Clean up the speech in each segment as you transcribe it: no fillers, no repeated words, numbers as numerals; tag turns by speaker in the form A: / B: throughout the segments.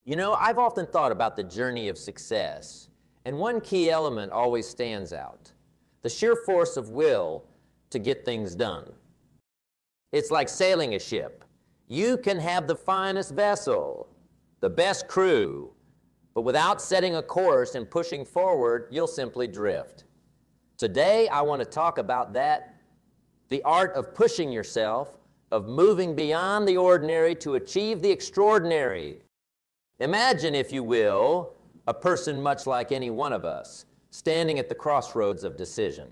A: You know, I've often thought about the journey of success, and one key element always stands out: the sheer force of will to get things done. It's like sailing a ship. You can have the finest vessel, the best crew, but without setting a course and pushing forward, you'll simply drift. Today, I want to talk about that, the art of pushing yourself, of moving beyond the ordinary to achieve the extraordinary. Imagine, if you will, a person much like any one of us, standing at the crossroads of decision.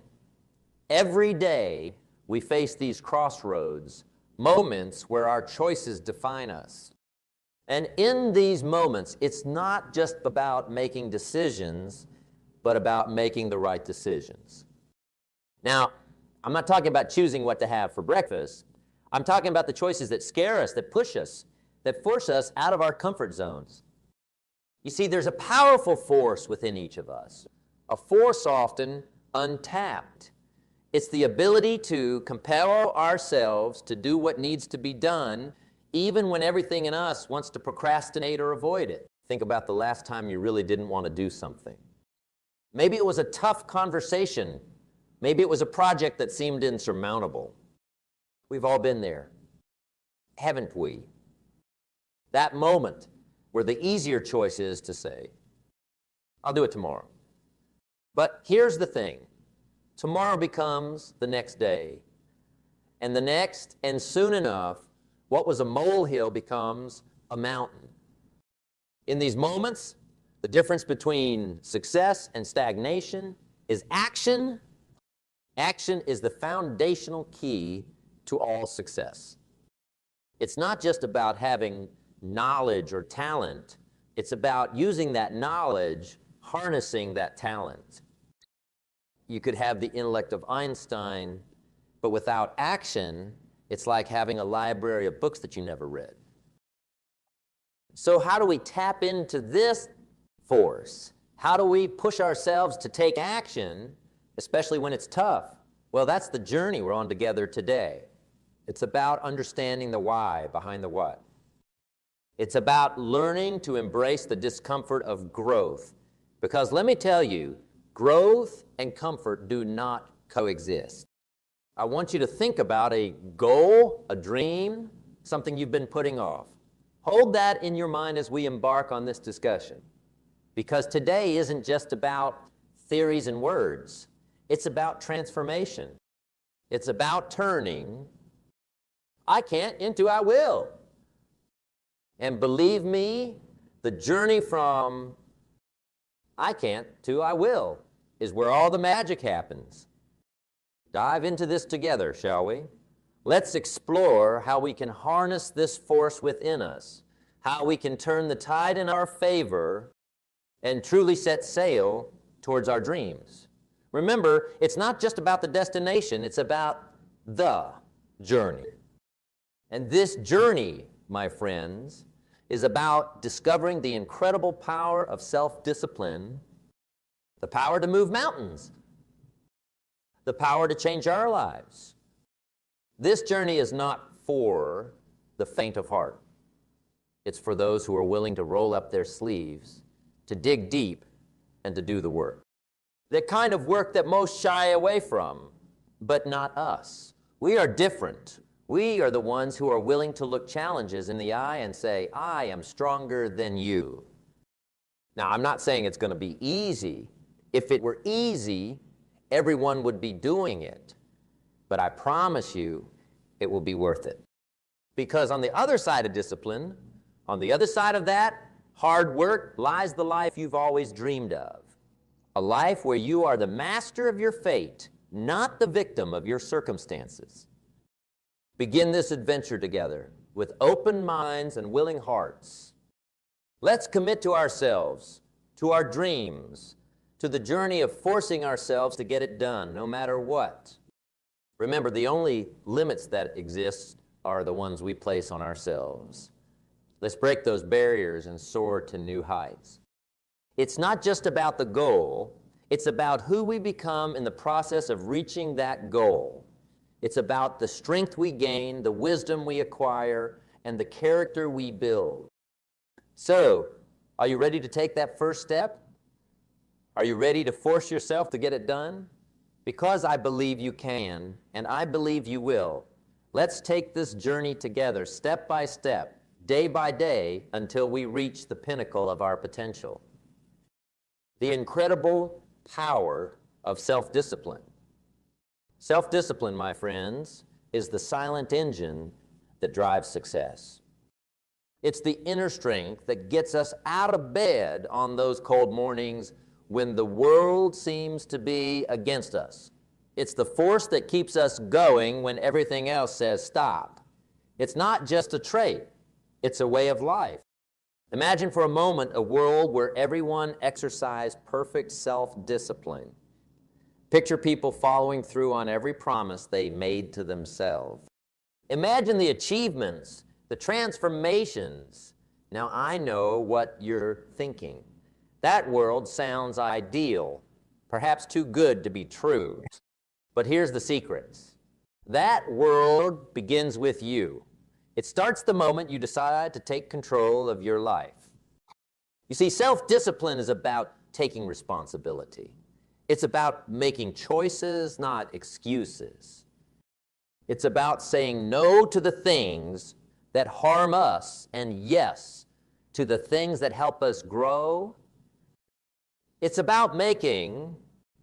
A: Every day, we face these crossroads, moments where our choices define us. And in these moments, it's not just about making decisions, but about making the right decisions. Now, I'm not talking about choosing what to have for breakfast. I'm talking about the choices that scare us, that push us, that force us out of our comfort zones. You see, there's a powerful force within each of us, a force often untapped. It's the ability to compel ourselves to do what needs to be done, even when everything in us wants to procrastinate or avoid it. Think about the last time you really didn't want to do something. Maybe it was a tough conversation. Maybe it was a project that seemed insurmountable. We've all been there, haven't we? That moment where the easier choice is to say, I'll do it tomorrow. But here's the thing. Tomorrow becomes the next day, and the next, and soon enough, what was a molehill becomes a mountain. In these moments, the difference between success and stagnation is action. Action is the foundational key to all success. It's not just about having knowledge or talent. It's about using that knowledge, harnessing that talent. You could have the intellect of Einstein, but without action, it's like having a library of books that you never read. So how do we tap into this force? How do we push ourselves to take action, especially when it's tough? Well, that's the journey we're on together today. It's about understanding the why behind the what. It's about learning to embrace the discomfort of growth. Because let me tell you, growth and comfort do not coexist. I want you to think about a goal, a dream, something you've been putting off. Hold that in your mind as we embark on this discussion. Because today isn't just about theories and words. It's about transformation. It's about turning I can't into I will. And believe me, the journey from I can't to I will is where all the magic happens. Dive into this together, shall we? Let's explore how we can harness this force within us, how we can turn the tide in our favor and truly set sail towards our dreams. Remember, it's not just about the destination, it's about the journey. And this journey, my friends, is about discovering the incredible power of self-discipline, the power to move mountains, the power to change our lives. This journey is not for the faint of heart. It's for those who are willing to roll up their sleeves, to dig deep, and to do the work. The kind of work that most shy away from, but not us. We are different. We are the ones who are willing to look challenges in the eye and say, I am stronger than you. Now, I'm not saying it's going to be easy. If it were easy, everyone would be doing it. But I promise you, it will be worth it. Because on the other side of discipline, on the other side of that, hard work, lies the life you've always dreamed of. A life where you are the master of your fate, not the victim of your circumstances. Begin this adventure together with open minds and willing hearts. Let's commit to ourselves, to our dreams, to the journey of forcing ourselves to get it done, no matter what. Remember, the only limits that exist are the ones we place on ourselves. Let's break those barriers and soar to new heights. It's not just about the goal, it's about who we become in the process of reaching that goal. It's about the strength we gain, the wisdom we acquire, and the character we build. So, Are you ready to take that first step? Are you ready to force yourself to get it done? Because I believe you can, and I believe you will. Let's take this journey together, step by step, day by day, until we reach the pinnacle of our potential. The incredible power of self-discipline. Self-discipline, my friends, is the silent engine that drives success. It's the inner strength that gets us out of bed on those cold mornings when the world seems to be against us. It's the force that keeps us going when everything else says stop. It's not just a trait, it's a way of life. Imagine for a moment a world where everyone exercised perfect self-discipline. Picture people following through on every promise they made to themselves. Imagine the achievements, the transformations. Now I know what you're thinking. That world sounds ideal, perhaps too good to be true. But here's the secret. That world begins with you. It starts the moment you decide to take control of your life. You see, self-discipline is about taking responsibility. It's about making choices, not excuses. It's about saying no to the things that harm us and yes to the things that help us grow. It's about making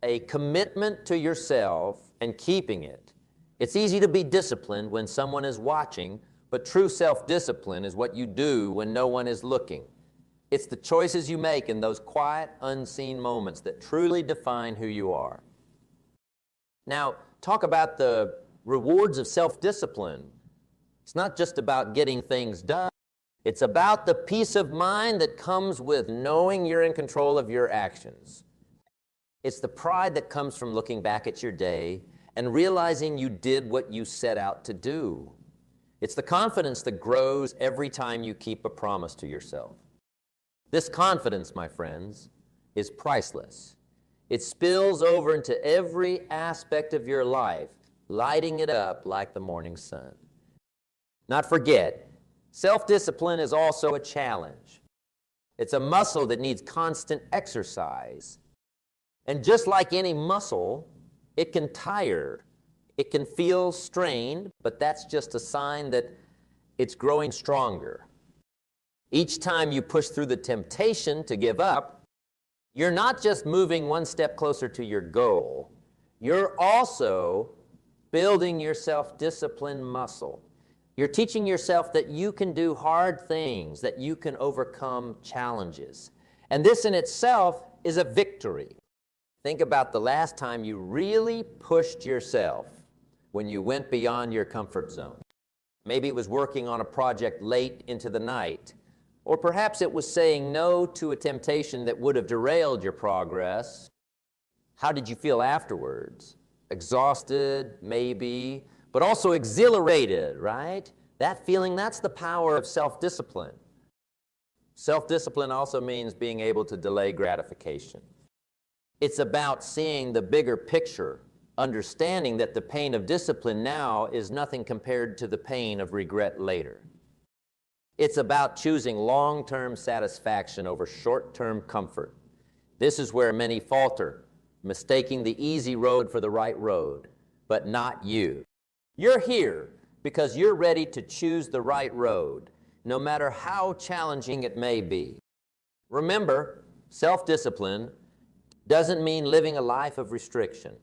A: a commitment to yourself and keeping it. It's easy to be disciplined when someone is watching, but true self-discipline is what you do when no one is looking. It's the choices you make in those quiet, unseen moments that truly define who you are. Now, talk about the rewards of self-discipline. It's not just about getting things done. It's about the peace of mind that comes with knowing you're in control of your actions. It's the pride that comes from looking back at your day and realizing you did what you set out to do. It's the confidence that grows every time you keep a promise to yourself. This confidence, my friends, is priceless. It spills over into every aspect of your life, lighting it up like the morning sun. Not forget, self-discipline is also a challenge. It's a muscle that needs constant exercise. And just like any muscle, it can tire. It can feel strained, but that's just a sign that it's growing stronger. Each time you push through the temptation to give up, you're not just moving one step closer to your goal, you're also building your self-discipline muscle. You're teaching yourself that you can do hard things, that you can overcome challenges. And this in itself is a victory. Think about the last time you really pushed yourself when you went beyond your comfort zone. Maybe it was working on a project late into the night, or perhaps it was saying no to a temptation that would have derailed your progress. How did you feel afterwards? Exhausted, maybe, but also exhilarated, right? That feeling, that's the power of self-discipline. Self-discipline also means being able to delay gratification. It's about seeing the bigger picture, understanding that the pain of discipline now is nothing compared to the pain of regret later. It's about choosing long-term satisfaction over short-term comfort. This is where many falter, mistaking the easy road for the right road, but not you. You're here because you're ready to choose the right road, no matter how challenging it may be. Remember, self-discipline doesn't mean living a life of restriction.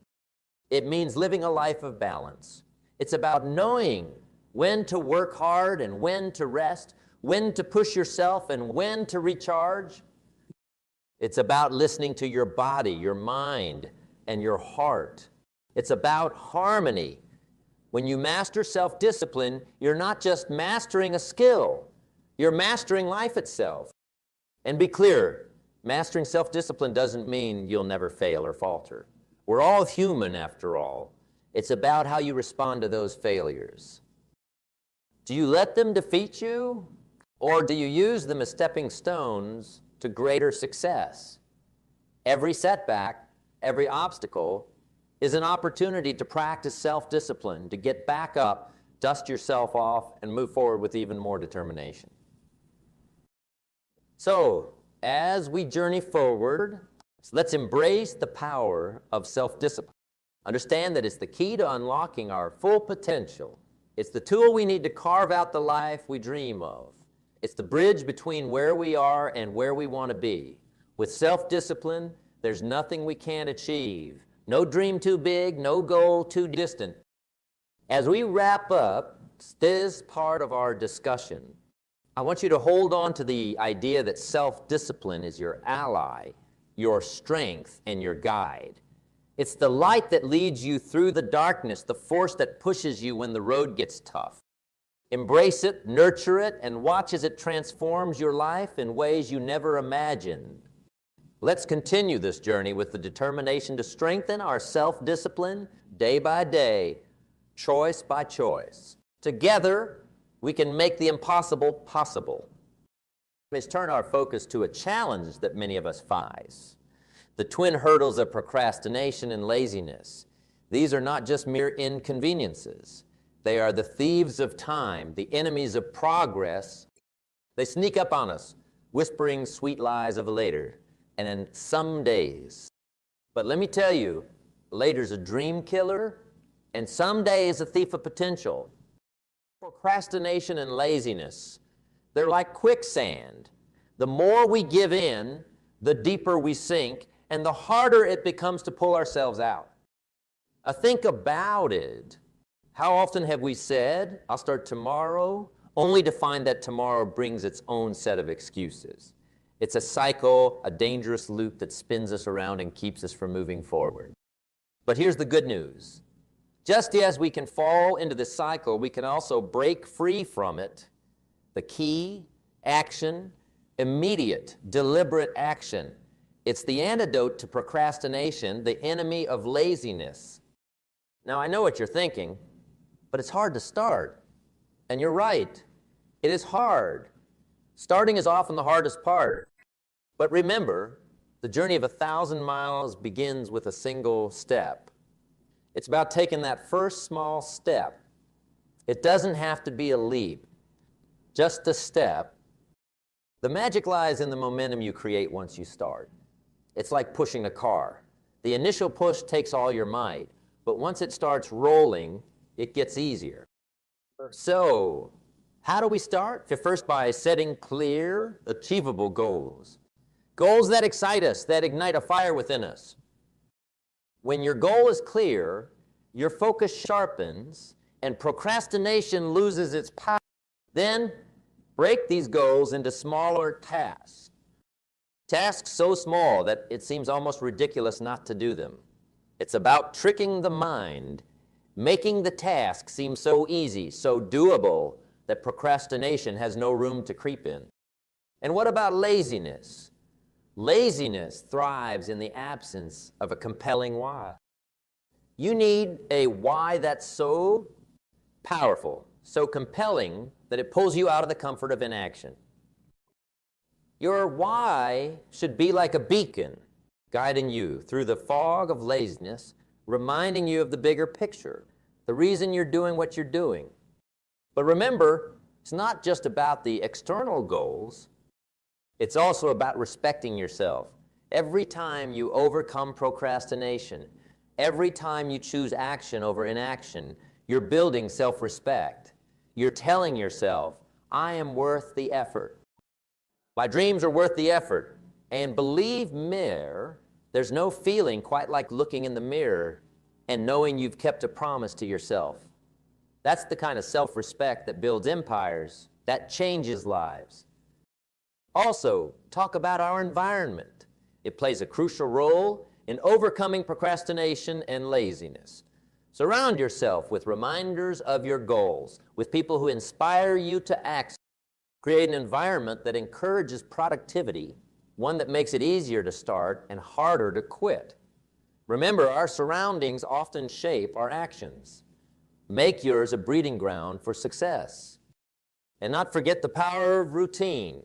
A: It means living a life of balance. It's about knowing when to work hard and when to rest, when to push yourself and when to recharge. It's about listening to your body, your mind, and your heart. It's about harmony. When you master self-discipline, you're not just mastering a skill, you're mastering life itself. And be clear, mastering self-discipline doesn't mean you'll never fail or falter. We're all human after all. It's about how you respond to those failures. Do you let them defeat you, or do you use them as stepping stones to greater success? Every setback, every obstacle is an opportunity to practice self-discipline, to get back up, dust yourself off, and move forward with even more determination. So, as we journey forward, let's embrace the power of self-discipline. Understand that it's the key to unlocking our full potential. It's the tool we need to carve out the life we dream of. It's the bridge between where we are and where we want to be. With self-discipline, there's nothing we can't achieve. No dream too big, no goal too distant. As we wrap up this part of our discussion, I want you to hold on to the idea that self-discipline is your ally, your strength, and your guide. It's the light that leads you through the darkness, the force that pushes you when the road gets tough. Embrace it, nurture it, and watch as it transforms your life in ways you never imagined. Let's continue this journey with the determination to strengthen our self-discipline day by day, choice by choice. Together, we can make the impossible possible. Let's turn our focus to a challenge that many of us face. The twin hurdles of procrastination and laziness. These are not just mere inconveniences. They are the thieves of time, the enemies of progress. They sneak up on us, whispering sweet lies of later, and in some days. But let me tell you, later's a dream killer, and someday is a thief of potential. Procrastination and laziness, they're like quicksand. The more we give in, the deeper we sink, and the harder it becomes to pull ourselves out. Think about it. How often have we said, I'll start tomorrow, only to find that tomorrow brings its own set of excuses? It's a cycle, a dangerous loop that spins us around and keeps us from moving forward. But here's the good news. Just as we can fall into this cycle, we can also break free from it. The key, action, immediate, deliberate action. It's the antidote to procrastination, the enemy of laziness. Now, I know what you're thinking, but it's hard to start. And you're right, it is hard. Starting is often the hardest part. But remember, the journey of 1,000 miles begins with a single step. It's about taking that first small step. It doesn't have to be a leap, just a step. The magic lies in the momentum you create once you start. It's like pushing a car. The initial push takes all your might, but once it starts rolling, it gets easier. So, how do we start? First, by setting clear, achievable goals. Goals that excite us, that ignite a fire within us. When your goal is clear, your focus sharpens, and procrastination loses its power. Then, break these goals into smaller tasks. Tasks so small that it seems almost ridiculous not to do them. It's about tricking the mind, making the task seem so easy, so doable, that procrastination has no room to creep in. And what about laziness? Laziness thrives in the absence of a compelling why. You need a why that's so powerful, so compelling, that it pulls you out of the comfort of inaction. Your why should be like a beacon, guiding you through the fog of laziness, reminding you of the bigger picture, the reason you're doing what you're doing. But remember, it's not just about the external goals. It's also about respecting yourself. Every time you overcome procrastination, every time you choose action over inaction, you're building self-respect. You're telling yourself, I am worth the effort. My dreams are worth the effort. And believe me, there's no feeling quite like looking in the mirror and knowing you've kept a promise to yourself. That's the kind of self-respect that builds empires, that changes lives. Also, talk about our environment. It plays a crucial role in overcoming procrastination and laziness. Surround yourself with reminders of your goals, with people who inspire you to act. Create an environment that encourages productivity, one that makes it easier to start and harder to quit. Remember, our surroundings often shape our actions. Make yours a breeding ground for success. And not forget the power of routine.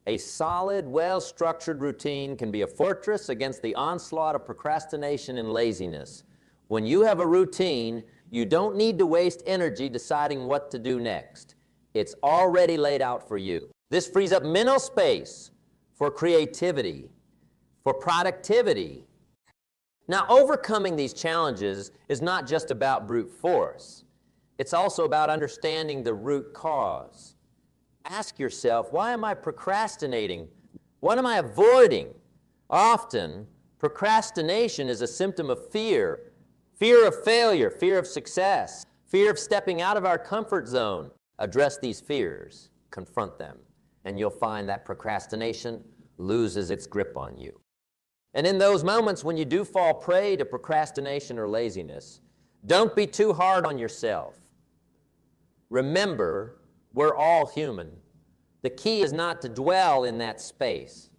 A: A solid, well-structured routine can be a fortress against the onslaught of procrastination and laziness. When you have a routine, you don't need to waste energy deciding what to do next. It's already laid out for you. This frees up mental space for creativity, for productivity. Now, overcoming these challenges is not just about brute force. It's also about understanding the root cause. Ask yourself, why am I procrastinating? What am I avoiding? Often, procrastination is a symptom of fear. Fear of failure, fear of success, fear of stepping out of our comfort zone. Address these fears, confront them, and you'll find that procrastination loses its grip on you. And in those moments when you do fall prey to procrastination or laziness, don't be too hard on yourself. Remember, we're all human. The key is not to dwell in that space.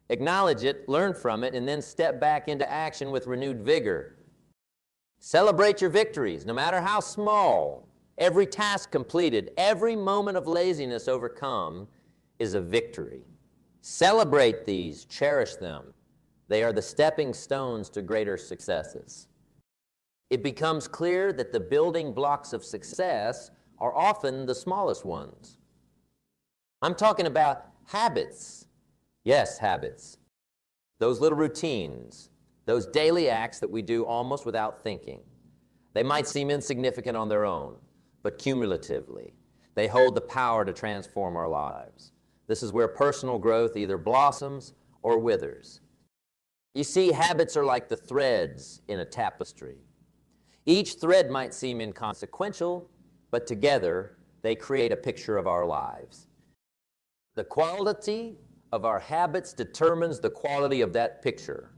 A: Acknowledge it, learn from it, and then step back into action with renewed vigor. Celebrate your victories, no matter how small. Every task completed, every moment of laziness overcome is a victory. Celebrate these, cherish them. They are the stepping stones to greater successes. It becomes clear that the building blocks of success are often the smallest ones. I'm talking about habits. Yes, habits. Those little routines, those daily acts that we do almost without thinking. They might seem insignificant on their own, but cumulatively, they hold the power to transform our lives. This is where personal growth either blossoms or withers. You see, habits are like the threads in a tapestry. Each thread might seem inconsequential, but together they create a picture of our lives. The quality of our habits determines the quality of that picture.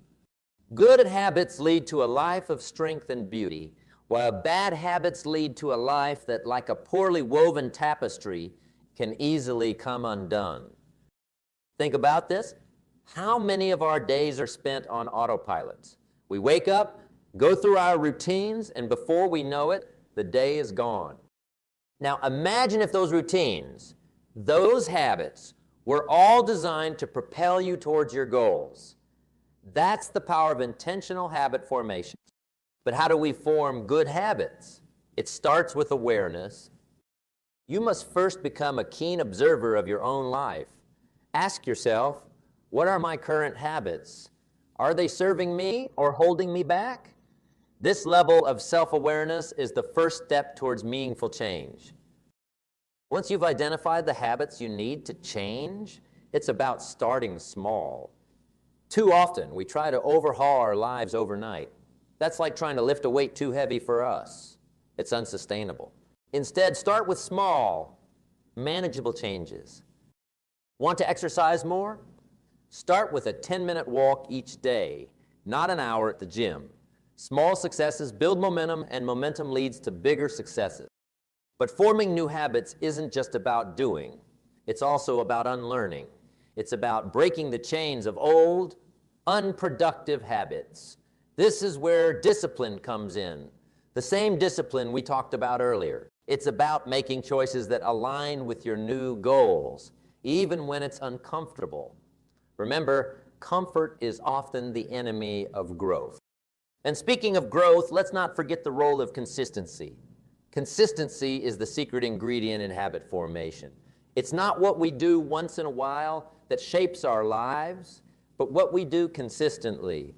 A: Good habits lead to a life of strength and beauty, while bad habits lead to a life that, like a poorly woven tapestry, can easily come undone. Think about this. How many of our days are spent on autopilot? We wake up, go through our routines, and before we know it, the day is gone. Now imagine if those routines, those habits, were all designed to propel you towards your goals. That's the power of intentional habit formation. But how do we form good habits? It starts with awareness. You must first become a keen observer of your own life. Ask yourself, what are my current habits? Are they serving me or holding me back? This level of self-awareness is the first step towards meaningful change. Once you've identified the habits you need to change, it's about starting small. Too often, we try to overhaul our lives overnight. That's like trying to lift a weight too heavy for us. It's unsustainable. Instead, start with small, manageable changes. Want to exercise more? Start with a 10-minute walk each day, not an hour at the gym. Small successes build momentum, and momentum leads to bigger successes. But forming new habits isn't just about doing. It's also about unlearning. It's about breaking the chains of old, unproductive habits. This is where discipline comes in. The same discipline we talked about earlier. It's about making choices that align with your new goals, even when it's uncomfortable. Remember, comfort is often the enemy of growth. And speaking of growth, let's not forget the role of consistency. Consistency is the secret ingredient in habit formation. It's not what we do once in a while that shapes our lives, but what we do consistently.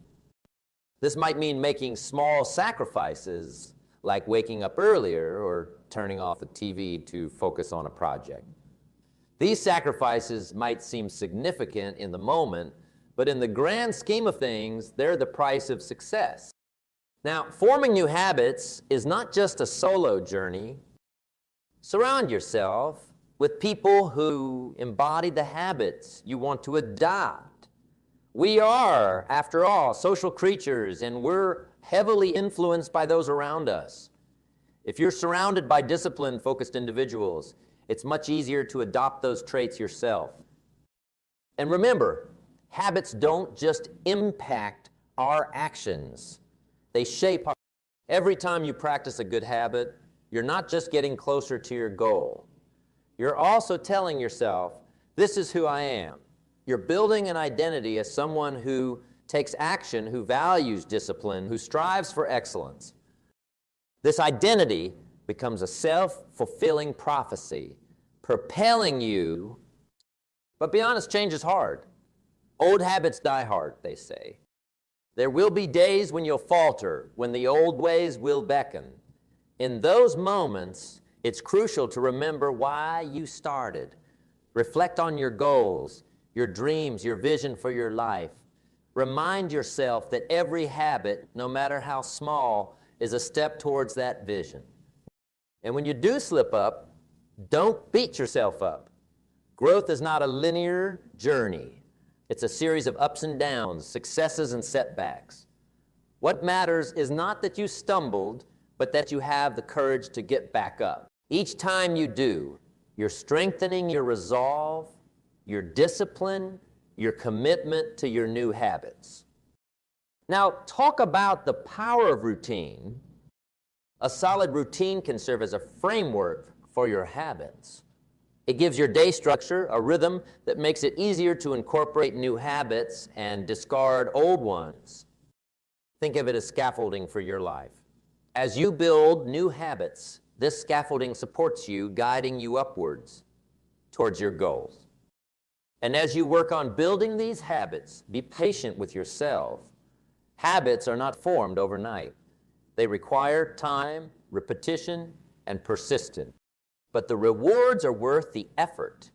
A: This might mean making small sacrifices, like waking up earlier or turning off the TV to focus on a project. These sacrifices might seem significant in the moment, but in the grand scheme of things, they're the price of success. Now, forming new habits is not just a solo journey. Surround yourself with people who embody the habits you want to adopt. We are, after all, social creatures, and we're heavily influenced by those around us. If you're surrounded by discipline-focused individuals, it's much easier to adopt those traits yourself. And remember, habits don't just impact our actions. They shape our. Every time you practice a good habit, you're not just getting closer to your goal. You're also telling yourself, this is who I am. You're building an identity as someone who takes action, who values discipline, who strives for excellence. This identity becomes a self-fulfilling prophecy, propelling you. But be honest, change is hard. Old habits die hard, they say. There will be days when you'll falter, when the old ways will beckon. In those moments, it's crucial to remember why you started. Reflect on your goals, your dreams, your vision for your life. Remind yourself that every habit, no matter how small, is a step towards that vision. And when you do slip up, don't beat yourself up. Growth is not a linear journey. It's a series of ups and downs, successes and setbacks. What matters is not that you stumbled, but that you have the courage to get back up. Each time you do, you're strengthening your resolve, your discipline, your commitment to your new habits. Now, talk about the power of routine. A solid routine can serve as a framework for your habits. It gives your day structure, a rhythm that makes it easier to incorporate new habits and discard old ones. Think of it as scaffolding for your life. As you build new habits, this scaffolding supports you, guiding you upwards towards your goals. And as you work on building these habits, be patient with yourself. Habits are not formed overnight. They require time, repetition, and persistence. But the rewards are worth the effort.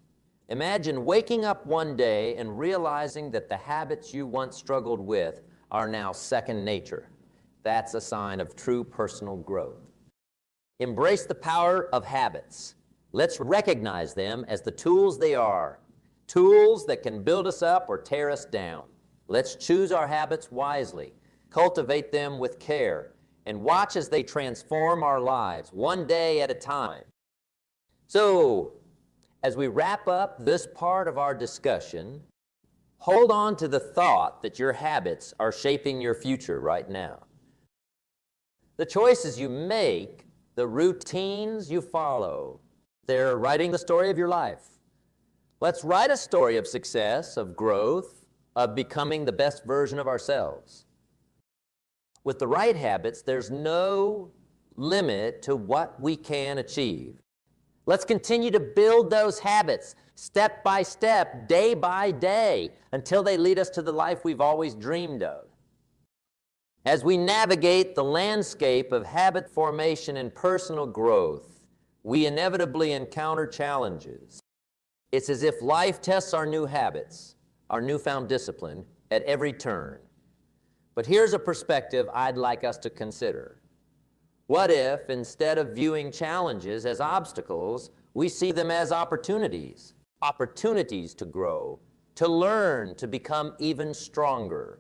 A: Imagine waking up one day and realizing that the habits you once struggled with are now second nature. That's a sign of true personal growth. Embrace the power of habits. Let's recognize them as the tools they are, tools that can build us up or tear us down. Let's choose our habits wisely, cultivate them with care, and watch as they transform our lives one day at a time. So, as we wrap up this part of our discussion, hold on to the thought that your habits are shaping your future right now. The choices you make, the routines you follow, they're writing the story of your life. Let's write a story of success, of growth, of becoming the best version of ourselves. With the right habits, there's no limit to what we can achieve. Let's continue to build those habits step by step, day by day, until they lead us to the life we've always dreamed of. As we navigate the landscape of habit formation and personal growth, we inevitably encounter challenges. It's as if life tests our new habits, our newfound discipline, at every turn. But here's a perspective I'd like us to consider. What if, instead of viewing challenges as obstacles, we see them as opportunities? Opportunities to grow, to learn, to become even stronger.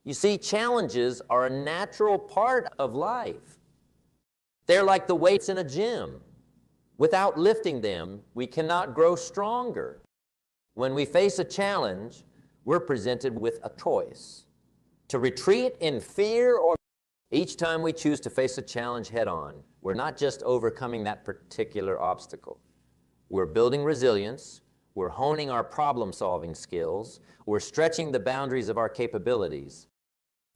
A: You see, challenges are a natural part of life. They're like the weights in a gym. Without lifting them, we cannot grow stronger. When we face a challenge, we're presented with a choice. To retreat in fear or each time we choose to face a challenge head-on, we're not just overcoming that particular obstacle. We're building resilience, we're honing our problem-solving skills, we're stretching the boundaries of our capabilities.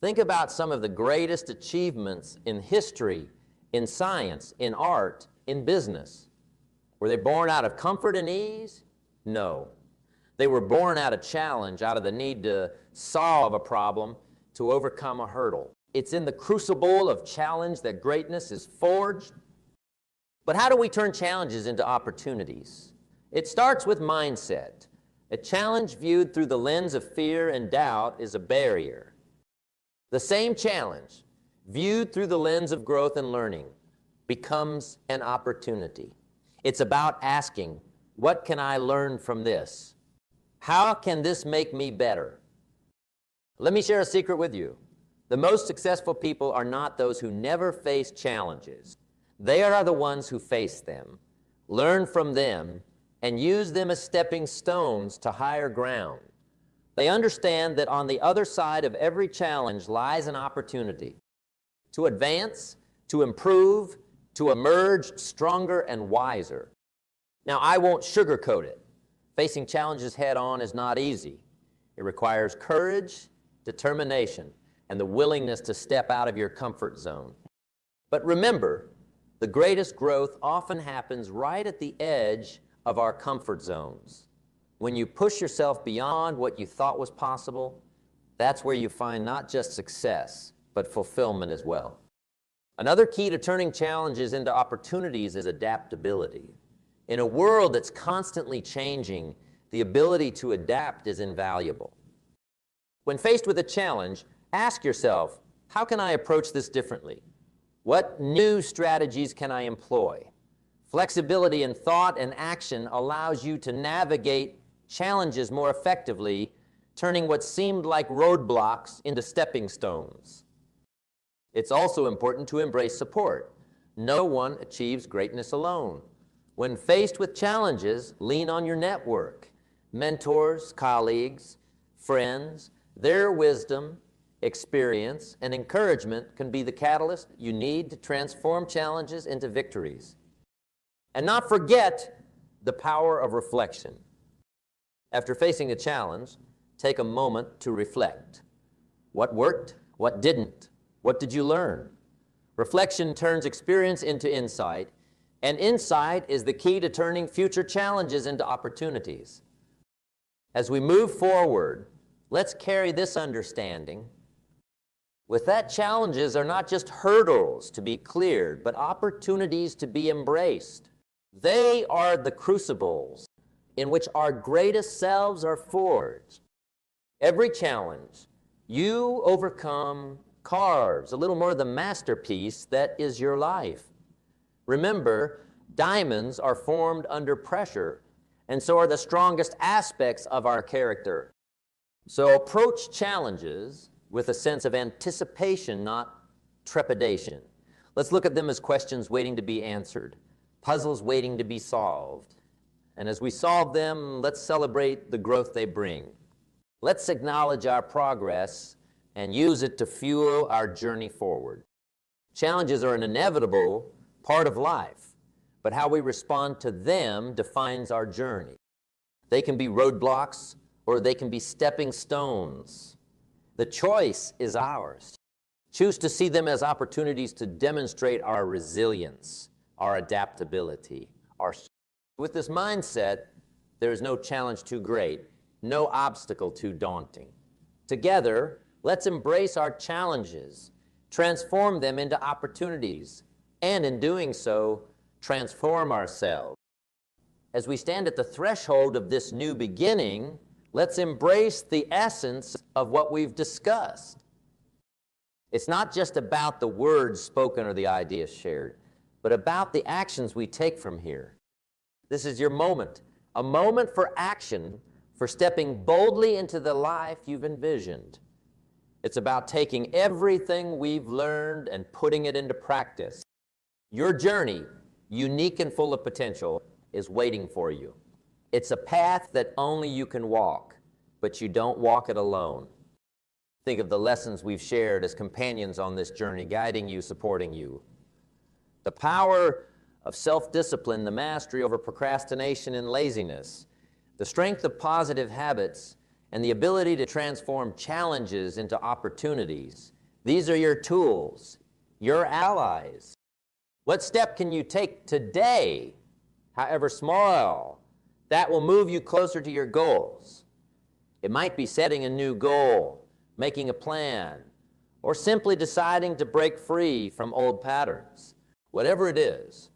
A: Think about some of the greatest achievements in history, in science, in art, in business. Were they born out of comfort and ease? No. They were born out of challenge, out of the need to solve a problem, to overcome a hurdle. It's in the crucible of challenge that greatness is forged. But how do we turn challenges into opportunities? It starts with mindset. A challenge viewed through the lens of fear and doubt is a barrier. The same challenge, viewed through the lens of growth and learning, becomes an opportunity. It's about asking, what can I learn from this? How can this make me better? Let me share a secret with you. The most successful people are not those who never face challenges. They are the ones who face them, learn from them, and use them as stepping stones to higher ground. They understand that on the other side of every challenge lies an opportunity to advance, to improve, to emerge stronger and wiser. Now, I won't sugarcoat it. Facing challenges head-on is not easy. It requires courage, determination, and the willingness to step out of your comfort zone. But remember, the greatest growth often happens right at the edge of our comfort zones. When you push yourself beyond what you thought was possible, that's where you find not just success, but fulfillment as well. Another key to turning challenges into opportunities is adaptability. In a world that's constantly changing, the ability to adapt is invaluable. When faced with a challenge, ask yourself, how can I approach this differently? What new strategies can I employ? Flexibility in thought and action allows you to navigate challenges more effectively, turning what seemed like roadblocks into stepping stones. It's also important to embrace support. No one achieves greatness alone. When faced with challenges, lean on your network. Mentors, colleagues, friends, their wisdom, experience, and encouragement can be the catalyst you need to transform challenges into victories. And not forget the power of reflection. After facing a challenge, take a moment to reflect. What worked? What didn't? What did you learn? Reflection turns experience into insight, and insight is the key to turning future challenges into opportunities. As we move forward, let's carry this understanding. With that, challenges are not just hurdles to be cleared, but opportunities to be embraced. They are the crucibles in which our greatest selves are forged. Every challenge you overcome carves a little more of the masterpiece that is your life. Remember, diamonds are formed under pressure, and so are the strongest aspects of our character. So approach challenges with a sense of anticipation, not trepidation. Let's look at them as questions waiting to be answered, puzzles waiting to be solved. And as we solve them, let's celebrate the growth they bring. Let's acknowledge our progress and use it to fuel our journey forward. Challenges are an inevitable part of life, but how we respond to them defines our journey. They can be roadblocks or they can be stepping stones. The choice is ours. Choose to see them as opportunities to demonstrate our resilience, our adaptability, our strength. With this mindset, there is no challenge too great, no obstacle too daunting. Together, let's embrace our challenges, transform them into opportunities, and in doing so, transform ourselves. As we stand at the threshold of this new beginning, let's embrace the essence of what we've discussed. It's not just about the words spoken or the ideas shared, but about the actions we take from here. This is your moment, a moment for action, for stepping boldly into the life you've envisioned. It's about taking everything we've learned and putting it into practice. Your journey, unique and full of potential, is waiting for you. It's a path that only you can walk, but you don't walk it alone. Think of the lessons we've shared as companions on this journey, guiding you, supporting you. The power of self-discipline, the mastery over procrastination and laziness, the strength of positive habits, and the ability to transform challenges into opportunities. These are your tools, your allies. What step can you take today, however small, that will move you closer to your goals? It might be setting a new goal, making a plan, or simply deciding to break free from old patterns. Whatever it is,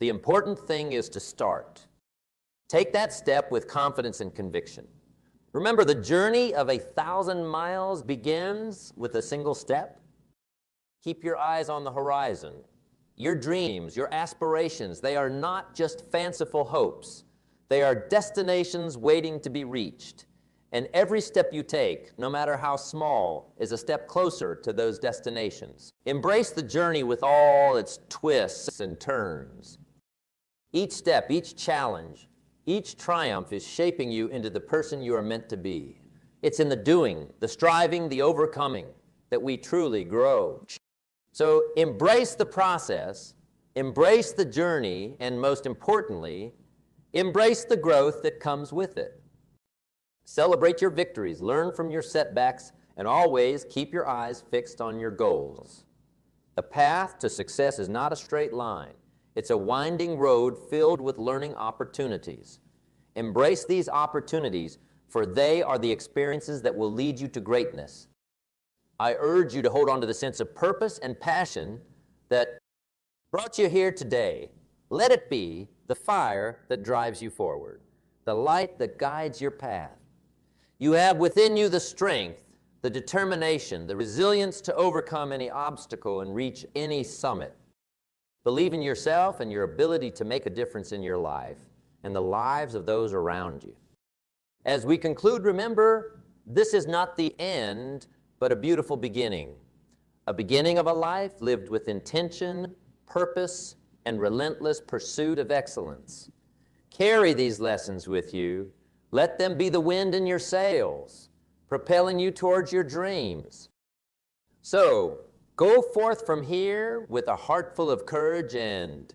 A: the important thing is to start. Take that step with confidence and conviction. Remember, the journey of 1,000 miles begins with a single step. Keep your eyes on the horizon. Your dreams, your aspirations, they are not just fanciful hopes. They are destinations waiting to be reached. And every step you take, no matter how small, is a step closer to those destinations. Embrace the journey with all its twists and turns. Each step, each challenge, each triumph is shaping you into the person you are meant to be. It's in the doing, the striving, the overcoming that we truly grow. So embrace the process, embrace the journey, and most importantly, embrace the growth that comes with it. Celebrate your victories, learn from your setbacks, and always keep your eyes fixed on your goals. The path to success is not a straight line. It's a winding road filled with learning opportunities. Embrace these opportunities, for they are the experiences that will lead you to greatness. I urge you to hold on to the sense of purpose and passion that brought you here today. Let it be the fire that drives you forward, the light that guides your path. You have within you the strength, the determination, the resilience to overcome any obstacle and reach any summit. Believe in yourself and your ability to make a difference in your life and the lives of those around you. As we conclude, remember, this is not the end, but a beautiful beginning. A beginning of a life lived with intention, purpose, and relentless pursuit of excellence. Carry these lessons with you. Let them be the wind in your sails, propelling you towards your dreams. So, go forth from here with a heart full of courage and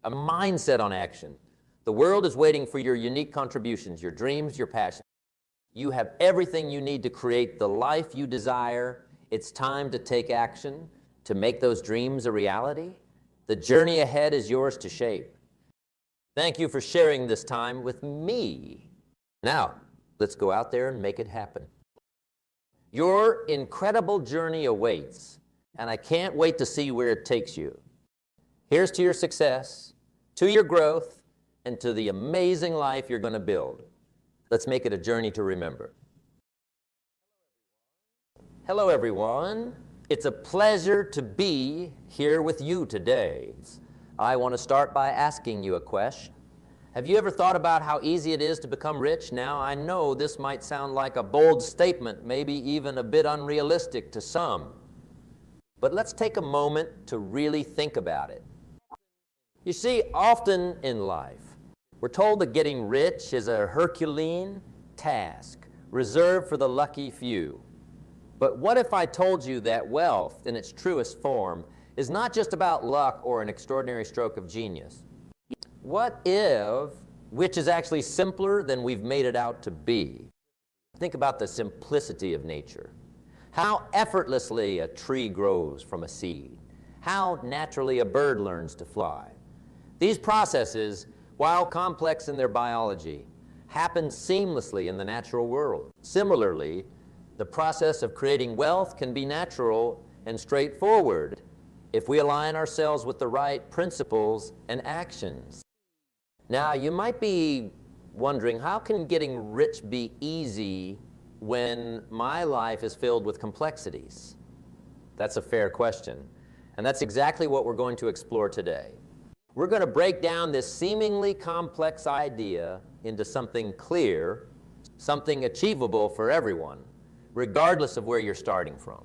A: a mindset on action. The world is waiting for your unique contributions, your dreams, your passion. You have everything you need to create the life you desire. It's time to take action, to make those dreams a reality. The journey ahead is yours to shape. Thank you for sharing this time with me. Now, let's go out there and make it happen. Your incredible journey awaits, and I can't wait to see where it takes you. Here's to your success, to your growth, and to the amazing life you're going to build. Let's make it a journey to remember. Hello, everyone. It's a pleasure to be here with you today. I want to start by asking you a question. Have you ever thought about how easy it is to become rich? Now, I know this might sound like a bold statement, maybe even a bit unrealistic to some. But let's take a moment to really think about it. You see, often in life, we're told that getting rich is a Herculean task reserved for the lucky few. But what if I told you that wealth, in its truest form, is not just about luck or an extraordinary stroke of genius? What if, which is actually simpler than we've made it out to be? Think about the simplicity of nature. How effortlessly a tree grows from a seed. How naturally a bird learns to fly. These processes, while complex in their biology, happen seamlessly in the natural world. Similarly, the process of creating wealth can be natural and straightforward if we align ourselves with the right principles and actions. Now, you might be wondering, how can getting rich be easy when my life is filled with complexities? That's a fair question, and that's exactly what we're going to explore today. We're going to break down this seemingly complex idea into something clear, something achievable for everyone, regardless of where you're starting from.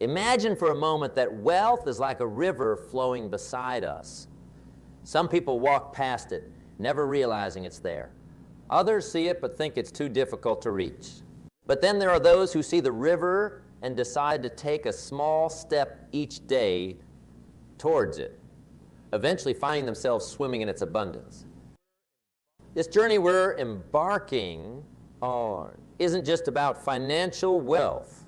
A: Imagine for a moment that wealth is like a river flowing beside us. Some people walk past it, never realizing it's there. Others see it but think it's too difficult to reach. But then there are those who see the river and decide to take a small step each day towards it, eventually finding themselves swimming in its abundance. This journey we're embarking on isn't just about financial wealth.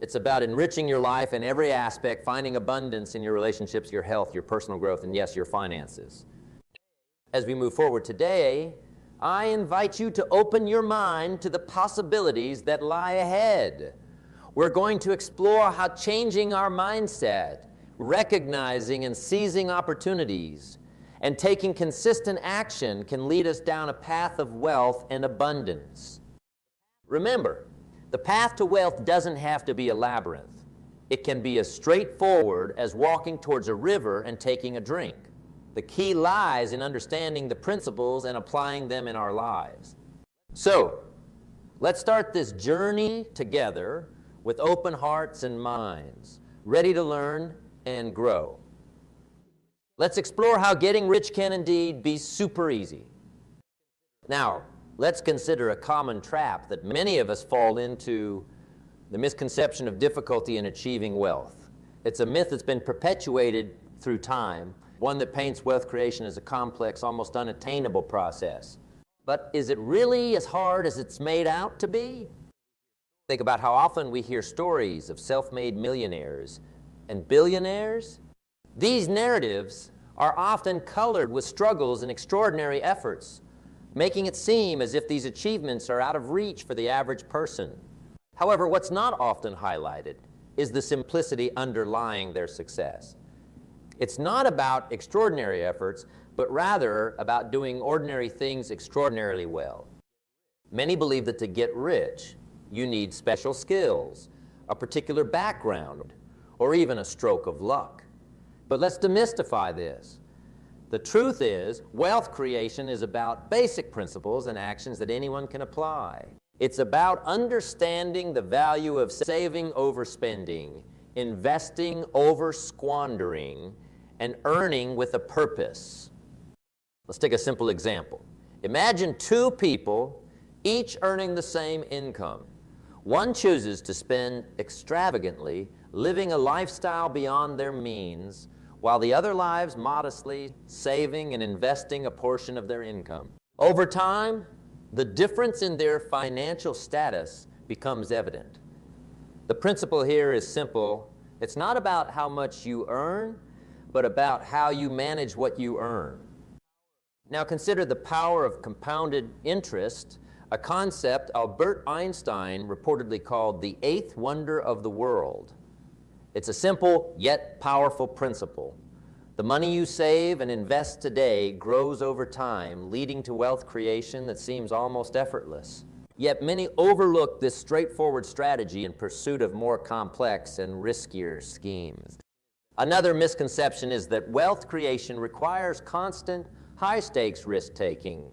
A: It's about enriching your life in every aspect, finding abundance in your relationships, your health, your personal growth, and yes, your finances. As we move forward today, I invite you to open your mind to the possibilities that lie ahead. We're going to explore how changing our mindset, recognizing and seizing opportunities, and taking consistent action can lead us down a path of wealth and abundance. Remember, the path to wealth doesn't have to be a labyrinth. It can be as straightforward as walking towards a river and taking a drink. The key lies in understanding the principles and applying them in our lives. So, let's start this journey together with open hearts and minds, ready to learn and grow. Let's explore how getting rich can indeed be super easy. Now, let's consider a common trap that many of us fall into, the misconception of difficulty in achieving wealth. It's a myth that's been perpetuated through time, one that paints wealth creation as a complex, almost unattainable process. But is it really as hard as it's made out to be? Think about how often we hear stories of self-made millionaires and billionaires. These narratives are often colored with struggles and extraordinary efforts. making it seem as if these achievements are out of reach for the average person. However, what's not often highlighted is the simplicity underlying their success. It's not about extraordinary efforts, but rather about doing ordinary things extraordinarily well. Many believe that to get rich, you need special skills, a particular background, or even a stroke of luck. But let's demystify this. The truth is, wealth creation is about basic principles and actions that anyone can apply. It's about understanding the value of saving over spending, investing over squandering, and earning with a purpose. Let's take a simple example. Imagine two people, each earning the same income. One chooses to spend extravagantly, living a lifestyle beyond their means, while the other lives modestly, saving and investing a portion of their income. Over time, the difference in their financial status becomes evident. The principle here is simple. It's not about how much you earn, but about how you manage what you earn. Now consider the power of compounded interest, a concept Albert Einstein reportedly called the eighth wonder of the world. It's a simple yet powerful principle. The money you save and invest today grows over time, leading to wealth creation that seems almost effortless. Yet many overlook this straightforward strategy in pursuit of more complex and riskier schemes. Another misconception is that wealth creation requires constant, high-stakes risk-taking.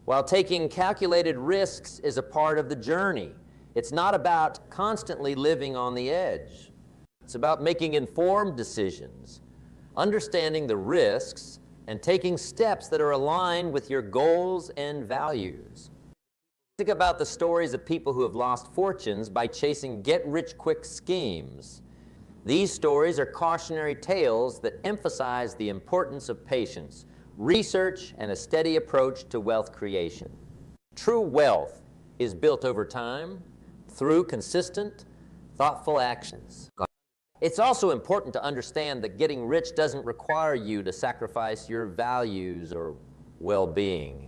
A: While taking calculated risks is a part of the journey, it's not about constantly living on the edge. It's about making informed decisions, understanding the risks, and taking steps that are aligned with your goals and values. Think about the stories of people who have lost fortunes by chasing get-rich-quick schemes. These stories are cautionary tales that emphasize the importance of patience, research, and a steady approach to wealth creation. True wealth is built over time through consistent, thoughtful actions. It's also important to understand that getting rich doesn't require you to sacrifice your values or well-being.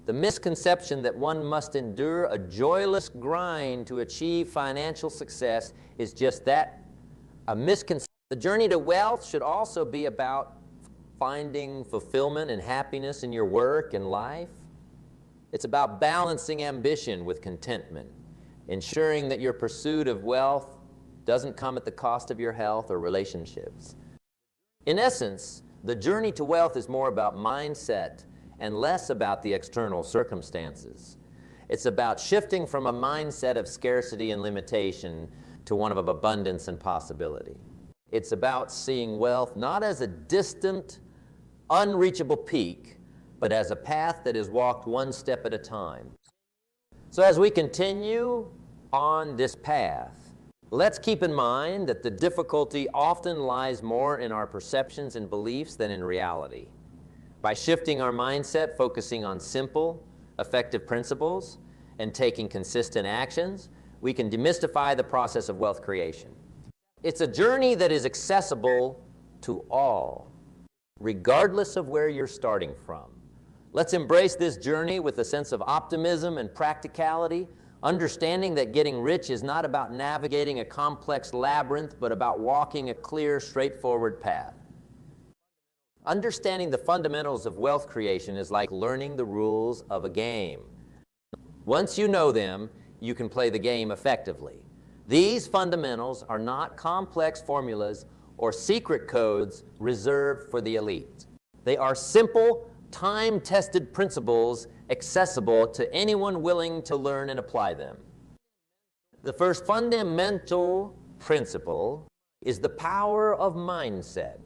A: The misconception that one must endure a joyless grind to achieve financial success is just that, a misconception. The journey to wealth should also be about finding fulfillment and happiness in your work and life. It's about balancing ambition with contentment, ensuring that your pursuit of wealth doesn't come at the cost of your health or relationships. In essence, the journey to wealth is more about mindset and less about the external circumstances. It's about shifting from a mindset of scarcity and limitation to one of abundance and possibility. It's about seeing wealth not as a distant, unreachable peak, but as a path that is walked one step at a time. So as we continue on this path, let's keep in mind that the difficulty often lies more in our perceptions and beliefs than in reality. By shifting our mindset, focusing on simple, effective principles, and taking consistent actions, we can demystify the process of wealth creation. It's a journey that is accessible to all, regardless of where you're starting from. Let's embrace this journey with a sense of optimism and practicality, understanding that getting rich is not about navigating a complex labyrinth, but about walking a clear, straightforward path. Understanding the fundamentals of wealth creation is like learning the rules of a game. Once you know them, you can play the game effectively. These fundamentals are not complex formulas or secret codes reserved for the elite. They are simple, time-tested principles accessible to anyone willing to learn and apply them. The first fundamental principle is the power of mindset.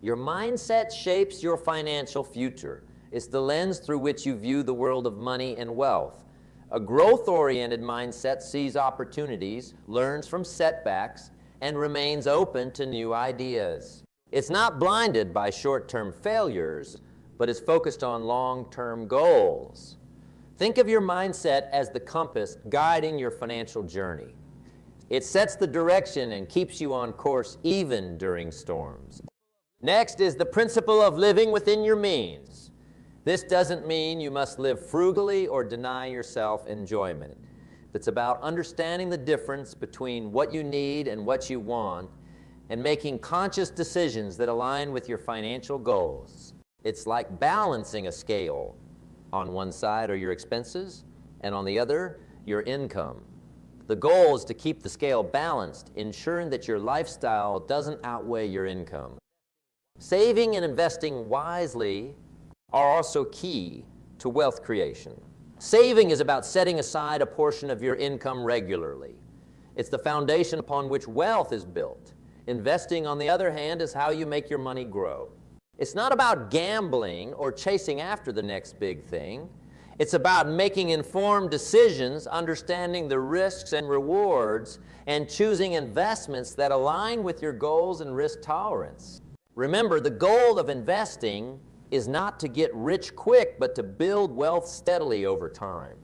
A: Your mindset shapes your financial future. It's the lens through which you view the world of money and wealth. A growth-oriented mindset sees opportunities, learns from setbacks, and remains open to new ideas. It's not blinded by short-term failures, but is focused on long-term goals. Think of your mindset as the compass guiding your financial journey. It sets the direction and keeps you on course even during storms. Next is the principle of living within your means. This doesn't mean you must live frugally or deny yourself enjoyment. It's about understanding the difference between what you need and what you want and making conscious decisions that align with your financial goals. It's like balancing a scale. On one side are your expenses, and on the other, your income. The goal is to keep the scale balanced, ensuring that your lifestyle doesn't outweigh your income. Saving and investing wisely are also key to wealth creation. Saving is about setting aside a portion of your income regularly. It's the foundation upon which wealth is built. Investing, on the other hand, is how you make your money grow. It's not about gambling or chasing after the next big thing. It's about making informed decisions, understanding the risks and rewards, and choosing investments that align with your goals and risk tolerance. Remember, the goal of investing is not to get rich quick, but to build wealth steadily over time.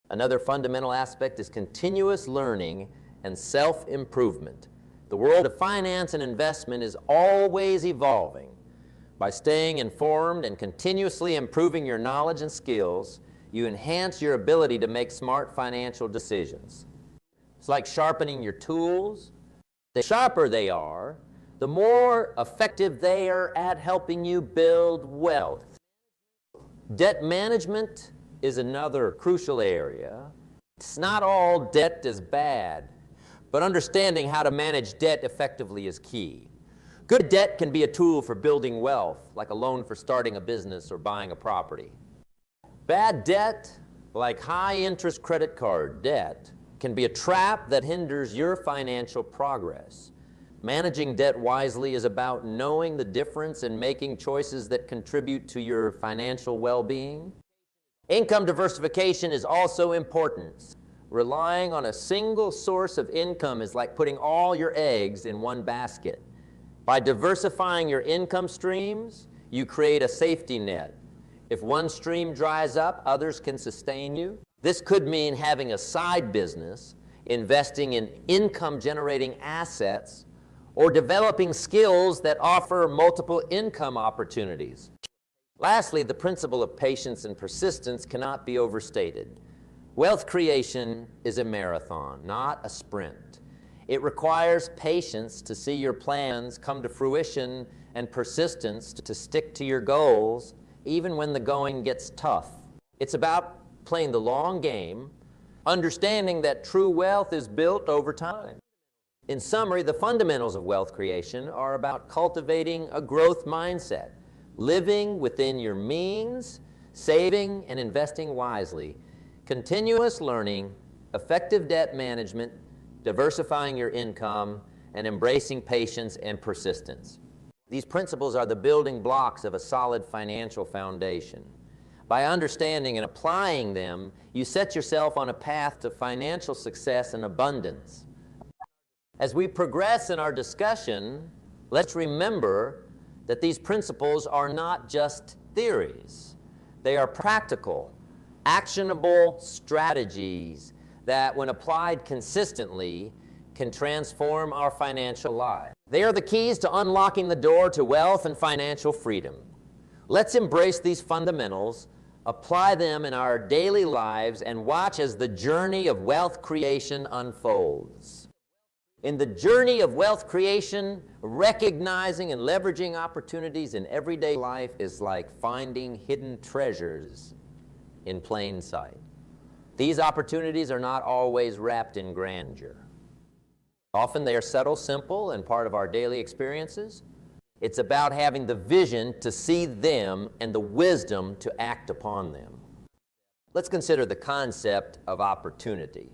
A: Another fundamental aspect is continuous learning and self-improvement. The world of finance and investment is always evolving. By staying informed and continuously improving your knowledge and skills, you enhance your ability to make smart financial decisions. It's like sharpening your tools. The sharper they are, the more effective they are at helping you build wealth. Debt management is another crucial area. It's not all debt is bad, but understanding how to manage debt effectively is key. Good debt can be a tool for building wealth, like a loan for starting a business or buying a property. Bad debt, like high-interest credit card debt, can be a trap that hinders your financial progress. Managing debt wisely is about knowing the difference and making choices that contribute to your financial well-being. Income diversification is also important. Relying on a single source of income is like putting all your eggs in one basket. By diversifying your income streams, you create a safety net. If one stream dries up, others can sustain you. This could mean having a side business, investing in income-generating assets, or developing skills that offer multiple income opportunities. Lastly, the principle of patience and persistence cannot be overstated. Wealth creation is a marathon, not a sprint. It requires patience to see your plans come to fruition and persistence to stick to your goals even when the going gets tough. It's about playing the long game, understanding that true wealth is built over time. In summary, the fundamentals of wealth creation are about cultivating a growth mindset, living within your means, saving and investing wisely, continuous learning, effective debt management, diversifying your income, and embracing patience and persistence. These principles are the building blocks of a solid financial foundation. By understanding and applying them, you set yourself on a path to financial success and abundance. As we progress in our discussion, let's remember that these principles are not just theories. They are practical, actionable strategies that, when applied consistently, can transform our financial lives. They are the keys to unlocking the door to wealth and financial freedom. Let's embrace these fundamentals, apply them in our daily lives, and watch as the journey of wealth creation unfolds. In the journey of wealth creation, recognizing and leveraging opportunities in everyday life is like finding hidden treasures in plain sight. These opportunities are not always wrapped in grandeur. Often they are subtle, simple, and part of our daily experiences. It's about having the vision to see them and the wisdom to act upon them. Let's consider the concept of opportunity.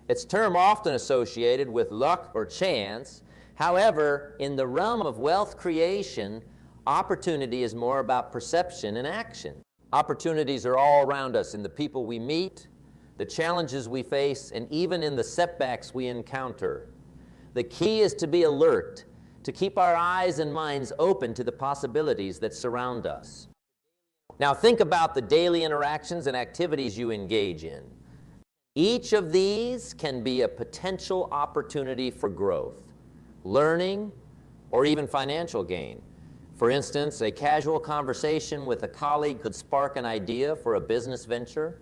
A: It's a term often associated with luck or chance. However, in the realm of wealth creation, opportunity is more about perception and action. Opportunities are all around us in the people we meet, the challenges we face, and even in the setbacks we encounter. The key is to be alert, to keep our eyes and minds open to the possibilities that surround us. Now think about the daily interactions and activities you engage in. Each of these can be a potential opportunity for growth, learning, or even financial gain. For instance, a casual conversation with a colleague could spark an idea for a business venture.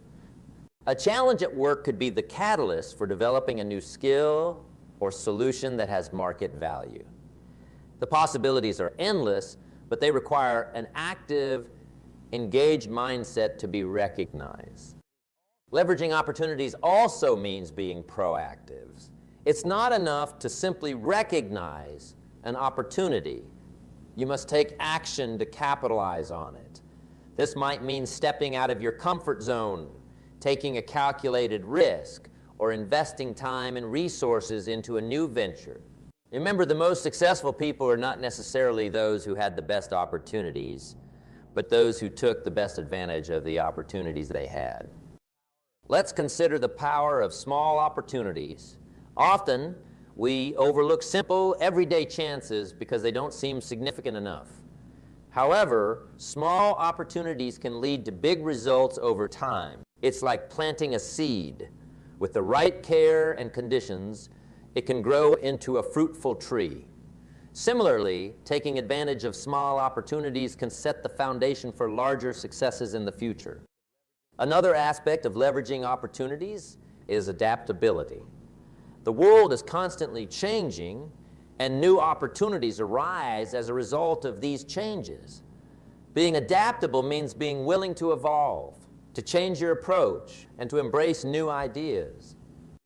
A: A challenge at work could be the catalyst for developing a new skill or solution that has market value. The possibilities are endless, but they require an active, engaged mindset to be recognized. Leveraging opportunities also means being proactive. It's not enough to simply recognize an opportunity. You must take action to capitalize on it. This might mean stepping out of your comfort zone, taking a calculated risk, or investing time and resources into a new venture. Remember, the most successful people are not necessarily those who had the best opportunities, but those who took the best advantage of the opportunities they had. Let's consider the power of small opportunities. Often, we overlook simple, everyday chances because they don't seem significant enough. However, small opportunities can lead to big results over time. It's like planting a seed. With the right care and conditions, it can grow into a fruitful tree. Similarly, taking advantage of small opportunities can set the foundation for larger successes in the future. Another aspect of leveraging opportunities is adaptability. The world is constantly changing, and new opportunities arise as a result of these changes. Being adaptable means being willing to evolve, to change your approach, and to embrace new ideas.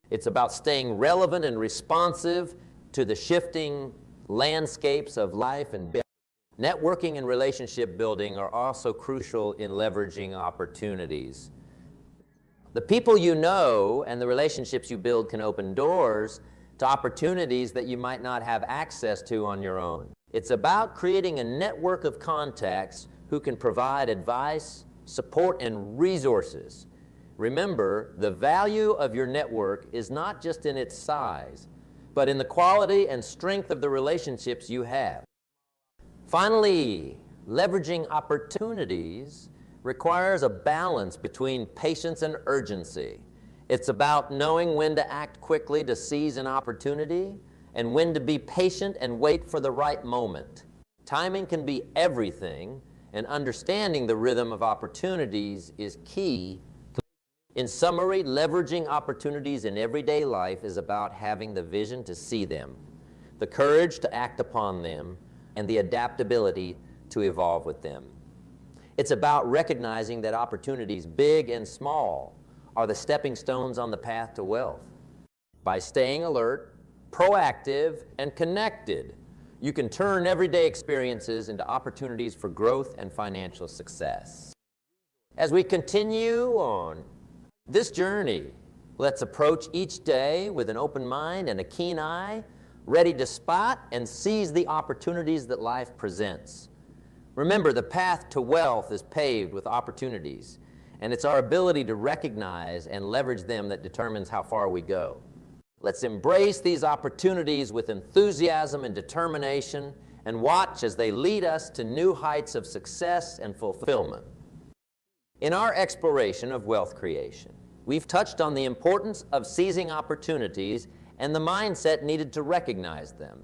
A: It's about staying relevant and responsive to the shifting landscapes of life and business. Networking and relationship building are also crucial in leveraging opportunities. The people you know and the relationships you build can open doors to opportunities that you might not have access to on your own. It's about creating a network of contacts who can provide advice, support, and resources. Remember, the value of your network is not just in its size, but in the quality and strength of the relationships you have. Finally, leveraging opportunities requires a balance between patience and urgency. It's about knowing when to act quickly to seize an opportunity and when to be patient and wait for the right moment. Timing can be everything, and understanding the rhythm of opportunities is key. In summary, leveraging opportunities in everyday life is about having the vision to see them, the courage to act upon them, and the adaptability to evolve with them. It's about recognizing that opportunities, big and small, are the stepping stones on the path to wealth. By staying alert, proactive, and connected, you can turn everyday experiences into opportunities for growth and financial success. As we continue on this journey, let's approach each day with an open mind and a keen eye, ready to spot and seize the opportunities that life presents. Remember, the path to wealth is paved with opportunities, and it's our ability to recognize and leverage them that determines how far we go. Let's embrace these opportunities with enthusiasm and determination and watch as they lead us to new heights of success and fulfillment. In our exploration of wealth creation, we've touched on the importance of seizing opportunities and the mindset needed to recognize them.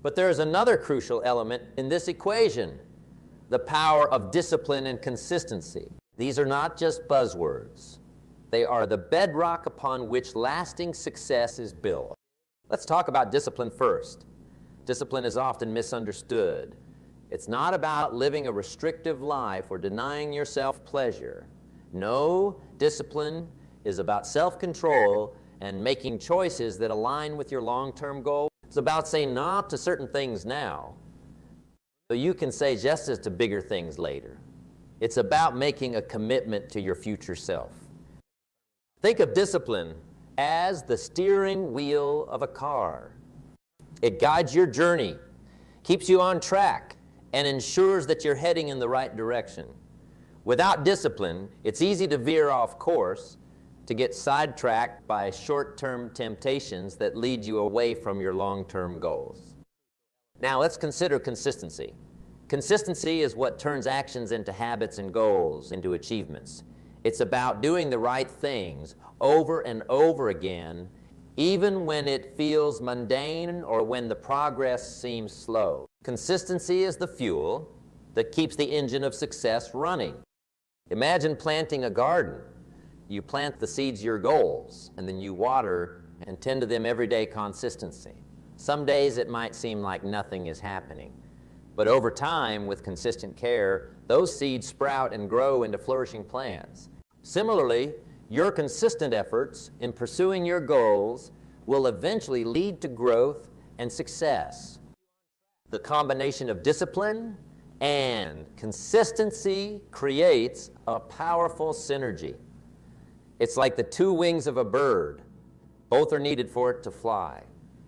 A: But there is another crucial element in this equation: the power of discipline and consistency. These are not just buzzwords. They are the bedrock upon which lasting success is built. Let's talk about discipline first. Discipline is often misunderstood. It's not about living a restrictive life or denying yourself pleasure. No, discipline is about self-control and making choices that align with your long-term goal. It's about saying no to certain things now, so you can say yes to bigger things later. It's about making a commitment to your future self. Think of discipline as the steering wheel of a car. It guides your journey, keeps you on track, and ensures that you're heading in the right direction. Without discipline, it's easy to veer off course, to get sidetracked by short-term temptations that lead you away from your long-term goals. Now let's consider consistency. Consistency is what turns actions into habits and goals into achievements. It's about doing the right things over and over again, even when it feels mundane or when the progress seems slow. Consistency is the fuel that keeps the engine of success running. Imagine planting a garden. You plant the seeds, your goals, and then you water and tend to them every day. Consistency. Some days it might seem like nothing is happening, but over time, with consistent care, those seeds sprout and grow into flourishing plants. Similarly, your consistent efforts in pursuing your goals will eventually lead to growth and success. The combination of discipline and consistency creates a powerful synergy. It's like the two wings of a bird. Both are needed for it to fly.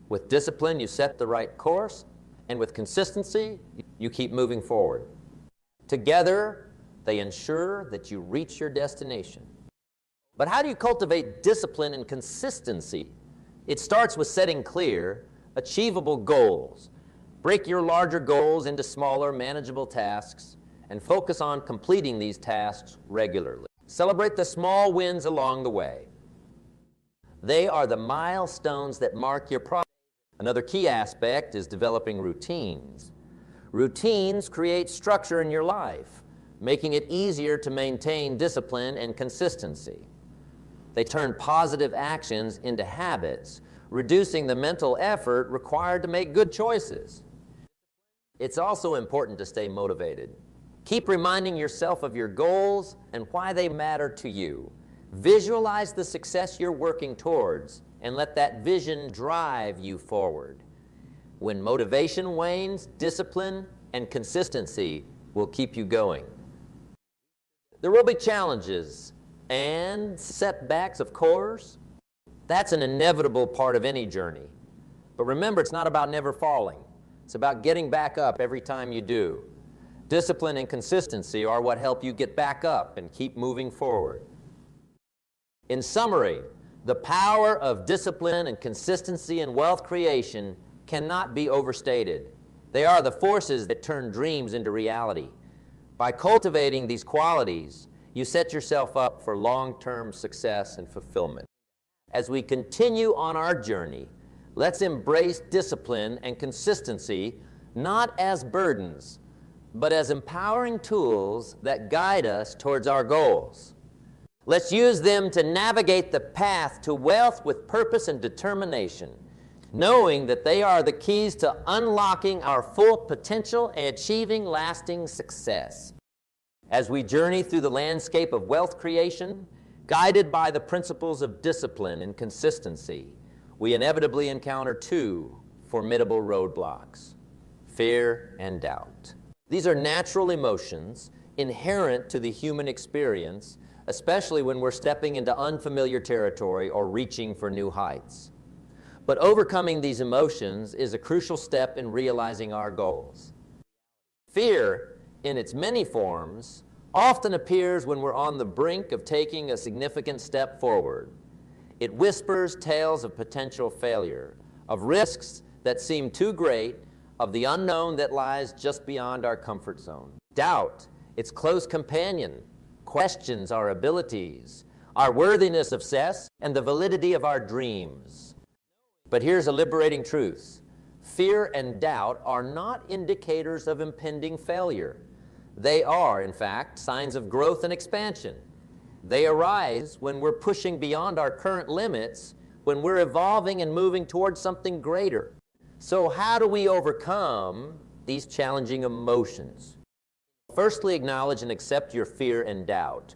A: With discipline, you set the right course, and with consistency, you keep moving forward. Together, they ensure that you reach your destination. But how do you cultivate discipline and consistency? It starts with setting clear, achievable goals. Break your larger goals into smaller, manageable tasks and focus on completing these tasks regularly. Celebrate the small wins along the way. They are the milestones that mark your progress. Another key aspect is developing routines. Routines create structure in your life, making it easier to maintain discipline and consistency. They turn positive actions into habits, reducing the mental effort required to make good choices. It's also important to stay motivated. Keep reminding yourself of your goals and why they matter to you. Visualize the success you're working towards and let that vision drive you forward. When motivation wanes, discipline and consistency will keep you going. There will be challenges and setbacks, of course. That's an inevitable part of any journey. But remember, it's not about never falling. It's about getting back up every time you do. Discipline and consistency are what help you get back up and keep moving forward. In summary, the power of discipline and consistency in wealth creation cannot be overstated. They are the forces that turn dreams into reality. By cultivating these qualities, you set yourself up for long-term success and fulfillment. As we continue on our journey, let's embrace discipline and consistency not as burdens, but as empowering tools that guide us towards our goals. Let's use them to navigate the path to wealth with purpose and determination, knowing that they are the keys to unlocking our full potential and achieving lasting success. As we journey through the landscape of wealth creation, guided by the principles of discipline and consistency, we inevitably encounter two formidable roadblocks: fear and doubt. These are natural emotions inherent to the human experience, especially when we're stepping into unfamiliar territory or reaching for new heights. But overcoming these emotions is a crucial step in realizing our goals. Fear, in its many forms, often appears when we're on the brink of taking a significant step forward. It whispers tales of potential failure, of risks that seem too great, of the unknown that lies just beyond our comfort zone. Doubt, its close companion, questions our abilities, our worthiness of success, and the validity of our dreams. But here's a liberating truth. Fear and doubt are not indicators of impending failure. They are, in fact, signs of growth and expansion. They arise when we're pushing beyond our current limits, when we're evolving and moving towards something greater. So how do we overcome these challenging emotions? Firstly, acknowledge and accept your fear and doubt.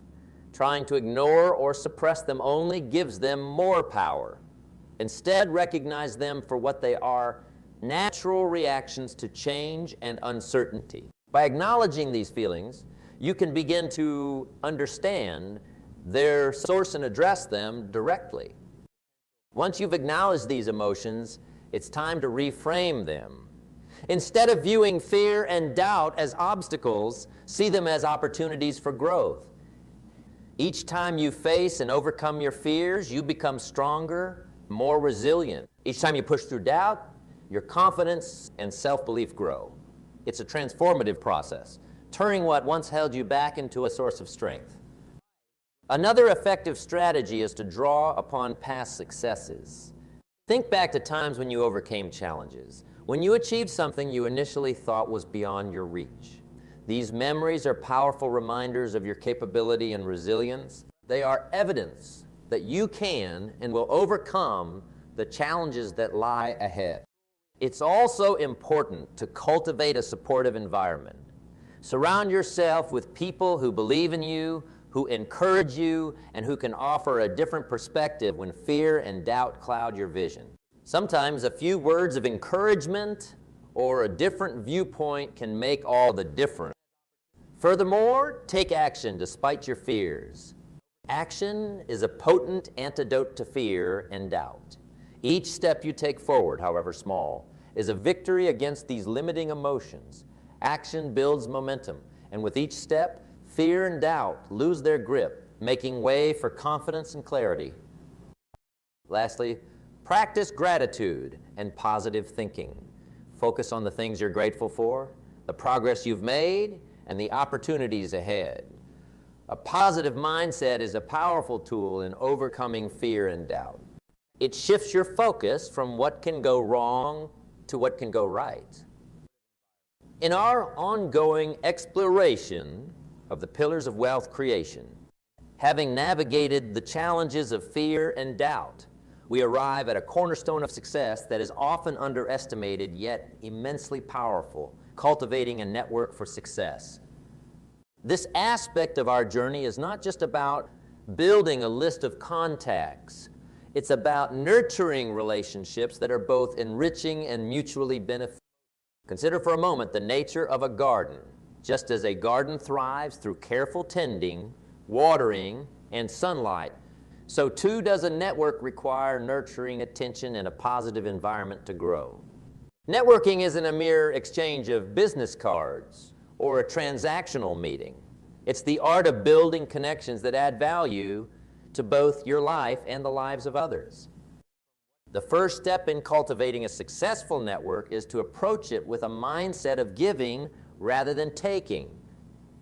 A: Trying to ignore or suppress them only gives them more power. Instead, recognize them for what they are: natural reactions to change and uncertainty. By acknowledging these feelings, you can begin to understand their source and address them directly. Once you've acknowledged these emotions, it's time to reframe them. Instead of viewing fear and doubt as obstacles, see them as opportunities for growth. Each time you face and overcome your fears, you become stronger, more resilient. Each time you push through doubt, your confidence and self-belief grow. It's a transformative process, turning what once held you back into a source of strength. Another effective strategy is to draw upon past successes. Think back to times when you overcame challenges, when you achieved something you initially thought was beyond your reach. These memories are powerful reminders of your capability and resilience. They are evidence that you can and will overcome the challenges that lie ahead. It's also important to cultivate a supportive environment. Surround yourself with people who believe in you, who encourage you, and who can offer a different perspective when fear and doubt cloud your vision. Sometimes a few words of encouragement or a different viewpoint can make all the difference. Furthermore, take action despite your fears. Action is a potent antidote to fear and doubt. Each step you take forward, however small, is a victory against these limiting emotions. Action builds momentum, and with each step, fear and doubt lose their grip, making way for confidence and clarity. Lastly, practice gratitude and positive thinking. Focus on the things you're grateful for, the progress you've made, and the opportunities ahead. A positive mindset is a powerful tool in overcoming fear and doubt. It shifts your focus from what can go wrong to what can go right. In our ongoing exploration of the pillars of wealth creation, having navigated the challenges of fear and doubt, we arrive at a cornerstone of success that is often underestimated yet immensely powerful: cultivating a network for success. This aspect of our journey is not just about building a list of contacts. It's about nurturing relationships that are both enriching and mutually beneficial. Consider for a moment the nature of a garden. Just as a garden thrives through careful tending, watering, and sunlight, so too does a network require nurturing attention and a positive environment to grow. Networking isn't a mere exchange of business cards or a transactional meeting. It's the art of building connections that add value to both your life and the lives of others. The first step in cultivating a successful network is to approach it with a mindset of giving rather than taking.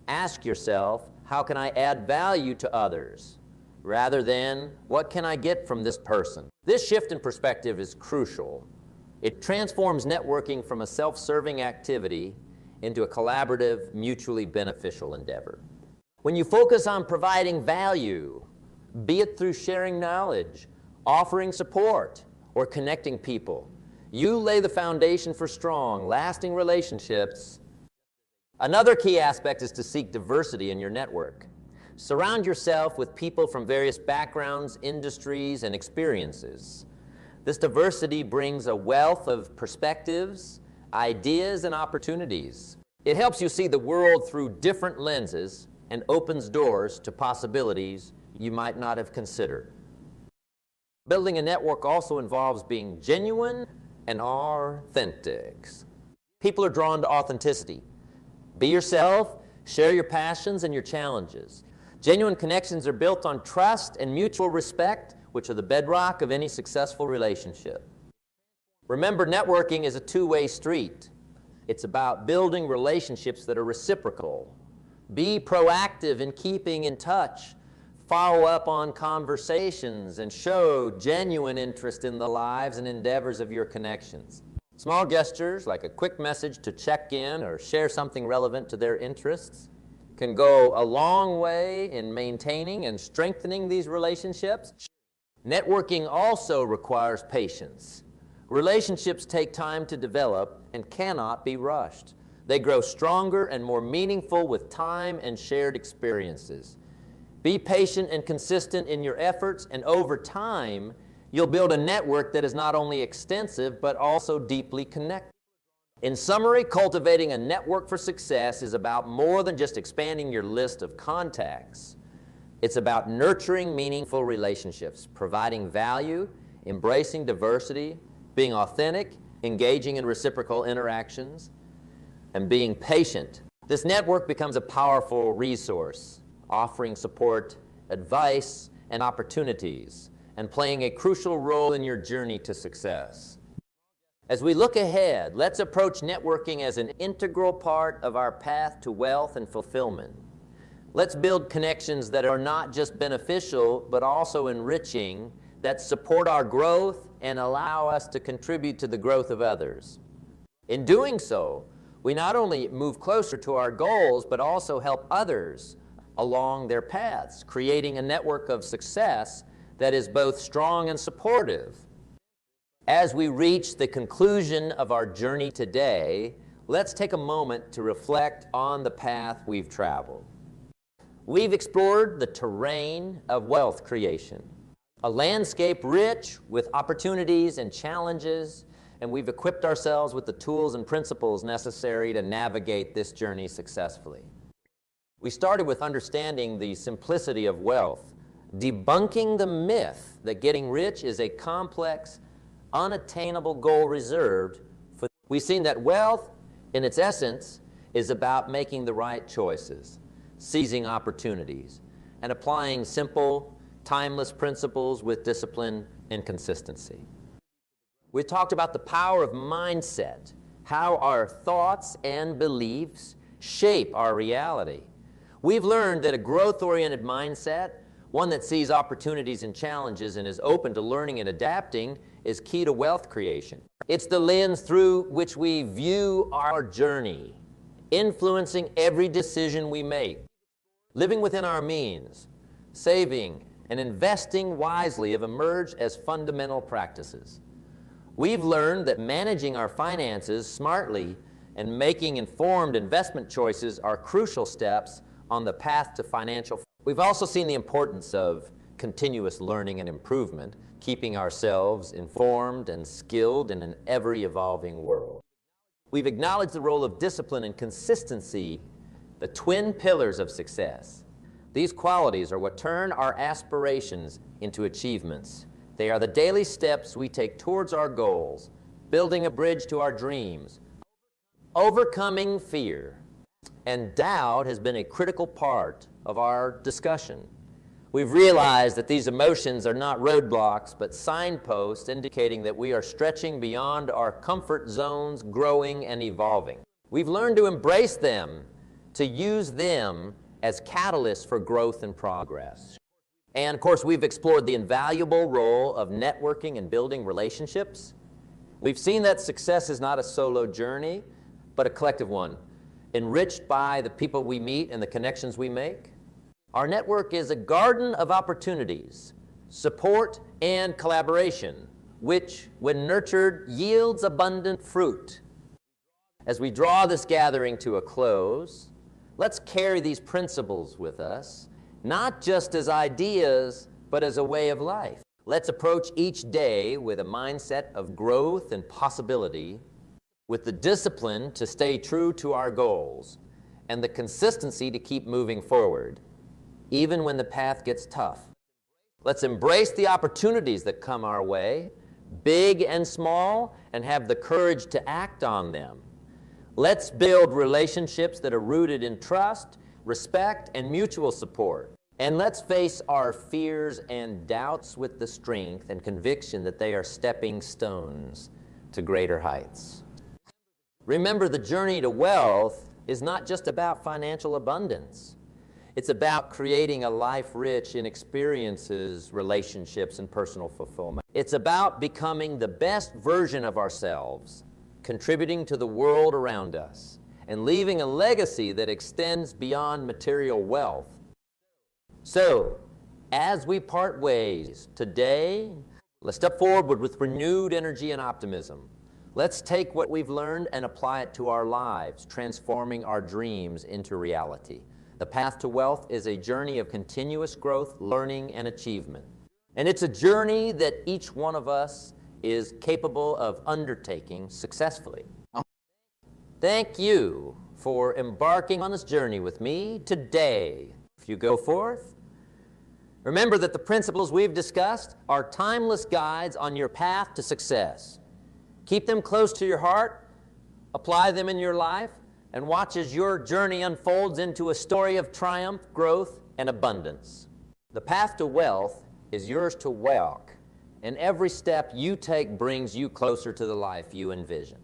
A: Ask yourself, how can I add value to others? Rather than, what can I get from this person? This shift in perspective is crucial. It transforms networking from a self-serving activity into a collaborative, mutually beneficial endeavor. When you focus on providing value, be it through sharing knowledge, offering support, or connecting people, you lay the foundation for strong, lasting relationships. Another key aspect is to seek diversity in your network. Surround yourself with people from various backgrounds, industries, and experiences. This diversity brings a wealth of perspectives, ideas, and opportunities. It helps you see the world through different lenses and opens doors to possibilities you might not have considered. Building a network also involves being genuine and authentic. People are drawn to authenticity. Be yourself, share your passions and your challenges. Genuine connections are built on trust and mutual respect, which are the bedrock of any successful relationship. Remember, networking is a two-way street. It's about building relationships that are reciprocal. Be proactive in keeping in touch. Follow up on conversations and show genuine interest in the lives and endeavors of your connections. Small gestures like a quick message to check in or share something relevant to their interests can go a long way in maintaining and strengthening these relationships. Networking also requires patience. Relationships take time to develop and cannot be rushed. They grow stronger and more meaningful with time and shared experiences. Be patient and consistent in your efforts, and over time, you'll build a network that is not only extensive, but also deeply connected. In summary, cultivating a network for success is about more than just expanding your list of contacts. It's about nurturing meaningful relationships, providing value, embracing diversity, being authentic, engaging in reciprocal interactions, and being patient. This network becomes a powerful resource, offering support, advice, and opportunities, and playing a crucial role in your journey to success. As we look ahead, let's approach networking as an integral part of our path to wealth and fulfillment. Let's build connections that are not just beneficial, but also enriching, that support our growth and allow us to contribute to the growth of others. In doing so, we not only move closer to our goals, but also help others along their paths, creating a network of success that is both strong and supportive. As we reach the conclusion of our journey today, let's take a moment to reflect on the path we've traveled. We've explored the terrain of wealth creation, a landscape rich with opportunities and challenges, and we've equipped ourselves with the tools and principles necessary to navigate this journey successfully. We started with understanding the simplicity of wealth, debunking the myth that getting rich is a complex, unattainable goal reserved for. We've seen that wealth, in its essence, is about making the right choices, seizing opportunities, and applying simple, timeless principles with discipline and consistency. We talked about the power of mindset, how our thoughts and beliefs shape our reality. We've learned that a growth-oriented mindset, one that sees opportunities and challenges and is open to learning and adapting, is key to wealth creation. It's the lens through which we view our journey, influencing every decision we make. Living within our means, saving, and investing wisely have emerged as fundamental practices. We've learned that managing our finances smartly and making informed investment choices are crucial steps on the path to financial. We've also seen the importance of continuous learning and improvement, keeping ourselves informed and skilled in an ever-evolving world. We've acknowledged the role of discipline and consistency, the twin pillars of success. These qualities are what turn our aspirations into achievements. They are the daily steps we take towards our goals, building a bridge to our dreams. Overcoming fear and doubt has been a critical part of our discussion. We've realized that these emotions are not roadblocks, but signposts indicating that we are stretching beyond our comfort zones, growing and evolving. We've learned to embrace them, to use them as catalysts for growth and progress. And of course, we've explored the invaluable role of networking and building relationships. We've seen that success is not a solo journey, but a collective one, enriched by the people we meet and the connections we make. Our network is a garden of opportunities, support, and collaboration, which, when nurtured, yields abundant fruit. As we draw this gathering to a close, let's carry these principles with us, not just as ideas, but as a way of life. Let's approach each day with a mindset of growth and possibility, with the discipline to stay true to our goals, and the consistency to keep moving forward, even when the path gets tough. Let's embrace the opportunities that come our way, big and small, and have the courage to act on them. Let's build relationships that are rooted in trust, respect, and mutual support. And let's face our fears and doubts with the strength and conviction that they are stepping stones to greater heights. Remember, the journey to wealth is not just about financial abundance. It's about creating a life rich in experiences, relationships, and personal fulfillment. It's about becoming the best version of ourselves, contributing to the world around us, and leaving a legacy that extends beyond material wealth. So, as we part ways today, let's step forward with renewed energy and optimism. Let's take what we've learned and apply it to our lives, transforming our dreams into reality. The path to wealth is a journey of continuous growth, learning, and achievement. And it's a journey that each one of us is capable of undertaking successfully. Thank you for embarking on this journey with me today. If you go forth, remember that the principles we've discussed are timeless guides on your path to success. Keep them close to your heart, apply them in your life, and watch as your journey unfolds into a story of triumph, growth, and abundance. The path to wealth is yours to walk, and every step you take brings you closer to the life you envision.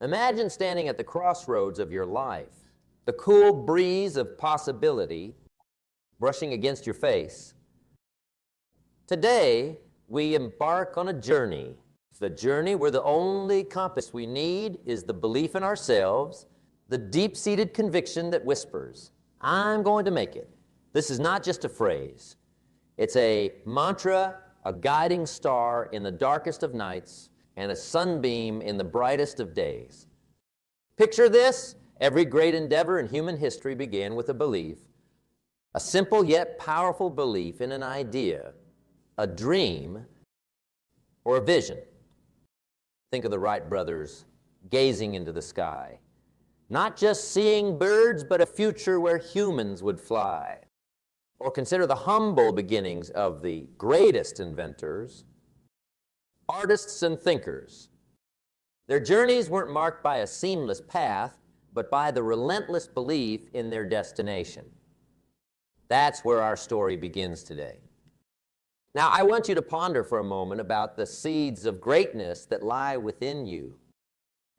A: Imagine standing at the crossroads of your life, the cool breeze of possibility brushing against your face. Today, we embark on a journey. The journey where the only compass we need is the belief in ourselves, the deep-seated conviction that whispers, I'm going to make it. This is not just a phrase. It's a mantra, a guiding star in the darkest of nights, and a sunbeam in the brightest of days. Picture this. Every great endeavor in human history began with a belief, a simple yet powerful belief in an idea, a dream, or a vision. Think of the Wright brothers gazing into the sky, not just seeing birds, but a future where humans would fly. Or consider the humble beginnings of the greatest inventors, artists and thinkers. Their journeys weren't marked by a seamless path, but by the relentless belief in their destination. That's where our story begins today. Now, I want you to ponder for a moment about the seeds of greatness that lie within you.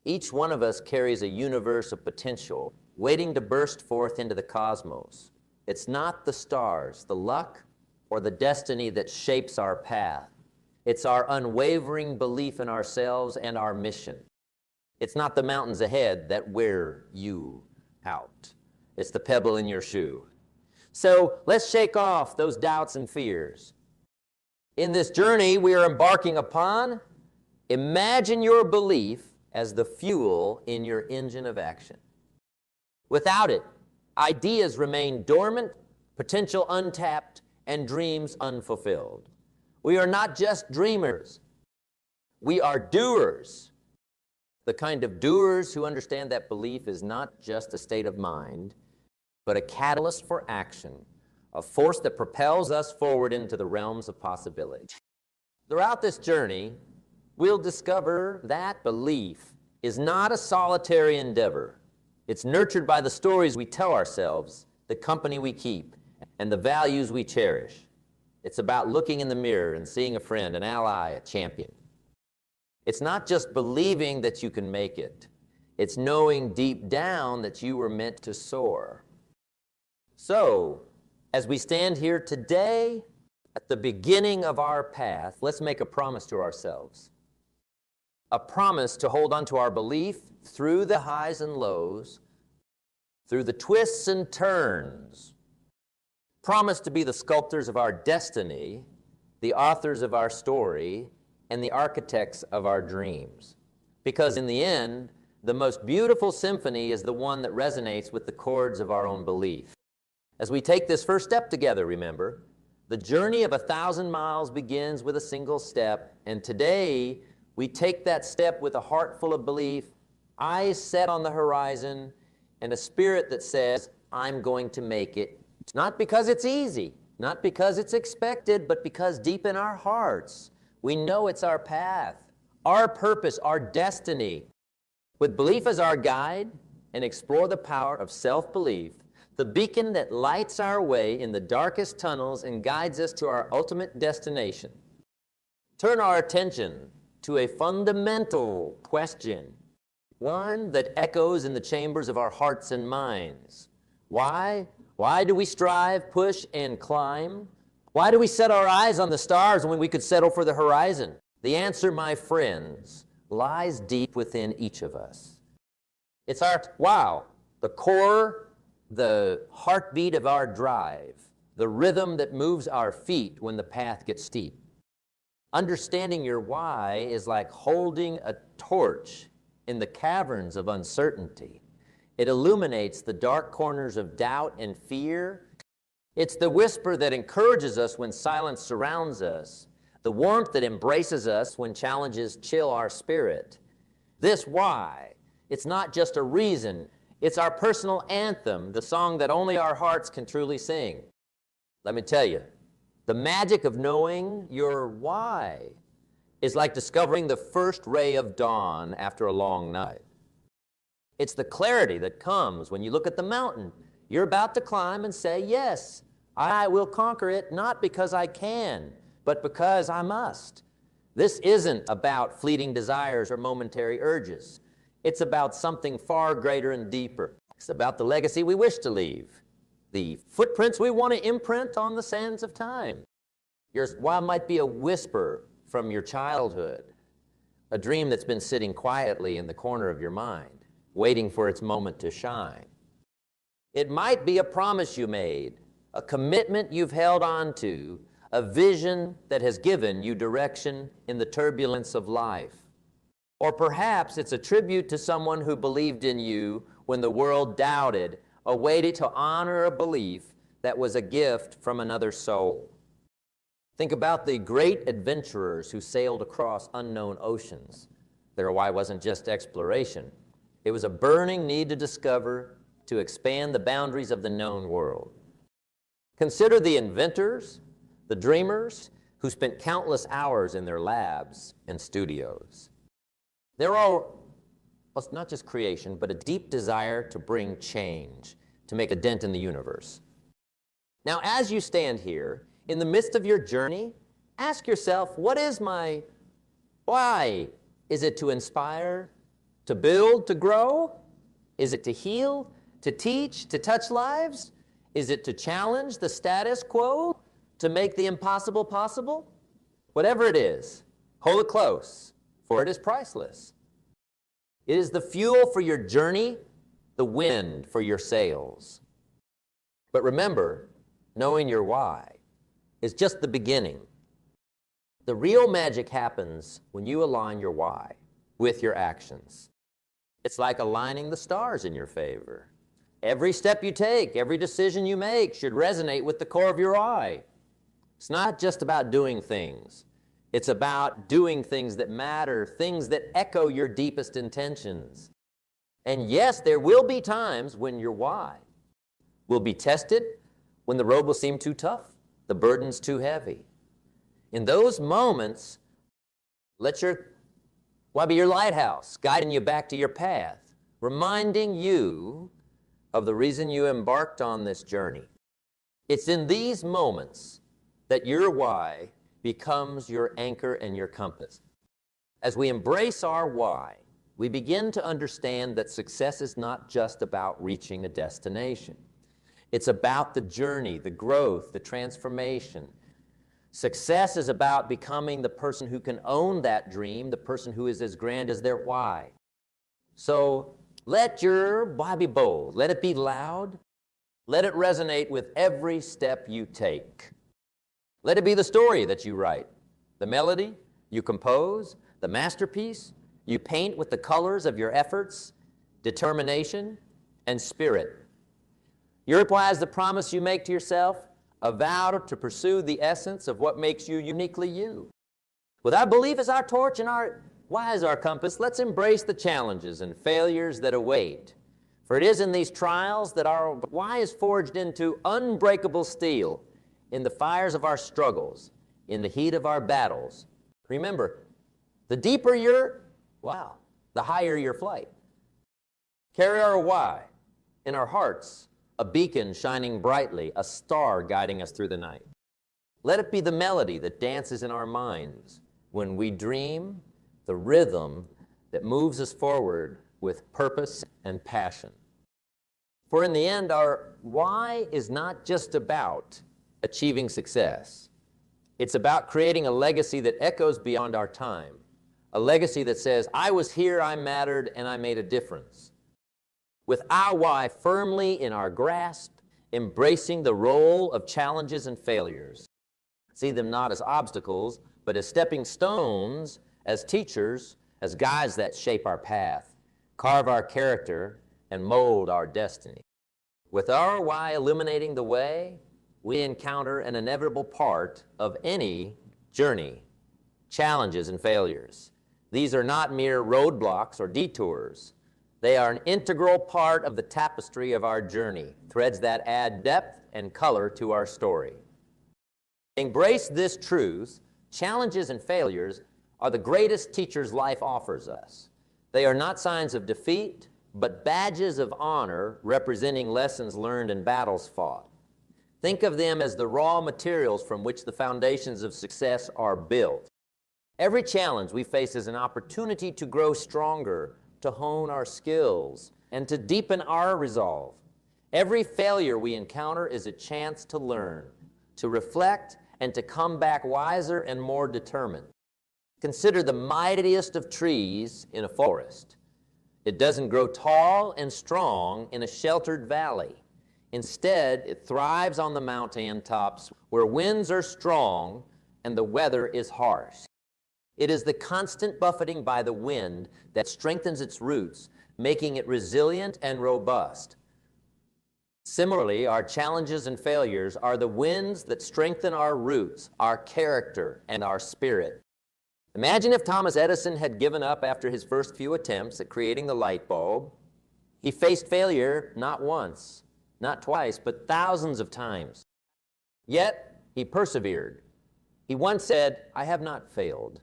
A: Each one of us carries a universe of potential waiting to burst forth into the cosmos. It's not the stars, the luck, or the destiny that shapes our path. It's our unwavering belief in ourselves and our mission. It's not the mountains ahead that wear you out. It's the pebble in your shoe. So let's shake off those doubts and fears. In this journey we are embarking upon, imagine your belief as the fuel in your engine of action. Without it, ideas remain dormant, potential untapped, and dreams unfulfilled. We are not just dreamers. We are doers. The kind of doers who understand that belief is not just a state of mind, but a catalyst for action, a force that propels us forward into the realms of possibility. Throughout this journey, we'll discover that belief is not a solitary endeavor. It's nurtured by the stories we tell ourselves, the company we keep, and the values we cherish. It's about looking in the mirror and seeing a friend, an ally, a champion. It's not just believing that you can make it. It's knowing deep down that you were meant to soar. So, as we stand here today, at the beginning of our path, let's make a promise to ourselves. A promise to hold on to our belief through the highs and lows, through the twists and turns. Promise to be the sculptors of our destiny, the authors of our story, and the architects of our dreams. Because in the end, the most beautiful symphony is the one that resonates with the chords of our own belief. As we take this first step together, remember, the journey of 1,000 miles begins with a single step, and today we take that step with a heart full of belief, eyes set on the horizon, and a spirit that says, I'm going to make it. It's not because it's easy, not because it's expected, but because deep in our hearts, we know it's our path, our purpose, our destiny. With belief as our guide and explore the power of self-belief, the beacon that lights our way in the darkest tunnels and guides us to our ultimate destination. Turn our attention to a fundamental question, one that echoes in the chambers of our hearts and minds. Why? Why do we strive, push, and climb? Why do we set our eyes on the stars when we could settle for the horizon? The answer, my friends, lies deep within each of us. It's our wow, the core, the heartbeat of our drive, the rhythm that moves our feet when the path gets steep. Understanding your why is like holding a torch in the caverns of uncertainty. It illuminates the dark corners of doubt and fear. It's the whisper that encourages us when silence surrounds us, the warmth that embraces us when challenges chill our spirit. This why, it's not just a reason, it's our personal anthem, the song that only our hearts can truly sing. Let me tell you, the magic of knowing your why is like discovering the first ray of dawn after a long night. It's the clarity that comes when you look at the mountain you're about to climb and say, yes, I will conquer it, not because I can, but because I must. This isn't about fleeting desires or momentary urges. It's about something far greater and deeper. It's about the legacy we wish to leave, the footprints we want to imprint on the sands of time. Your why might be a whisper from your childhood, a dream that's been sitting quietly in the corner of your mind, waiting for its moment to shine. It might be a promise you made, a commitment you've held on to, a vision that has given you direction in the turbulence of life. Or perhaps it's a tribute to someone who believed in you when the world doubted, a way to honor a belief that was a gift from another soul. Think about the great adventurers who sailed across unknown oceans. Their why wasn't just exploration. It was a burning need to discover, to expand the boundaries of the known world. Consider the inventors, the dreamers, who spent countless hours in their labs and studios. They're all, well, it's not just creation, but a deep desire to bring change, to make a dent in the universe. Now, as you stand here, in the midst of your journey, ask yourself, what is my why? Is it to inspire, to build, to grow? Is it to heal, to teach, to touch lives? Is it to challenge the status quo, to make the impossible possible? Whatever it is, hold it close, for it is priceless. It is the fuel for your journey, the wind for your sails. But remember, knowing your why is just the beginning. The real magic happens when you align your why with your actions. It's like aligning the stars in your favor. Every step you take, every decision you make should resonate with the core of your why. It's not just about doing things. It's about doing things that matter, things that echo your deepest intentions. And yes, there will be times when your why will be tested, when the road will seem too tough, the burden's too heavy. In those moments, let your why be your lighthouse, guiding you back to your path, reminding you of the reason you embarked on this journey. It's in these moments that your why becomes your anchor and your compass. As we embrace our why, we begin to understand that success is not just about reaching a destination. It's about the journey, the growth, the transformation. Success is about becoming the person who can own that dream, the person who is as grand as their why. So let your why be bold. Let it be loud. Let it resonate with every step you take. Let it be the story that you write, the melody you compose, the masterpiece you paint with the colors of your efforts, determination, and spirit. Your why is the promise you make to yourself, a vow to pursue the essence of what makes you uniquely you. With our belief as our torch and our why as our compass, let's embrace the challenges and failures that await. For it is in these trials that our why is forged into unbreakable steel, in the fires of our struggles, in the heat of our battles. Remember, the deeper your wow, the higher your flight. Carry our why in our hearts, a beacon shining brightly, a star guiding us through the night. Let it be the melody that dances in our minds when we dream, the rhythm that moves us forward with purpose and passion. For in the end, our why is not just about achieving success. It's about creating a legacy that echoes beyond our time, a legacy that says, I was here, I mattered, and I made a difference. With our why firmly in our grasp, embracing the role of challenges and failures. See them not as obstacles, but as stepping stones, as teachers, as guides that shape our path, carve our character, and mold our destiny. With our why illuminating the way, we encounter an inevitable part of any journey, challenges and failures. These are not mere roadblocks or detours. They are an integral part of the tapestry of our journey, threads that add depth and color to our story. Embrace this truth. Challenges and failures are the greatest teachers life offers us. They are not signs of defeat, but badges of honor representing lessons learned and battles fought. Think of them as the raw materials from which the foundations of success are built. Every challenge we face is an opportunity to grow stronger, to hone our skills, and to deepen our resolve. Every failure we encounter is a chance to learn, to reflect, and to come back wiser and more determined. Consider the mightiest of trees in a forest. It doesn't grow tall and strong in a sheltered valley. Instead, it thrives on the mountain tops where winds are strong and the weather is harsh. It is the constant buffeting by the wind that strengthens its roots, making it resilient and robust. Similarly, our challenges and failures are the winds that strengthen our roots, our character, and our spirit. Imagine if Thomas Edison had given up after his first few attempts at creating the light bulb. He faced failure not once, not twice, but thousands of times. Yet, he persevered. He once said, "I have not failed.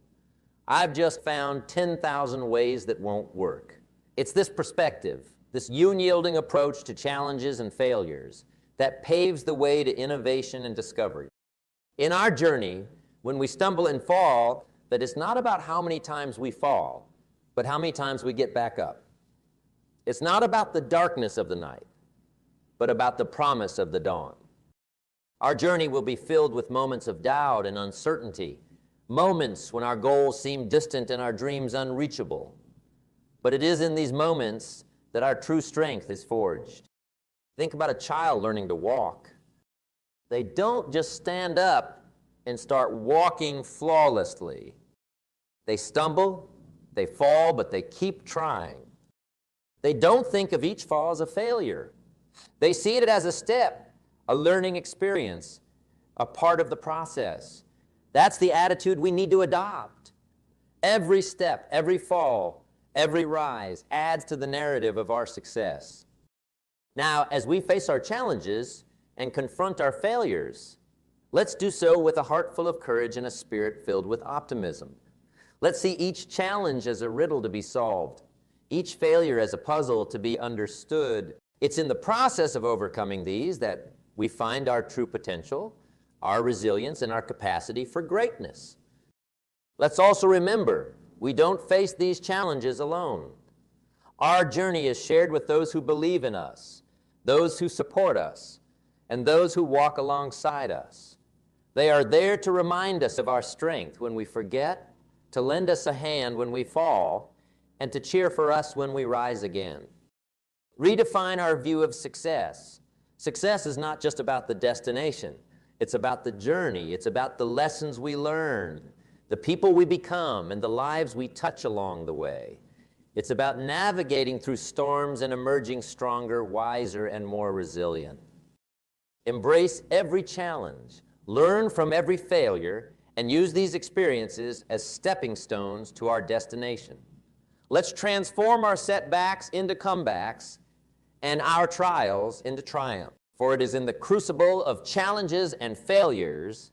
A: I've just found 10,000 ways that won't work." It's this perspective, this unyielding approach to challenges and failures, that paves the way to innovation and discovery. In our journey, when we stumble and fall, that it's not about how many times we fall, but how many times we get back up. It's not about the darkness of the night, but about the promise of the dawn. Our journey will be filled with moments of doubt and uncertainty, moments when our goals seem distant and our dreams unreachable. But it is in these moments that our true strength is forged. Think about a child learning to walk. They don't just stand up and start walking flawlessly. They stumble, they fall, but they keep trying. They don't think of each fall as a failure. They see it as a step, a learning experience, a part of the process. That's the attitude we need to adopt. Every step, every fall, every rise adds to the narrative of our success. Now, as we face our challenges and confront our failures, let's do so with a heart full of courage and a spirit filled with optimism. Let's see each challenge as a riddle to be solved, each failure as a puzzle to be understood. It's in the process of overcoming these that we find our true potential, our resilience, and our capacity for greatness. Let's also remember, we don't face these challenges alone. Our journey is shared with those who believe in us, those who support us, and those who walk alongside us. They are there to remind us of our strength when we forget, to lend us a hand when we fall, and to cheer for us when we rise again. Redefine our view of success. Success is not just about the destination. It's about the journey. It's about the lessons we learn, the people we become, and the lives we touch along the way. It's about navigating through storms and emerging stronger, wiser, and more resilient. Embrace every challenge, learn from every failure, and use these experiences as stepping stones to our destination. Let's transform our setbacks into comebacks and our trials into triumph. For it is in the crucible of challenges and failures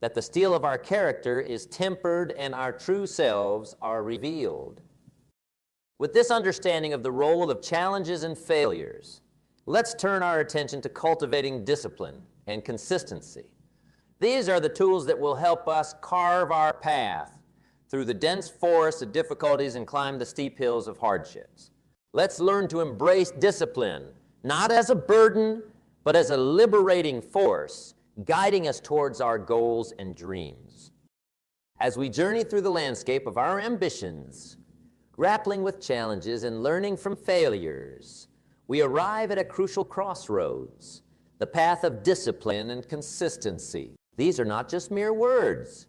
A: that the steel of our character is tempered and our true selves are revealed. With this understanding of the role of challenges and failures, let's turn our attention to cultivating discipline and consistency. These are the tools that will help us carve our path through the dense forests of difficulties and climb the steep hills of hardships. Let's learn to embrace discipline, not as a burden, but as a liberating force, guiding us towards our goals and dreams. As we journey through the landscape of our ambitions, grappling with challenges and learning from failures, we arrive at a crucial crossroads, the path of discipline and consistency. These are not just mere words.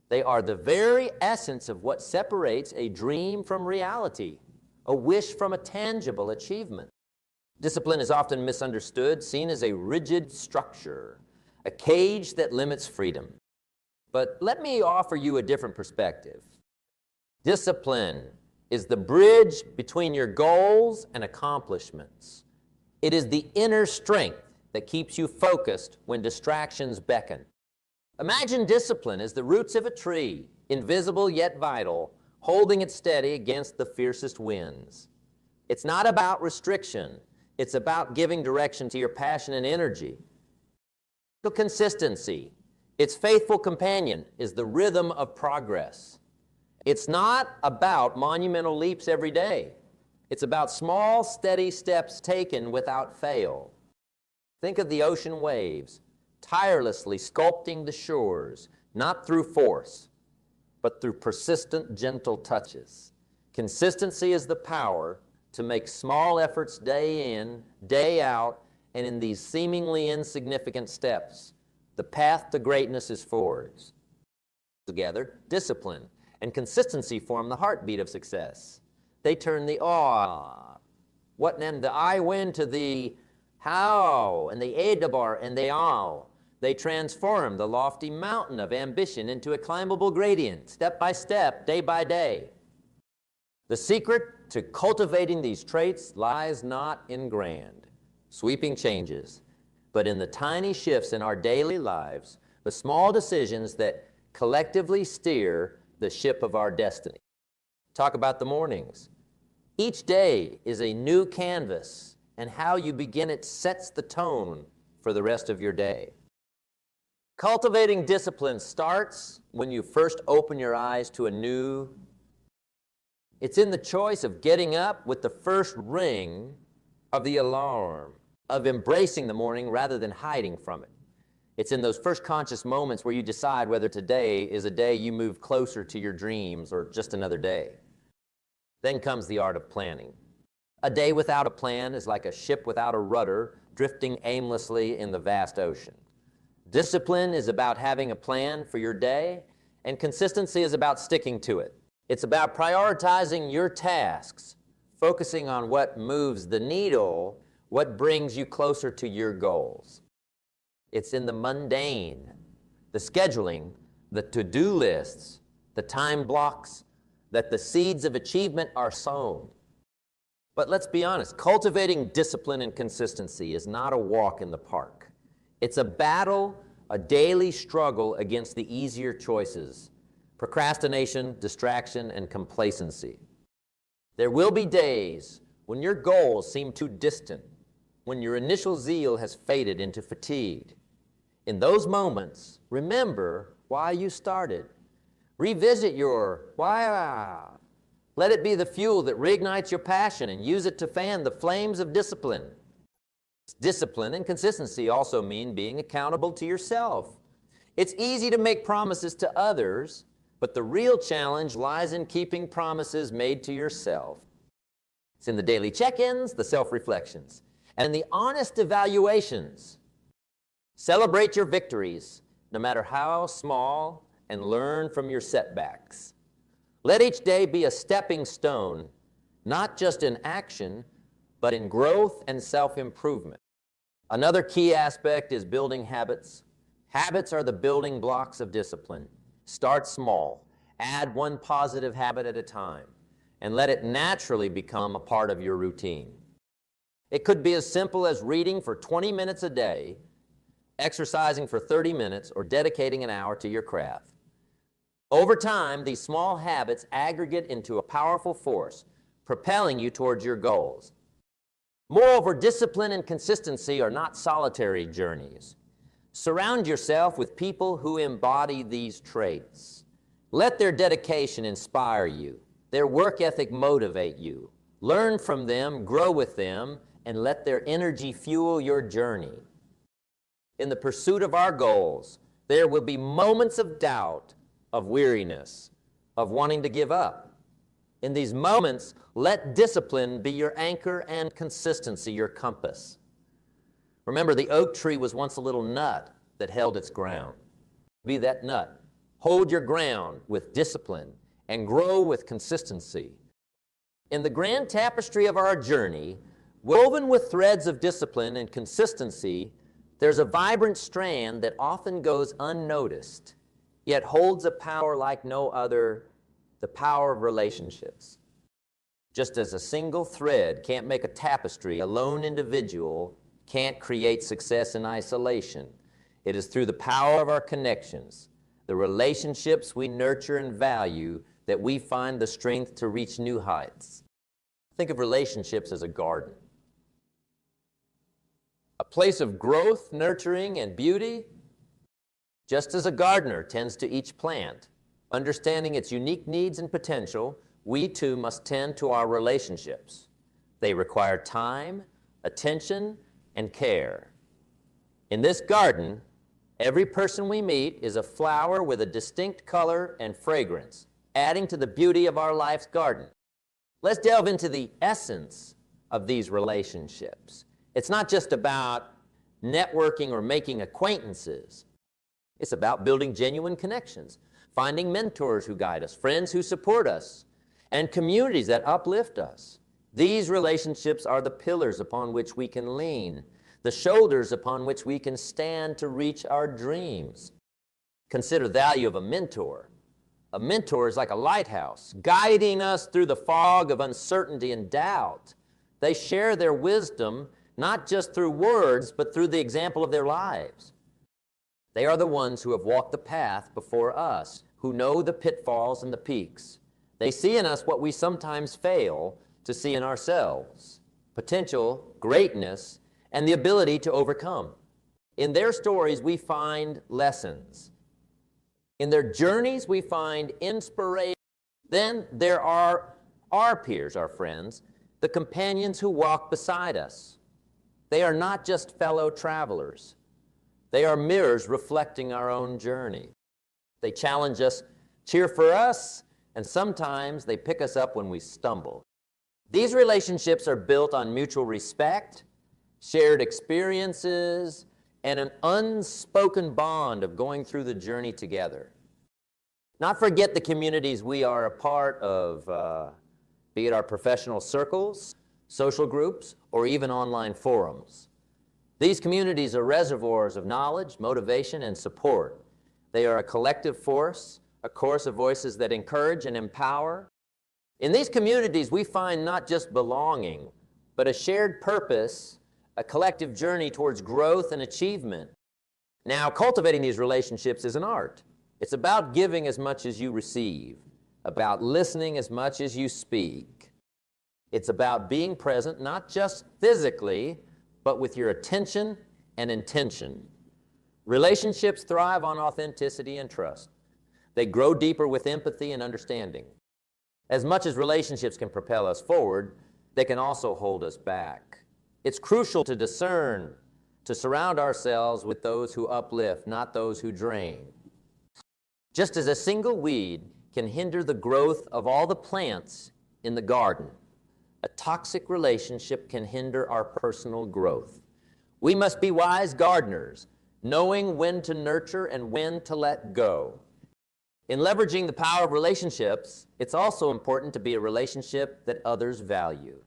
A: They are the very essence of what separates a dream from reality, a wish from a tangible achievement. Discipline is often misunderstood, seen as a rigid structure, a cage that limits freedom. But let me offer you a different perspective. Discipline is the bridge between your goals and accomplishments. It is the inner strength that keeps you focused when distractions beckon. Imagine discipline as the roots of a tree, invisible yet vital, holding it steady against the fiercest winds. It's not about restriction. It's about giving direction to your passion and energy. Consistency, its faithful companion, is the rhythm of progress. It's not about monumental leaps every day. It's about small, steady steps taken without fail. Think of the ocean waves. tirelessly sculpting the shores, not through force, but through persistent, gentle touches. Consistency is the power to make small efforts day in, day out, and in these seemingly insignificant steps. The path to greatness is forged. Together, discipline and consistency form the heartbeat of success. They turn the what and the I win to the how and the edabar and the all. They transform the lofty mountain of ambition into a climbable gradient, step by step, day by day. The secret to cultivating these traits lies not in grand, sweeping changes, but in the tiny shifts in our daily lives, the small decisions that collectively steer the ship of our destiny. Talk about the mornings. Each day is a new canvas, and how you begin it sets the tone for the rest of your day. Cultivating discipline starts when you first open your eyes to a new. It's in the choice of getting up with the first ring of the alarm, of embracing the morning rather than hiding from it. It's in those first conscious moments where you decide whether today is a day you move closer to your dreams or just another day. Then comes the art of planning. A day without a plan is like a ship without a rudder, drifting aimlessly in the vast ocean. Discipline is about having a plan for your day, and consistency is about sticking to it. It's about prioritizing your tasks, focusing on what moves the needle, what brings you closer to your goals. It's in the mundane, the scheduling, the to-do lists, the time blocks, that the seeds of achievement are sown. But let's be honest, cultivating discipline and consistency is not a walk in the park. It's a battle, a daily struggle against the easier choices, procrastination, distraction, and complacency. There will be days when your goals seem too distant, when your initial zeal has faded into fatigue. In those moments, remember why you started. Revisit your why. Let it be the fuel that reignites your passion and use it to fan the flames of discipline. Discipline and consistency also mean being accountable to yourself. It's easy to make promises to others, but the real challenge lies in keeping promises made to yourself. It's in the daily check-ins, the self-reflections, and the honest evaluations. Celebrate your victories, no matter how small, and learn from your setbacks. Let each day be a stepping stone, not just in action, but in growth and self-improvement. Another key aspect is building habits. Habits are the building blocks of discipline. Start small, add one positive habit at a time, and let it naturally become a part of your routine. It could be as simple as reading for 20 minutes a day, exercising for 30 minutes, or dedicating an hour to your craft. Over time, these small habits aggregate into a powerful force, propelling you towards your goals. Moreover, discipline and consistency are not solitary journeys. Surround yourself with people who embody these traits. Let their dedication inspire you, their work ethic motivate you. Learn from them, grow with them, and let their energy fuel your journey. In the pursuit of our goals, there will be moments of doubt, of weariness, of wanting to give up. In these moments, let discipline be your anchor and consistency your compass. Remember, the oak tree was once a little nut that held its ground. Be that nut. Hold your ground with discipline and grow with consistency. In the grand tapestry of our journey, woven with threads of discipline and consistency, there's a vibrant strand that often goes unnoticed, yet holds a power like no other, the power of relationships. Just as a single thread can't make a tapestry, a lone individual can't create success in isolation. It is through the power of our connections, the relationships we nurture and value, that we find the strength to reach new heights. Think of relationships as a garden. A place of growth, nurturing, and beauty. Just as a gardener tends to each plant, understanding its unique needs and potential, we too must tend to our relationships. They require time, attention, and care. In this garden, Every person we meet is a flower with a distinct color and fragrance, adding to the beauty of our life's garden. Let's delve into the essence of these relationships. It's not just about networking or making acquaintances. It's about building genuine connections, finding mentors who guide us, friends who support us, and communities that uplift us. These relationships are the pillars upon which we can lean, the shoulders upon which we can stand to reach our dreams. Consider the value of a mentor. A mentor is like a lighthouse, guiding us through the fog of uncertainty and doubt. They share their wisdom not just through words, but through the example of their lives. They are the ones who have walked the path before us, who know the pitfalls and the peaks. They see in us what we sometimes fail to see in ourselves: potential, greatness, and the ability to overcome. In their stories, we find lessons. In their journeys, we find inspiration. Then there are our peers, our friends, the companions who walk beside us. They are not just fellow travelers. They are mirrors reflecting our own journey. They challenge us, cheer for us, and sometimes they pick us up when we stumble. These relationships are built on mutual respect, shared experiences, and an unspoken bond of going through the journey together. Not forget the communities we are a part of, be it our professional circles, social groups, or even online forums. These communities are reservoirs of knowledge, motivation, and support. They are a collective force, a chorus of voices that encourage and empower. In these communities, we find not just belonging, but a shared purpose, a collective journey towards growth and achievement. Now, cultivating these relationships is an art. It's about giving as much as you receive, about listening as much as you speak. It's about being present, not just physically, but with your attention and intention. Relationships thrive on authenticity and trust. They grow deeper with empathy and understanding. As much as relationships can propel us forward, they can also hold us back. It's crucial to discern, to surround ourselves with those who uplift, not those who drain. Just as a single weed can hinder the growth of all the plants in the garden, a toxic relationship can hinder our personal growth. We must be wise gardeners, knowing when to nurture and when to let go. In leveraging the power of relationships, it's also important to be a relationship that others value.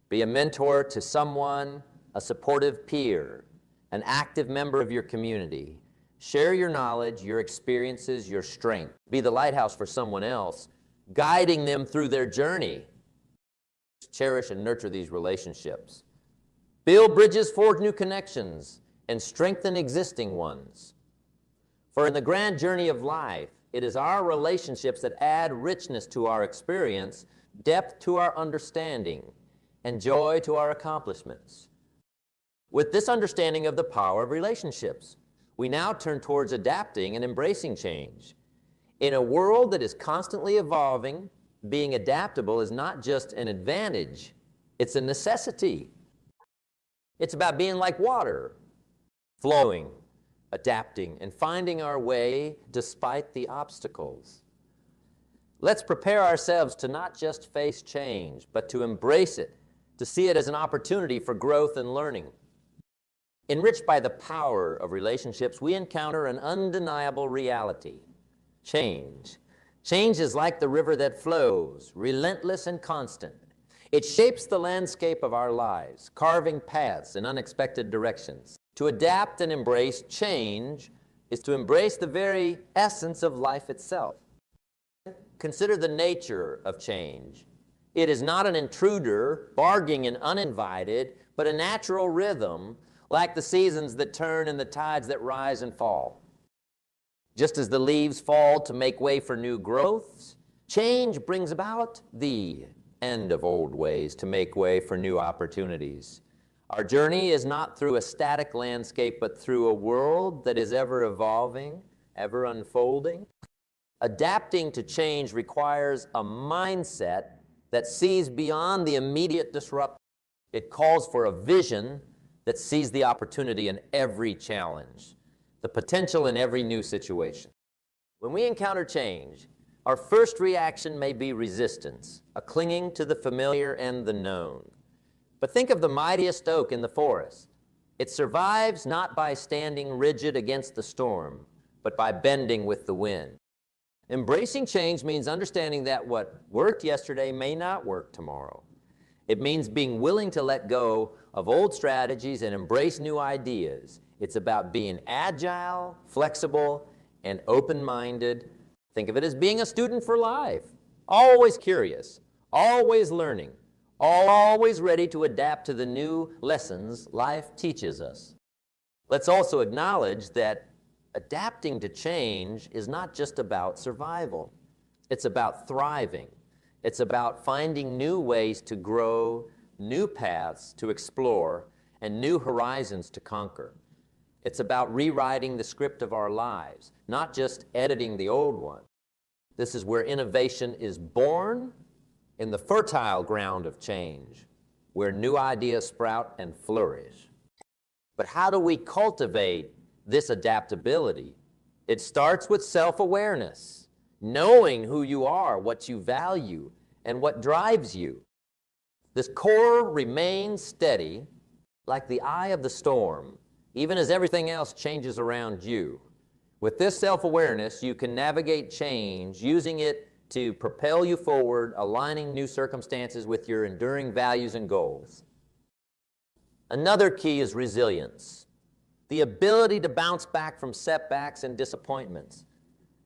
A: Be a mentor to someone, a supportive peer, an active member of your community. Share your knowledge, your experiences, your strength. Be the lighthouse for someone else, guiding them through their journey. Cherish and nurture these relationships. Build bridges, forge new connections, and strengthen existing ones. For in the grand journey of life, it is our relationships that add richness to our experience, depth to our understanding, and joy to our accomplishments. With this understanding of the power of relationships, we now turn towards adapting and embracing change. In a world that is constantly evolving, being adaptable is not just an advantage, it's a necessity. It's about being like water, flowing, adapting, and finding our way despite the obstacles. Let's prepare ourselves to not just face change, but to embrace it, to see it as an opportunity for growth and learning. Enriched by the power of relationships, we encounter an undeniable reality: change. Change is like the river that flows, relentless and constant. It shapes the landscape of our lives, carving paths in unexpected directions. To adapt and embrace change is to embrace the very essence of life itself. Consider the nature of change. It is not an intruder, barging and uninvited, but a natural rhythm, like the seasons that turn and the tides that rise and fall. Just as the leaves fall to make way for new growths, change brings about the end of old ways to make way for new opportunities. Our journey is not through a static landscape, but through a world that is ever evolving, ever unfolding. Adapting to change requires a mindset that sees beyond the immediate disruption. It calls for a vision that sees the opportunity in every challenge. the potential in every new situation. When we encounter change, our first reaction may be resistance, a clinging to the familiar and the known. But think of the mightiest oak in the forest. It survives not by standing rigid against the storm, but by bending with the wind. Embracing change means understanding that what worked yesterday may not work tomorrow. It means being willing to let go of old strategies and embrace new ideas. It's about being agile, flexible, and open-minded. Think of it as being a student for life, always curious, always learning, always ready to adapt to the new lessons life teaches us. Let's also acknowledge that adapting to change is not just about survival. It's about thriving. It's about finding new ways to grow, new paths to explore, and new horizons to conquer. It's about rewriting the script of our lives, not just editing the old one. This is where innovation is born, in the fertile ground of change, where new ideas sprout and flourish. But how do we cultivate this adaptability? It starts with self-awareness, knowing who you are, what you value, and what drives you. This core remains steady, like the eye of the storm, even as everything else changes around you. With this self-awareness, you can navigate change, using it to propel you forward, aligning new circumstances with your enduring values and goals. Another key is resilience, the ability to bounce back from setbacks and disappointments.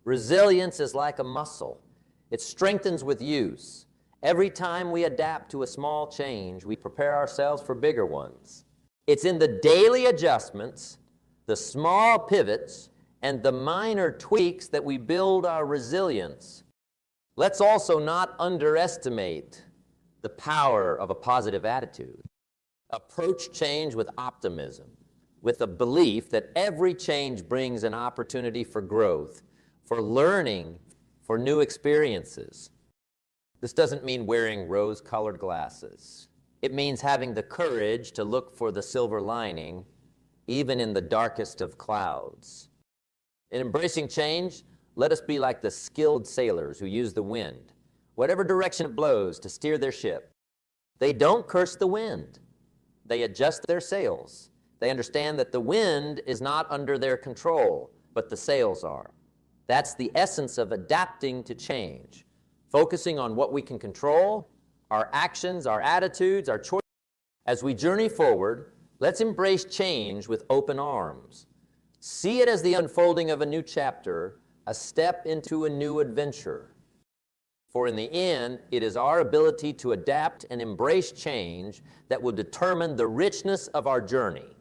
A: Resilience is like a muscle. It strengthens with use. Every time we adapt to a small change, we prepare ourselves for bigger ones. It's in the daily adjustments, the small pivots, and the minor tweaks that we build our resilience. Let's also not underestimate the power of a positive attitude. Approach change with optimism, with a belief that every change brings an opportunity for growth, for learning, for new experiences. This doesn't mean wearing rose-colored glasses. It means having the courage to look for the silver lining, even in the darkest of clouds. In embracing change, let us be like the skilled sailors who use the wind, whatever direction it blows, to steer their ship. They don't curse the wind. They adjust their sails. They understand that the wind is not under their control, but the sails are. That's the essence of adapting to change, focusing on what we can control, our actions, our attitudes, our choices. As we journey forward, let's embrace change with open arms. See it as the unfolding of a new chapter, a step into a new adventure. For in the end, it is our ability to adapt and embrace change that will determine the richness of our journey,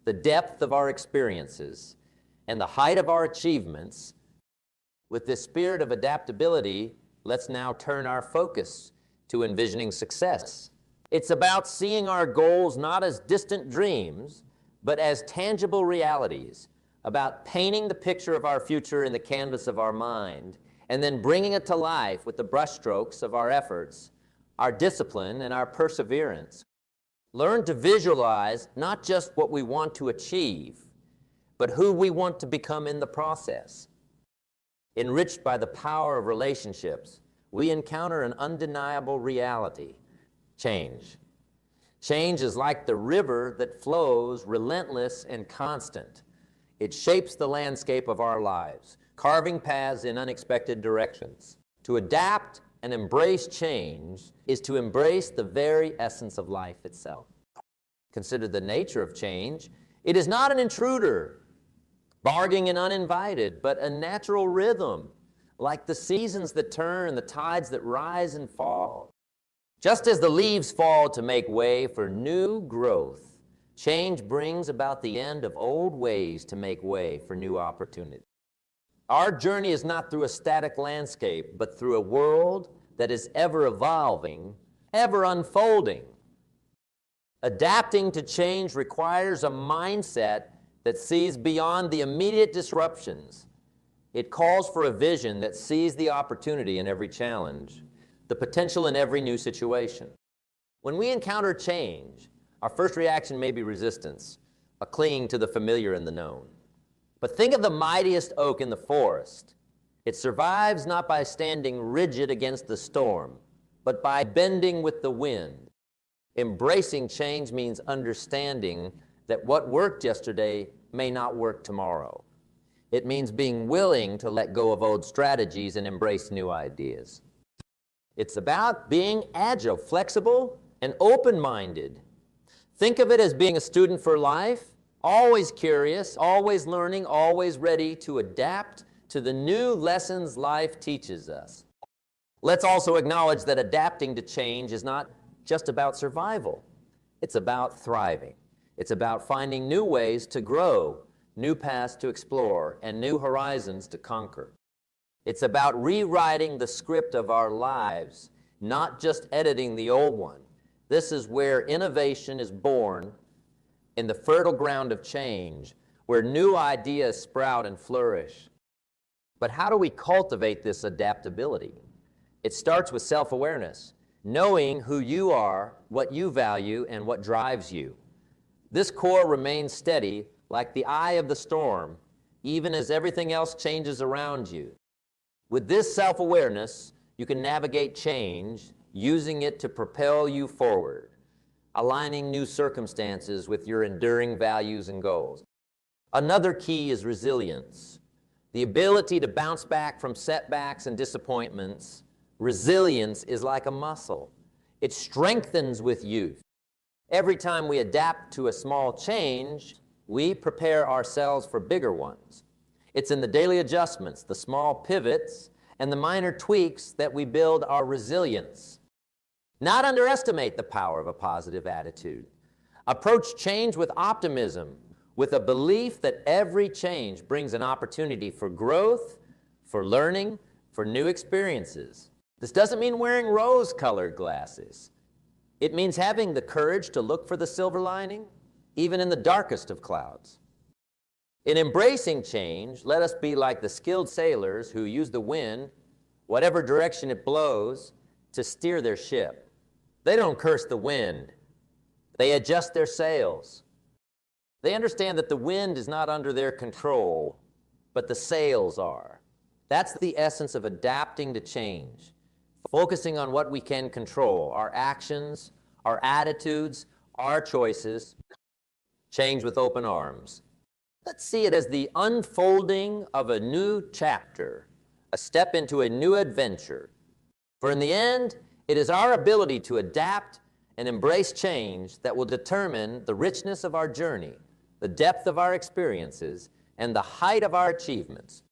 A: the depth of our experiences, and the height of our achievements. With this spirit of adaptability, let's now turn our focus to envisioning success. It's about seeing our goals not as distant dreams, but as tangible realities, about painting the picture of our future in the canvas of our mind, and then bringing it to life with the brushstrokes of our efforts, our discipline, and our perseverance. Learn to visualize not just what we want to achieve, but who we want to become in the process. Enriched by the power of relationships, we encounter an undeniable reality: change. Change is like the river that flows relentless and constant. It shapes the landscape of our lives, carving paths in unexpected directions. To adapt and embrace change is to embrace the very essence of life itself. Consider the nature of change. It is not an intruder, barging and uninvited, but a natural rhythm, like the seasons that turn, the tides that rise and fall. Just as the leaves fall to make way for new growth, change brings about the end of old ways to make way for new opportunities. Our journey is not through a static landscape, but through a world that is ever evolving, ever unfolding. Adapting to change requires a mindset that sees beyond the immediate disruptions. It calls for a vision that sees the opportunity in every challenge, the potential in every new situation. When we encounter change, our first reaction may be resistance, a clinging to the familiar and the known. But think of the mightiest oak in the forest. It survives not by standing rigid against the storm, but by bending with the wind. Embracing change means understanding that what worked yesterday may not work tomorrow. It means being willing to let go of old strategies and embrace new ideas. It's about being agile, flexible, and open-minded. Think of it as being a student for life, always curious, always learning, always ready to adapt to the new lessons life teaches us. Let's also acknowledge that adapting to change is not just about survival. It's about thriving. It's about finding new ways to grow, new paths to explore, and new horizons to conquer. It's about rewriting the script of our lives, not just editing the old one. This is where innovation is born, in the fertile ground of change, where new ideas sprout and flourish. But how do we cultivate this adaptability? It starts with self-awareness, knowing who you are, what you value, and what drives you. This core remains steady like the eye of the storm, even as everything else changes around you. With this self-awareness, you can navigate change, using it to propel you forward, aligning new circumstances with your enduring values and goals. Another key is resilience, the ability to bounce back from setbacks and disappointments. Resilience is like a muscle. It strengthens with youth. Every time we adapt to a small change, we prepare ourselves for bigger ones. It's in the daily adjustments, the small pivots, and the minor tweaks that we build our resilience. Not underestimate the power of a positive attitude. Approach change with optimism, with a belief that every change brings an opportunity for growth, for learning, for new experiences. This doesn't mean wearing rose-colored glasses. It means having the courage to look for the silver lining, even in the darkest of clouds. In embracing change, let us be like the skilled sailors who use the wind, whatever direction it blows, to steer their ship. They don't curse the wind. They adjust their sails. They understand that the wind is not under their control, but the sails are. That's the essence of adapting to change, focusing on what we can control, our actions, our attitudes, our choices. Change with open arms. Let's see it as the unfolding of a new chapter, a step into a new adventure. For in the end, it is our ability to adapt and embrace change that will determine the richness of our journey, the depth of our experiences, and the height of our achievements.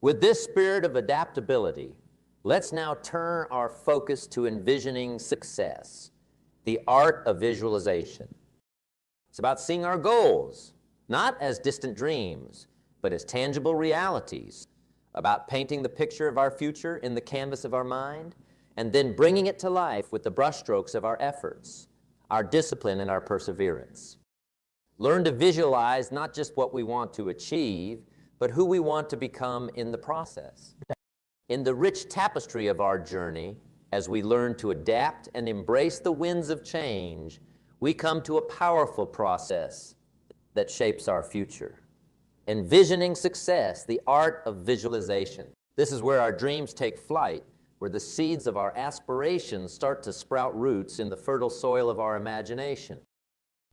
A: With this spirit of adaptability, let's now turn our focus to envisioning success, the art of visualization. It's about seeing our goals, not as distant dreams, but as tangible realities, about painting the picture of our future in the canvas of our mind, and then bringing it to life with the brushstrokes of our efforts, our discipline, and our perseverance. Learn to visualize not just what we want to achieve, but who we want to become in the process. In the rich tapestry of our journey, as we learn to adapt and embrace the winds of change, we come to a powerful process that shapes our future. Envisioning success, the art of visualization. This is where our dreams take flight, where the seeds of our aspirations start to sprout roots in the fertile soil of our imagination.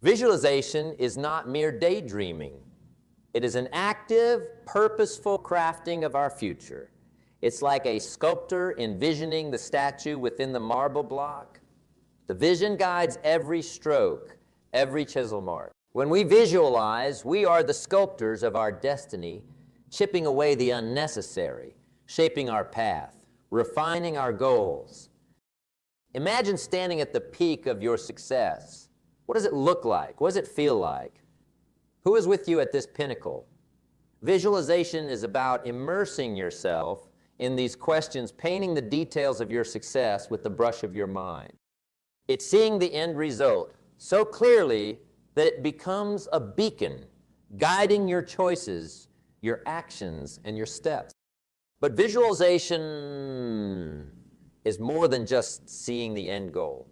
A: Visualization is not mere daydreaming. It is an active, purposeful crafting of our future. It's like a sculptor envisioning the statue within the marble block. The vision guides every stroke, every chisel mark. When we visualize, we are the sculptors of our destiny, chipping away the unnecessary, shaping our path, refining our goals. Imagine standing at the peak of your success. What does it look like? What does it feel like? Who is with you at this pinnacle? Visualization is about immersing yourself in these questions, painting the details of your success with the brush of your mind. It's seeing the end result so clearly that it becomes a beacon, guiding your choices, your actions, and your steps. But visualization is more than just seeing the end goal.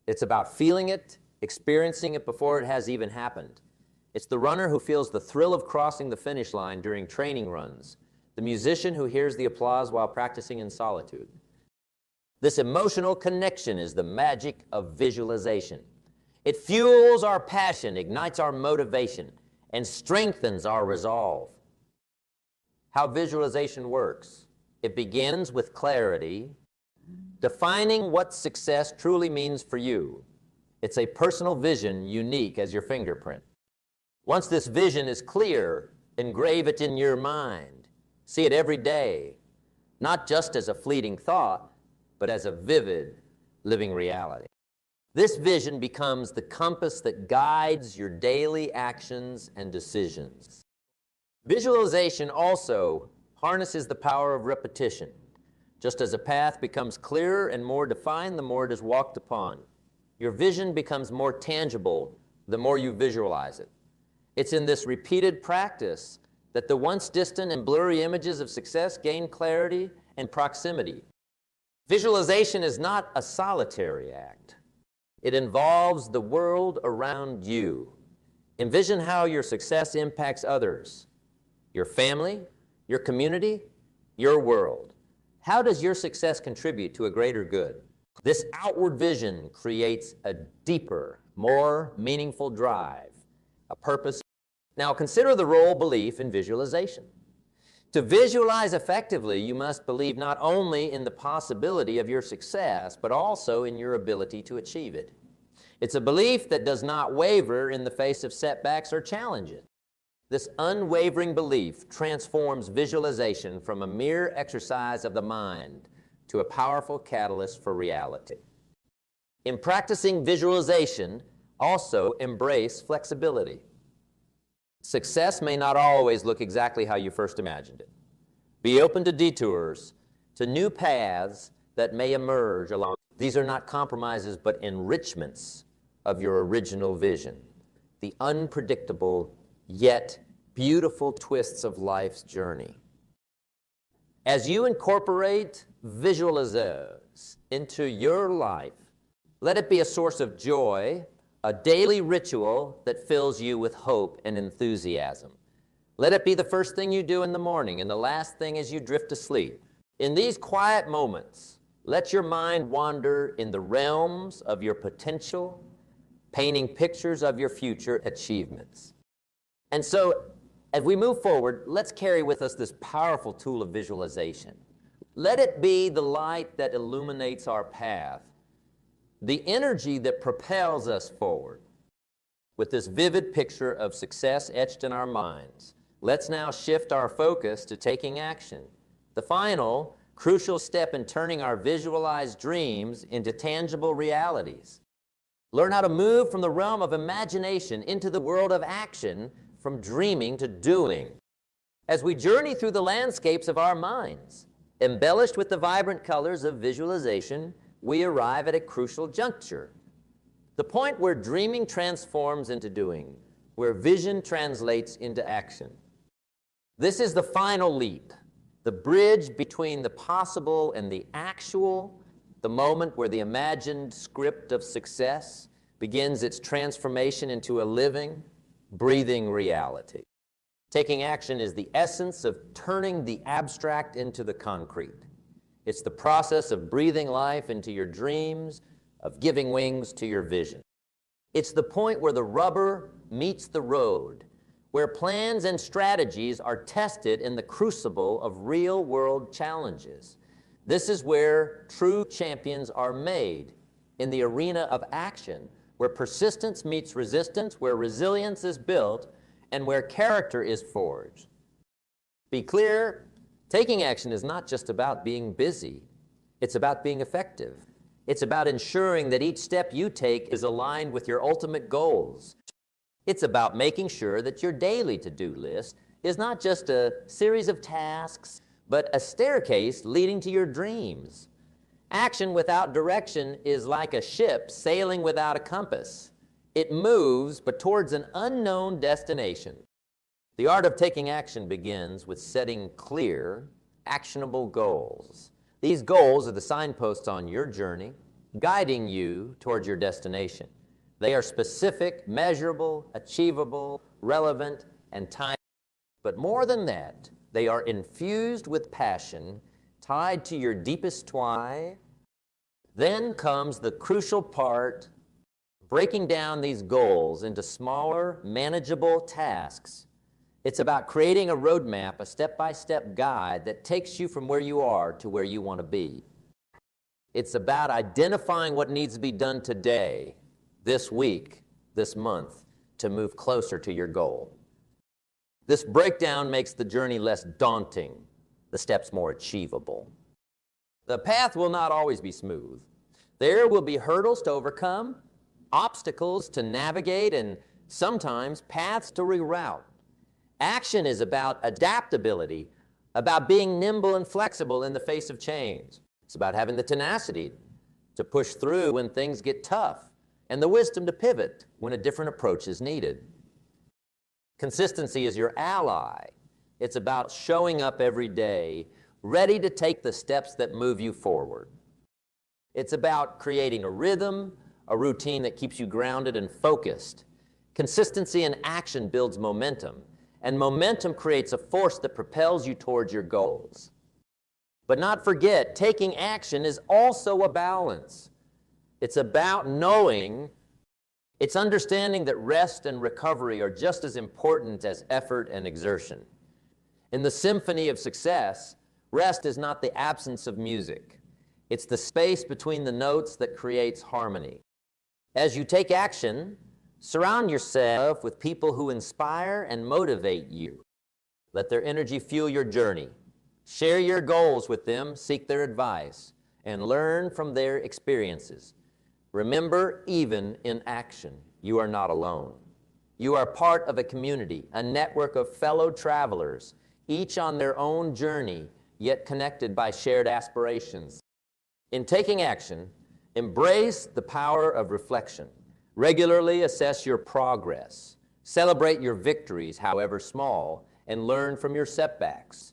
A: It's about feeling it, experiencing it before it has even happened. It's the runner who feels the thrill of crossing the finish line during training runs, the musician who hears the applause while practicing in solitude. This emotional connection is the magic of visualization. It fuels our passion, ignites our motivation, and strengthens our resolve. How visualization works. It begins with clarity, defining what success truly means for you. It's a personal vision unique as your fingerprint. Once this vision is clear, engrave it in your mind. See it every day, not just as a fleeting thought, but as a vivid, living reality. This vision becomes the compass that guides your daily actions and decisions. Visualization also harnesses the power of repetition. Just as a path becomes clearer and more defined, the more it is walked upon. Your vision becomes more tangible the more you visualize it. It's in this repeated practice that the once distant and blurry images of success gain clarity and proximity. Visualization is not a solitary act. It involves the world around you. Envision how your success impacts others, your family, your community, your world. How does your success contribute to a greater good? This outward vision creates a deeper, more meaningful drive, a purpose. Now consider the role of belief in visualization. To visualize effectively, you must believe not only in the possibility of your success, but also in your ability to achieve it. It's a belief that does not waver in the face of setbacks or challenges. This unwavering belief transforms visualization from a mere exercise of the mind to a powerful catalyst for reality. In practicing visualization, also embrace flexibility. Success may not always look exactly how you first imagined it. Be open to detours, to new paths that may emerge along. These are not compromises, but enrichments of your original vision. The unpredictable, yet beautiful twists of life's journey. As you incorporate visualizers into your life, let it be a source of joy, a daily ritual that fills you with hope and enthusiasm. Let it be the first thing you do in the morning and the last thing as you drift to sleep. In these quiet moments, let your mind wander in the realms of your potential, painting pictures of your future achievements. And so, as we move forward, let's carry with us this powerful tool of visualization. Let it be the light that illuminates our path, the energy that propels us forward. With this vivid picture of success etched in our minds, let's now shift our focus to taking action, the final, crucial step in turning our visualized dreams into tangible realities. Learn how to move from the realm of imagination into the world of action, from dreaming to doing. As we journey through the landscapes of our minds, embellished with the vibrant colors of visualization, we arrive at a crucial juncture. The point where dreaming transforms into doing, where vision translates into action. This is the final leap, the bridge between the possible and the actual, the moment where the imagined script of success begins its transformation into a living, breathing reality. Taking action is the essence of turning the abstract into the concrete. It's the process of breathing life into your dreams, of giving wings to your vision. It's the point where the rubber meets the road, where plans and strategies are tested in the crucible of real-world challenges. This is where true champions are made, in the arena of action, where persistence meets resistance, where resilience is built, and where character is forged. Be clear, taking action is not just about being busy. It's about being effective. It's about ensuring that each step you take is aligned with your ultimate goals. It's about making sure that your daily to-do list is not just a series of tasks, but a staircase leading to your dreams. Action without direction is like a ship sailing without a compass. It moves, but towards an unknown destination. The art of taking action begins with setting clear, actionable goals. These goals are the signposts on your journey, guiding you towards your destination. They are specific, measurable, achievable, relevant, and timely. But more than that, they are infused with passion, tied to your deepest why. Then comes the crucial part, breaking down these goals into smaller, manageable tasks. It's about creating a roadmap, a step-by-step guide that takes you from where you are to where you want to be. It's about identifying what needs to be done today, this week, this month, to move closer to your goal. This breakdown makes the journey less daunting, the steps more achievable. The path will not always be smooth. There will be hurdles to overcome, obstacles to navigate, and sometimes paths to reroute. Action is about adaptability, about being nimble and flexible in the face of change. It's about having the tenacity to push through when things get tough, and the wisdom to pivot when a different approach is needed. Consistency is your ally. It's about showing up every day, ready to take the steps that move you forward. It's about creating a rhythm, a routine that keeps you grounded and focused. Consistency in action builds momentum, and momentum creates a force that propels you towards your goals. But not forget, taking action is also a balance. It's about knowing, it's understanding that rest and recovery are just as important as effort and exertion. In the symphony of success, rest is not the absence of music. It's the space between the notes that creates harmony. As you take action, surround yourself with people who inspire and motivate you. Let their energy fuel your journey. Share your goals with them, seek their advice, and learn from their experiences. Remember, even in action, you are not alone. You are part of a community, a network of fellow travelers, each on their own journey, yet connected by shared aspirations. In taking action, embrace the power of reflection. Regularly assess your progress. Celebrate your victories, however small, and learn from your setbacks.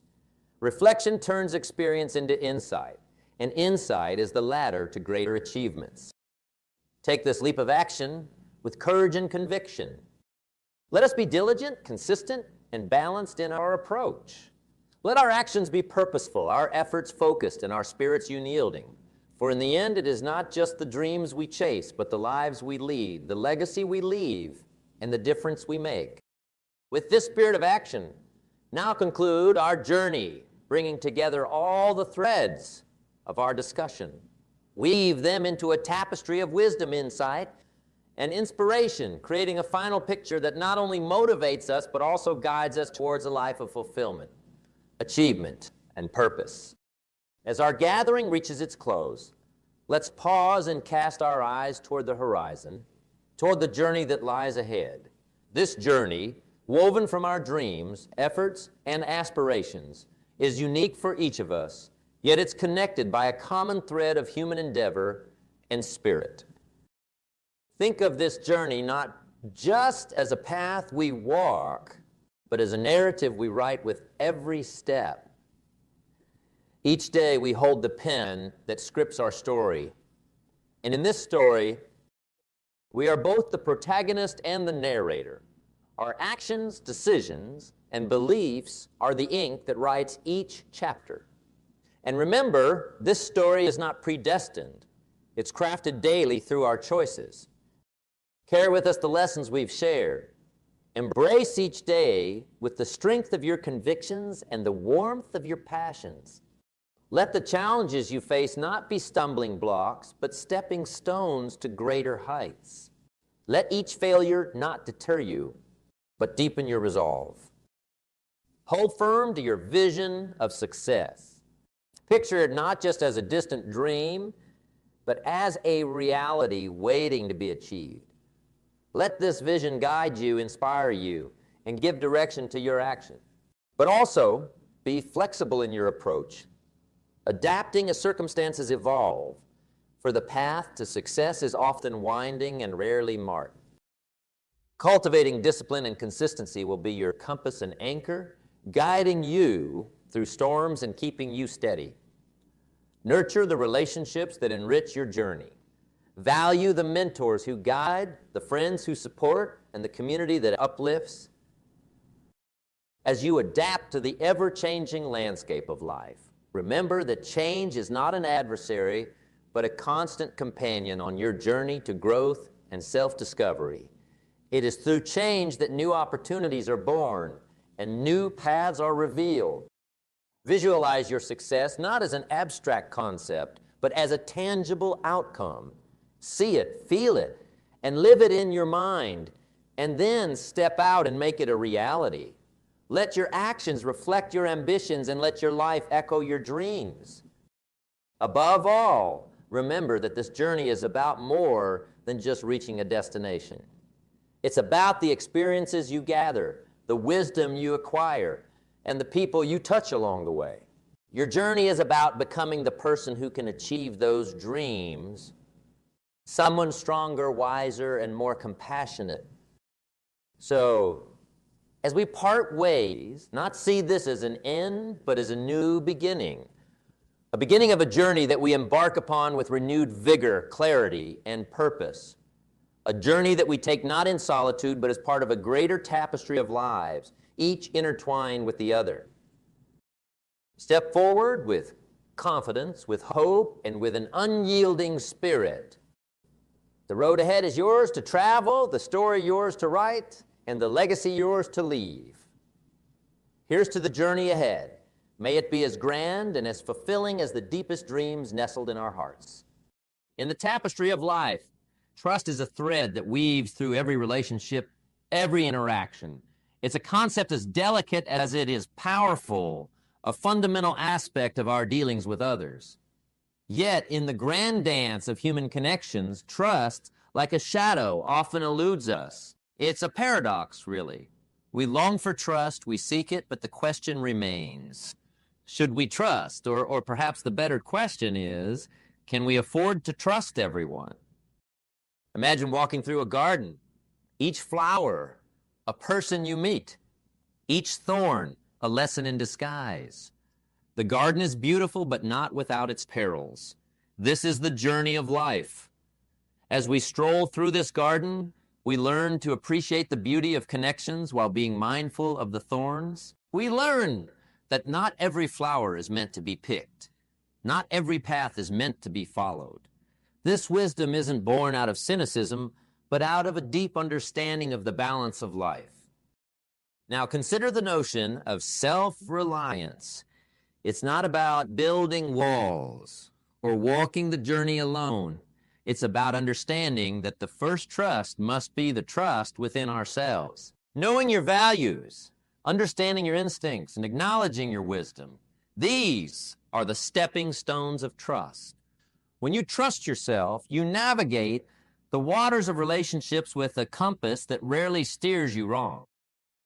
A: Reflection turns experience into insight, and insight is the ladder to greater achievements. Take this leap of action with courage and conviction. Let us be diligent, consistent, and balanced in our approach. Let our actions be purposeful, our efforts focused, and our spirits unyielding. For in the end, it is not just the dreams we chase, but the lives we lead, the legacy we leave, and the difference we make. With this spirit of action, now conclude our journey, bringing together all the threads of our discussion. Weave them into a tapestry of wisdom, insight, and inspiration, creating a final picture that not only motivates us, but also guides us towards a life of fulfillment, achievement, and purpose. As our gathering reaches its close, let's pause and cast our eyes toward the horizon, toward the journey that lies ahead. This journey, woven from our dreams, efforts, and aspirations, is unique for each of us, yet it's connected by a common thread of human endeavor and spirit. Think of this journey not just as a path we walk, but as a narrative we write with every step. Each day we hold the pen that scripts our story. And in this story, we are both the protagonist and the narrator. Our actions, decisions, and beliefs are the ink that writes each chapter. And remember, this story is not predestined. It's crafted daily through our choices. Carry with us the lessons we've shared. Embrace each day with the strength of your convictions and the warmth of your passions. Let the challenges you face not be stumbling blocks, but stepping stones to greater heights. Let each failure not deter you, but deepen your resolve. Hold firm to your vision of success. Picture it not just as a distant dream, but as a reality waiting to be achieved. Let this vision guide you, inspire you, and give direction to your action. But also, be flexible in your approach, adapting as circumstances evolve, for the path to success is often winding and rarely marked. Cultivating discipline and consistency will be your compass and anchor, guiding you through storms and keeping you steady. Nurture the relationships that enrich your journey. Value the mentors who guide, the friends who support, and the community that uplifts. as you adapt to the ever-changing landscape of life. Remember that change is not an adversary, but a constant companion on your journey to growth and self-discovery. It is through change that new opportunities are born and new paths are revealed. Visualize your success not as an abstract concept, but as a tangible outcome. See it, feel it, and live it in your mind, and then step out and make it a reality. Let your actions reflect your ambitions and let your life echo your dreams. Above all, remember that this journey is about more than just reaching a destination. It's about the experiences you gather, the wisdom you acquire, and the people you touch along the way. Your journey is about becoming the person who can achieve those dreams, someone stronger, wiser, and more compassionate. So, as we part ways, not see this as an end, but as a new beginning. A beginning of a journey that we embark upon with renewed vigor, clarity, and purpose. A journey that we take not in solitude, but as part of a greater tapestry of lives, each intertwined with the other. Step forward with confidence, with hope, and with an unyielding spirit. The road ahead is yours to travel, the story yours to write, and the legacy yours to leave. Here's to the journey ahead. May it be as grand and as fulfilling as the deepest dreams nestled in our hearts. In the tapestry of life, trust is a thread that weaves through every relationship, every interaction. It's a concept as delicate as it is powerful, a fundamental aspect of our dealings with others. Yet, in the grand dance of human connections, trust, like a shadow, often eludes us. It's a paradox, really. We long for trust, we seek it, but the question remains. Should we trust? Or perhaps the better question is, can we afford to trust everyone? Imagine walking through a garden. Each flower, a person you meet. Each thorn, a lesson in disguise. The garden is beautiful, but not without its perils. This is the journey of life. As we stroll through this garden, we learn to appreciate the beauty of connections while being mindful of the thorns. We learn that not every flower is meant to be picked. Not every path is meant to be followed. This wisdom isn't born out of cynicism, but out of a deep understanding of the balance of life. Now consider the notion of self-reliance. It's not about building walls or walking the journey alone. It's about understanding that the first trust must be the trust within ourselves. Knowing your values, understanding your instincts, and acknowledging your wisdom. These are the stepping stones of trust. When you trust yourself, you navigate the waters of relationships with a compass that rarely steers you wrong.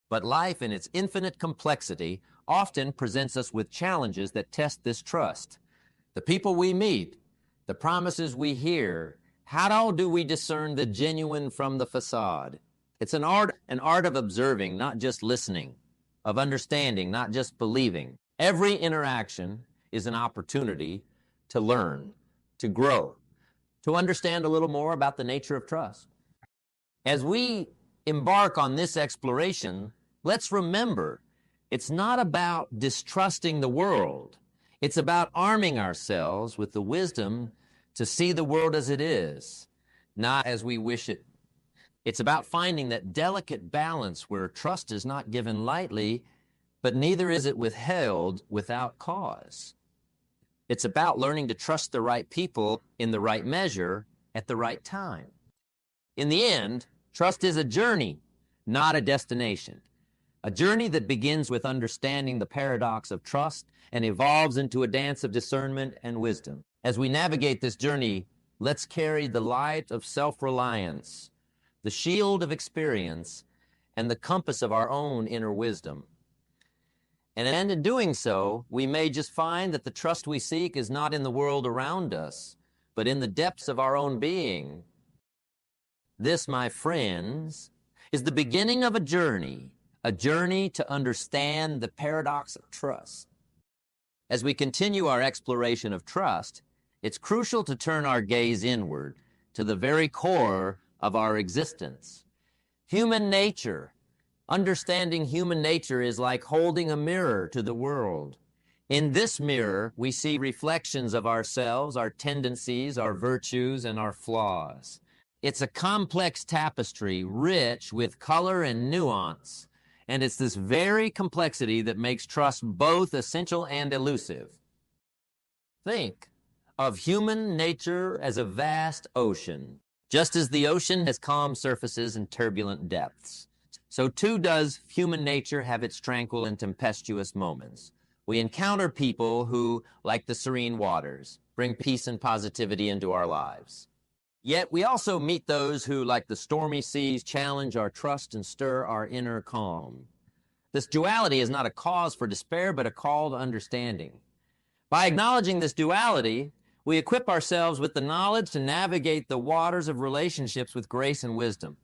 A: But life in its infinite complexity often presents us with challenges that test this trust. The people we meet, the promises we hear, how do we discern the genuine from the facade? It's an art of observing, not just listening, of understanding, not just believing. Every interaction is an opportunity to learn, to grow, to understand a little more about the nature of trust. As we embark on this exploration, let's remember, it's not about distrusting the world. It's about arming ourselves with the wisdom to see the world as it is, not as we wish it. It's about finding that delicate balance where trust is not given lightly, but neither is it withheld without cause. It's about learning to trust the right people in the right measure at the right time. In the end, trust is a journey, not a destination. A journey that begins with understanding the paradox of trust and evolves into a dance of discernment and wisdom. As we navigate this journey, let's carry the light of self-reliance, the shield of experience, and the compass of our own inner wisdom. And in doing so, we may just find that the trust we seek is not in the world around us, but in the depths of our own being. This, my friends, is the beginning of a journey to understand the paradox of trust. As we continue our exploration of trust, it's crucial to turn our gaze inward to the very core of our existence. Human nature Understanding human nature is like holding a mirror to the world. In this mirror, we see reflections of ourselves, our tendencies, our virtues, and our flaws. It's a complex tapestry, rich with color and nuance, and it's this very complexity that makes trust both essential and elusive. Think of human nature as a vast ocean. Just as the ocean has calm surfaces and turbulent depths, so too does human nature have its tranquil and tempestuous moments. We encounter people who, like the serene waters, bring peace and positivity into our lives. Yet we also meet those who, like the stormy seas, challenge our trust and stir our inner calm. This duality is not a cause for despair, but a call to understanding. By acknowledging this duality, we equip ourselves with the knowledge to navigate the waters of relationships with grace and wisdom.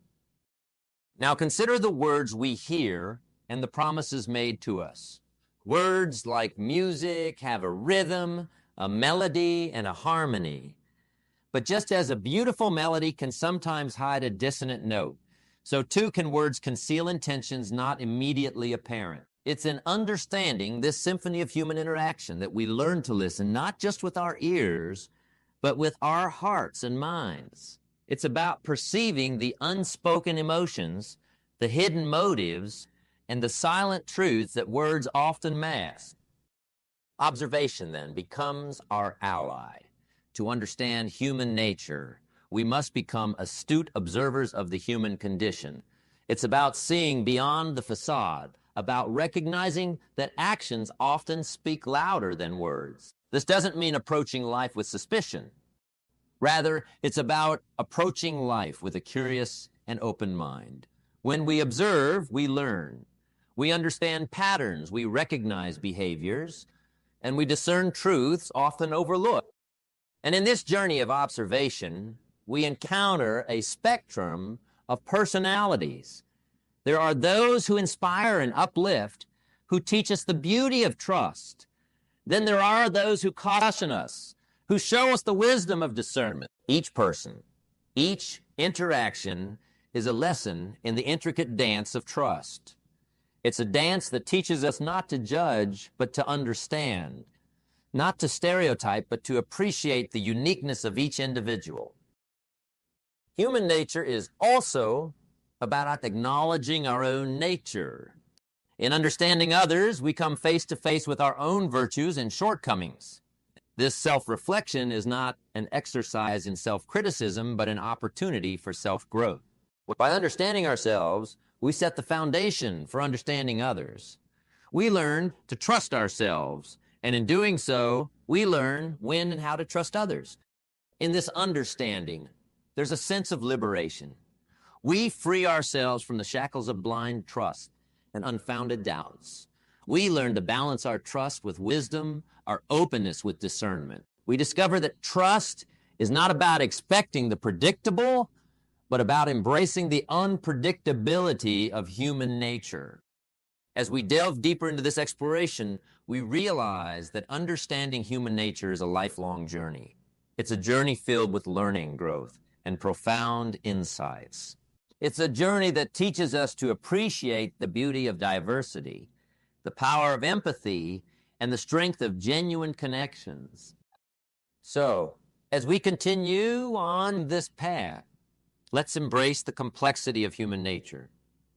A: Now consider the words we hear and the promises made to us. Words like music have a rhythm, a melody, and a harmony. But just as a beautiful melody can sometimes hide a dissonant note, so too can words conceal intentions not immediately apparent. It's in understanding this symphony of human interaction that we learn to listen not just with our ears, but with our hearts and minds. It's about perceiving the unspoken emotions, the hidden motives, and the silent truths that words often mask. Observation, then, becomes our ally. To understand human nature, we must become astute observers of the human condition. It's about seeing beyond the facade, about recognizing that actions often speak louder than words. This doesn't mean approaching life with suspicion. Rather, it's about approaching life with a curious and open mind. When we observe, we learn. We understand patterns, we recognize behaviors, and we discern truths often overlooked. And in this journey of observation, we encounter a spectrum of personalities. There are those who inspire and uplift, who teach us the beauty of trust. Then there are those who caution us, who show us the wisdom of discernment. Each person, each interaction is a lesson in the intricate dance of trust. It's a dance that teaches us not to judge, but to understand, not to stereotype, but to appreciate the uniqueness of each individual. Human nature is also about acknowledging our own nature. In understanding others, we come face to face with our own virtues and shortcomings. This self-reflection is not an exercise in self-criticism, but an opportunity for self-growth. By understanding ourselves, we set the foundation for understanding others. We learn to trust ourselves, and in doing so, we learn when and how to trust others. In this understanding, there's a sense of liberation. We free ourselves from the shackles of blind trust and unfounded doubts. We learn to balance our trust with wisdom, our openness with discernment. We discover that trust is not about expecting the predictable, but about embracing the unpredictability of human nature. As we delve deeper into this exploration, we realize that understanding human nature is a lifelong journey. It's a journey filled with learning, growth, and profound insights. It's a journey that teaches us to appreciate the beauty of diversity, the power of empathy, and the strength of genuine connections. So, as we continue on this path, let's embrace the complexity of human nature.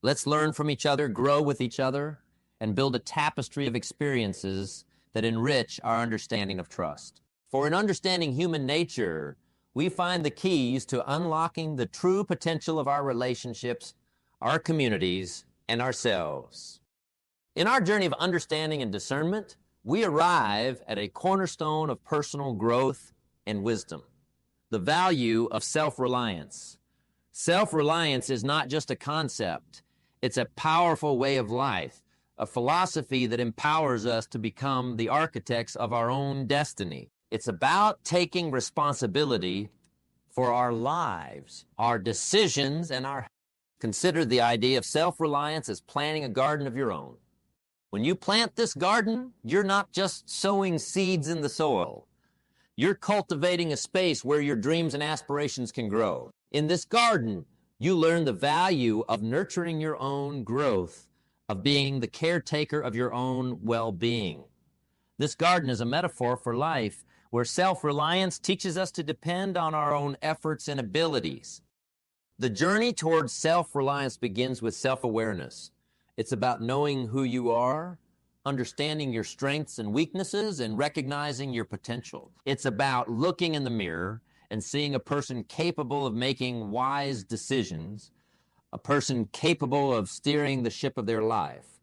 A: Let's learn from each other, grow with each other, and build a tapestry of experiences that enrich our understanding of trust. For in understanding human nature, we find the keys to unlocking the true potential of our relationships, our communities, and ourselves. In our journey of understanding and discernment, we arrive at a cornerstone of personal growth and wisdom, the value of self-reliance. Self-reliance is not just a concept. It's a powerful way of life, a philosophy that empowers us to become the architects of our own destiny. It's about taking responsibility for our lives, our decisions, and our... Consider the idea of self-reliance as planting a garden of your own. When you plant this garden, you're not just sowing seeds in the soil. You're cultivating a space where your dreams and aspirations can grow. In this garden, You learn the value of nurturing your own growth, of being the caretaker of your own well-being. This garden is a metaphor for life, where self-reliance teaches us to depend on our own efforts and abilities. The journey towards self-reliance begins with self-awareness. It's about knowing who you are, understanding your strengths and weaknesses, and recognizing your potential. It's about looking in the mirror and seeing a person capable of making wise decisions, a person capable of steering the ship of their life.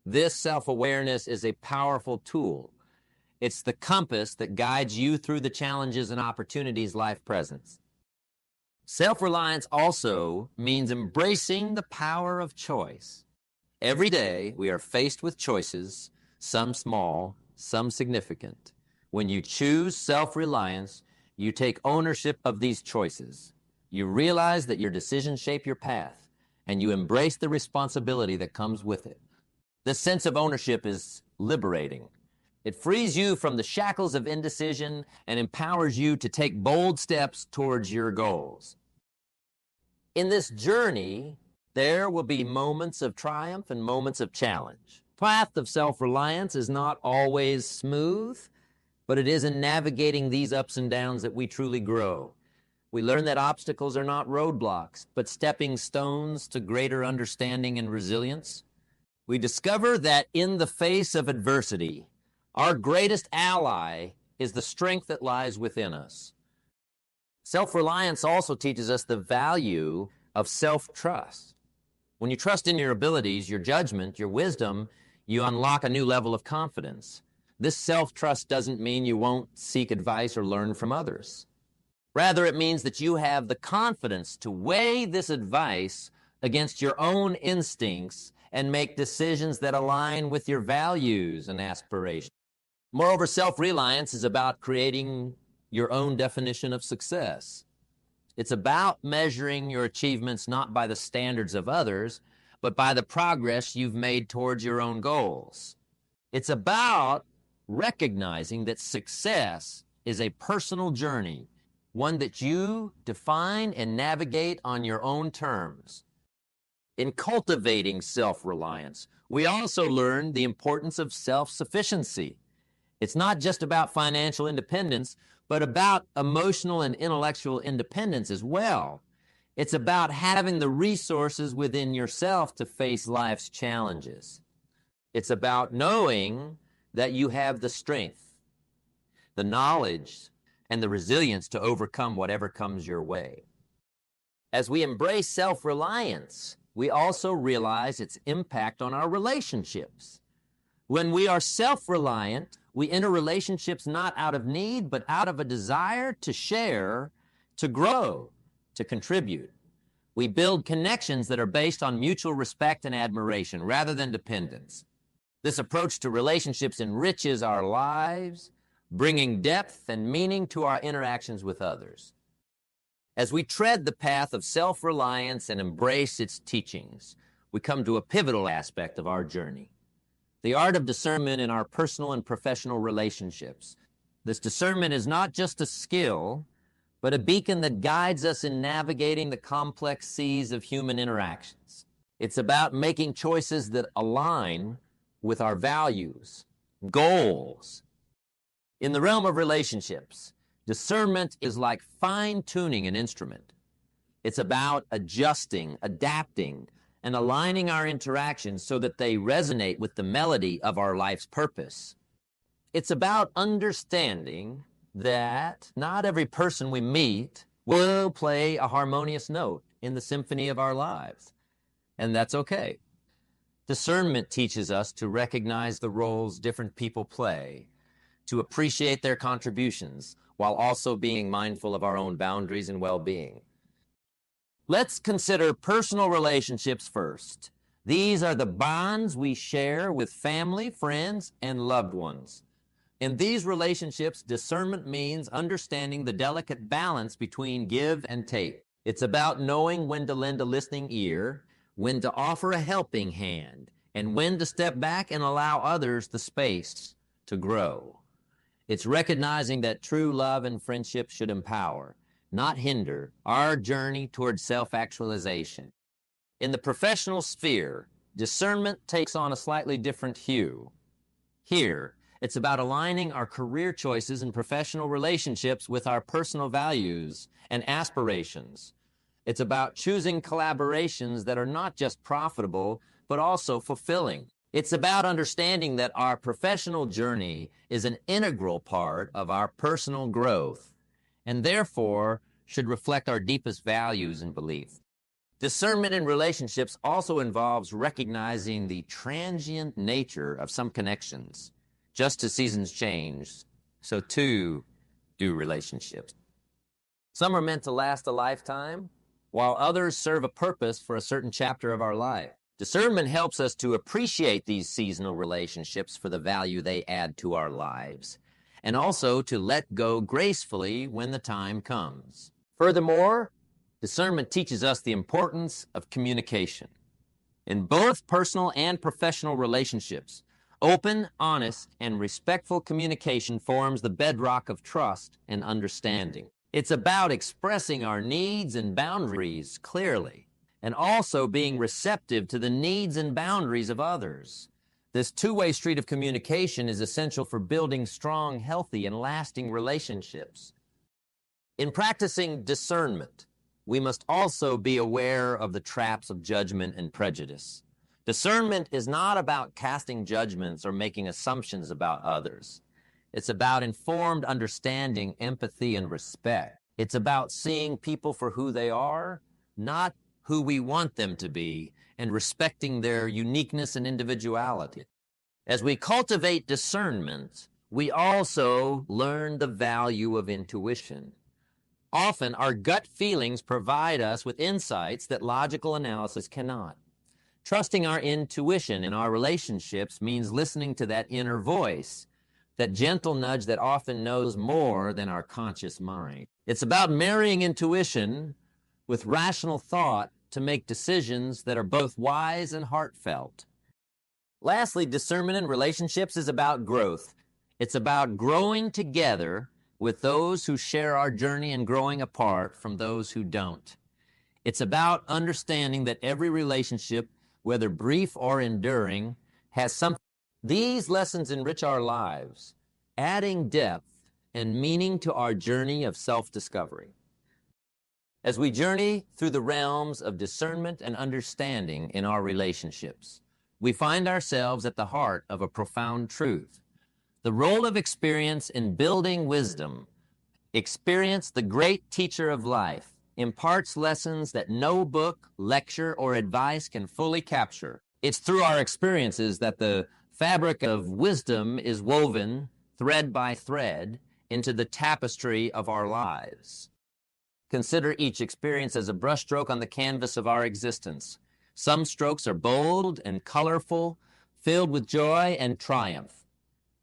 A: This self-awareness is a powerful tool. It's the compass that guides you through the challenges and opportunities life presents. Self-reliance also means embracing the power of choice. Every day, we are faced with choices, some small, some significant. When you choose self-reliance, you take ownership of these choices. You realize that your decisions shape your path, and you embrace the responsibility that comes with it. This sense of ownership is liberating. It frees you from the shackles of indecision and empowers you to take bold steps towards your goals. In this journey, there will be moments of triumph and moments of challenge. The path of self-reliance is not always smooth, but it is in navigating these ups and downs that we truly grow. We learn that obstacles are not roadblocks, but stepping stones to greater understanding and resilience. We discover that in the face of adversity, our greatest ally is the strength that lies within us. Self-reliance also teaches us the value of self-trust. When you trust in your abilities, your judgment, your wisdom, you unlock a new level of confidence. This self-trust doesn't mean you won't seek advice or learn from others. Rather, it means that you have the confidence to weigh this advice against your own instincts and make decisions that align with your values and aspirations. Moreover, self-reliance is about creating your own definition of success. It's about measuring your achievements not by the standards of others, but by the progress you've made towards your own goals. It's about recognizing that success is a personal journey, one that you define and navigate on your own terms. In cultivating self-reliance, we also learn the importance of self-sufficiency. It's not just about financial independence, but about emotional and intellectual independence as well. It's about having the resources within yourself to face life's challenges. It's about knowing that you have the strength, the knowledge, and the resilience to overcome whatever comes your way. As we embrace self-reliance, we also realize its impact on our relationships. When we are self-reliant, we enter relationships not out of need, but out of a desire to share, to grow, to contribute. We build connections that are based on mutual respect and admiration rather than dependence. This approach to relationships enriches our lives, bringing depth and meaning to our interactions with others. As we tread the path of self-reliance and embrace its teachings, we come to a pivotal aspect of our journey: the art of discernment in our personal and professional relationships. This discernment is not just a skill, but a beacon that guides us in navigating the complex seas of human interactions. It's about making choices that align with our values, goals. In the realm of relationships, discernment is like fine-tuning an instrument. It's about adjusting, adapting, and aligning our interactions so that they resonate with the melody of our life's purpose. It's about understanding that not every person we meet will play a harmonious note in the symphony of our lives, and that's okay. Discernment teaches us to recognize the roles different people play, to appreciate their contributions, while also being mindful of our own boundaries and well-being. Let's consider personal relationships first. These are the bonds we share with family, friends, and loved ones. In these relationships, discernment means understanding the delicate balance between give and take. It's about knowing when to lend a listening ear, when to offer a helping hand, and when to step back and allow others the space to grow. It's recognizing that true love and friendship should empower, not hinder, our journey toward self-actualization. In the professional sphere, discernment takes on a slightly different hue. Here, it's about aligning our career choices and professional relationships with our personal values and aspirations. It's about choosing collaborations that are not just profitable, but also fulfilling. It's about understanding that our professional journey is an integral part of our personal growth, and therefore should reflect our deepest values and beliefs. Discernment in relationships also involves recognizing the transient nature of some connections. Just as seasons change, so too do relationships. Some are meant to last a lifetime, while others serve a purpose for a certain chapter of our life. Discernment helps us to appreciate these seasonal relationships for the value they add to our lives, and also to let go gracefully when the time comes. Furthermore, discernment teaches us the importance of communication. In both personal and professional relationships, open, honest, and respectful communication forms the bedrock of trust and understanding. It's about expressing our needs and boundaries clearly, and also being receptive to the needs and boundaries of others. This two-way street of communication is essential for building strong, healthy, and lasting relationships. In practicing discernment, we must also be aware of the traps of judgment and prejudice. Discernment is not about casting judgments or making assumptions about others. It's about informed understanding, empathy, and respect. It's about seeing people for who they are, not who we want them to be, and respecting their uniqueness and individuality. As we cultivate discernment, we also learn the value of intuition. Often, our gut feelings provide us with insights that logical analysis cannot. Trusting our intuition in our relationships means listening to that inner voice, that gentle nudge that often knows more than our conscious mind. It's about marrying intuition with rational thought to make decisions that are both wise and heartfelt. Lastly, discernment in relationships is about growth. It's about growing together with those who share our journey and growing apart from those who don't. It's about understanding that every relationship, whether brief or enduring, has something. These lessons enrich our lives, adding depth and meaning to our journey of self-discovery. As we journey through the realms of discernment and understanding in our relationships, we find ourselves at the heart of a profound truth. The role of experience in building wisdom. Experience, the great teacher of life, imparts lessons that no book, lecture, or advice can fully capture. It's through our experiences that the fabric of wisdom is woven, thread by thread, into the tapestry of our lives. Consider each experience as a brushstroke on the canvas of our existence. Some strokes are bold and colorful, filled with joy and triumph.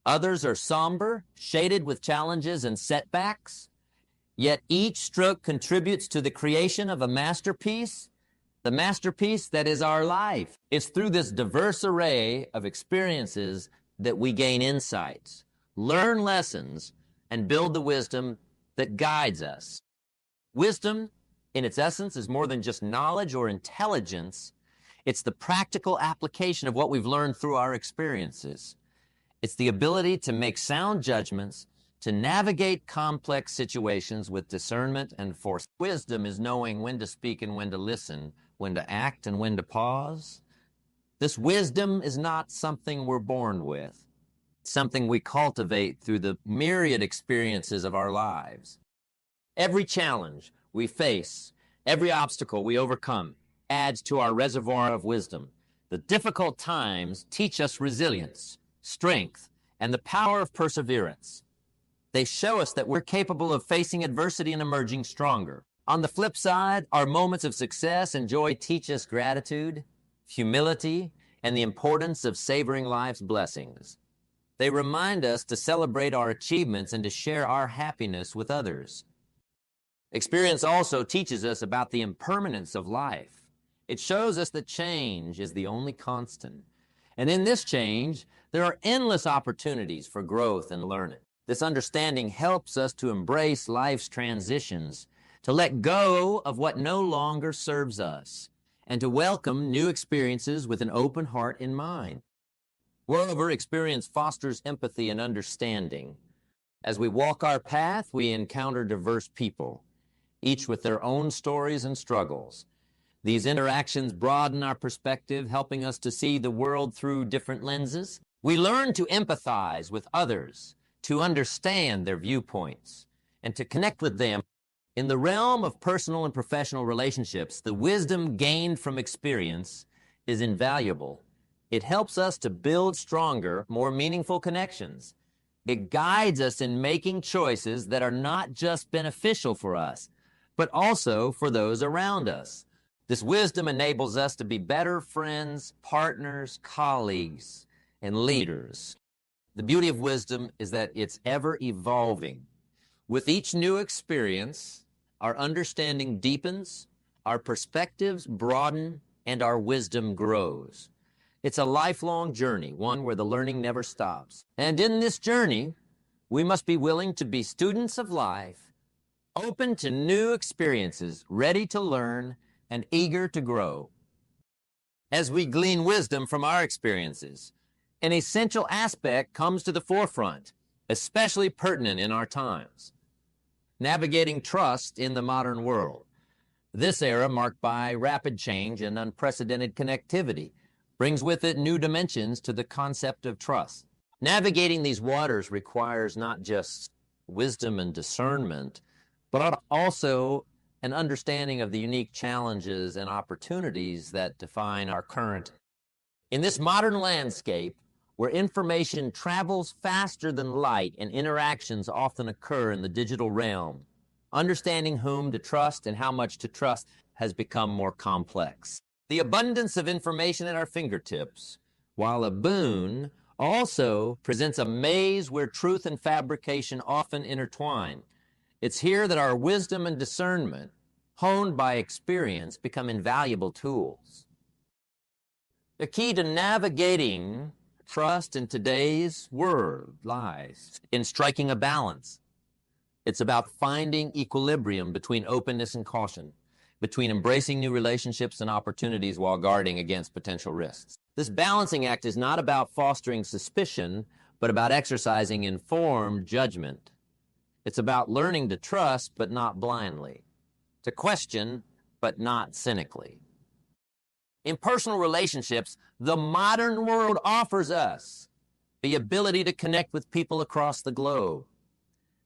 A: Others are somber, shaded with challenges and setbacks. Yet each stroke contributes to the creation of a masterpiece, the masterpiece that is our life. It's through this diverse array of experiences that we gain insights, learn lessons, and build the wisdom that guides us. Wisdom, in its essence, is more than just knowledge or intelligence. It's the practical application of what we've learned through our experiences. It's the ability to make sound judgments, to navigate complex situations with discernment and force. Wisdom is knowing when to speak and when to listen, when to act and when to pause. This wisdom is not something we're born with. It's something we cultivate through the myriad experiences of our lives. Every challenge we face, every obstacle we overcome, adds to our reservoir of wisdom. The difficult times teach us resilience, strength, and the power of perseverance. They show us that we're capable of facing adversity and emerging stronger. On the flip side, our moments of success and joy teach us gratitude, humility, and the importance of savoring life's blessings. They remind us to celebrate our achievements and to share our happiness with others. Experience also teaches us about the impermanence of life. It shows us that change is the only constant. And in this change, there are endless opportunities for growth and learning. This understanding helps us to embrace life's transitions, to let go of what no longer serves us, and to welcome new experiences with an open heart and mind. Moreover, experience fosters empathy and understanding. As we walk our path, we encounter diverse people, each with their own stories and struggles. These interactions broaden our perspective, helping us to see the world through different lenses. We learn to empathize with others, to understand their viewpoints, and to connect with them. In the realm of personal and professional relationships, the wisdom gained from experience is invaluable. It helps us to build stronger, more meaningful connections. It guides us in making choices that are not just beneficial for us, but also for those around us. This wisdom enables us to be better friends, partners, colleagues, and leaders. The beauty of wisdom is that it's ever evolving. With each new experience, our understanding deepens, our perspectives broaden, and our wisdom grows. It's a lifelong journey, one where the learning never stops. And in this journey, we must be willing to be students of life, open to new experiences, ready to learn, and eager to grow. As we glean wisdom from our experiences, an essential aspect comes to the forefront, especially pertinent in our times: navigating trust in the modern world. This era, marked by rapid change and unprecedented connectivity, brings with it new dimensions to the concept of trust. Navigating these waters requires not just wisdom and discernment, but also an understanding of the unique challenges and opportunities that define our current. In this modern landscape, where information travels faster than light and interactions often occur in the digital realm, understanding whom to trust and how much to trust has become more complex. The abundance of information at our fingertips, while a boon, also presents a maze where truth and fabrication often intertwine. It's here that our wisdom and discernment, honed by experience, become invaluable tools. The key to navigating trust in today's world lies in striking a balance. It's about finding equilibrium between openness and caution, between embracing new relationships and opportunities while guarding against potential risks. This balancing act is not about fostering suspicion, but about exercising informed judgment. It's about learning to trust, but not blindly, to question, but not cynically. In personal relationships, the modern world offers us the ability to connect with people across the globe.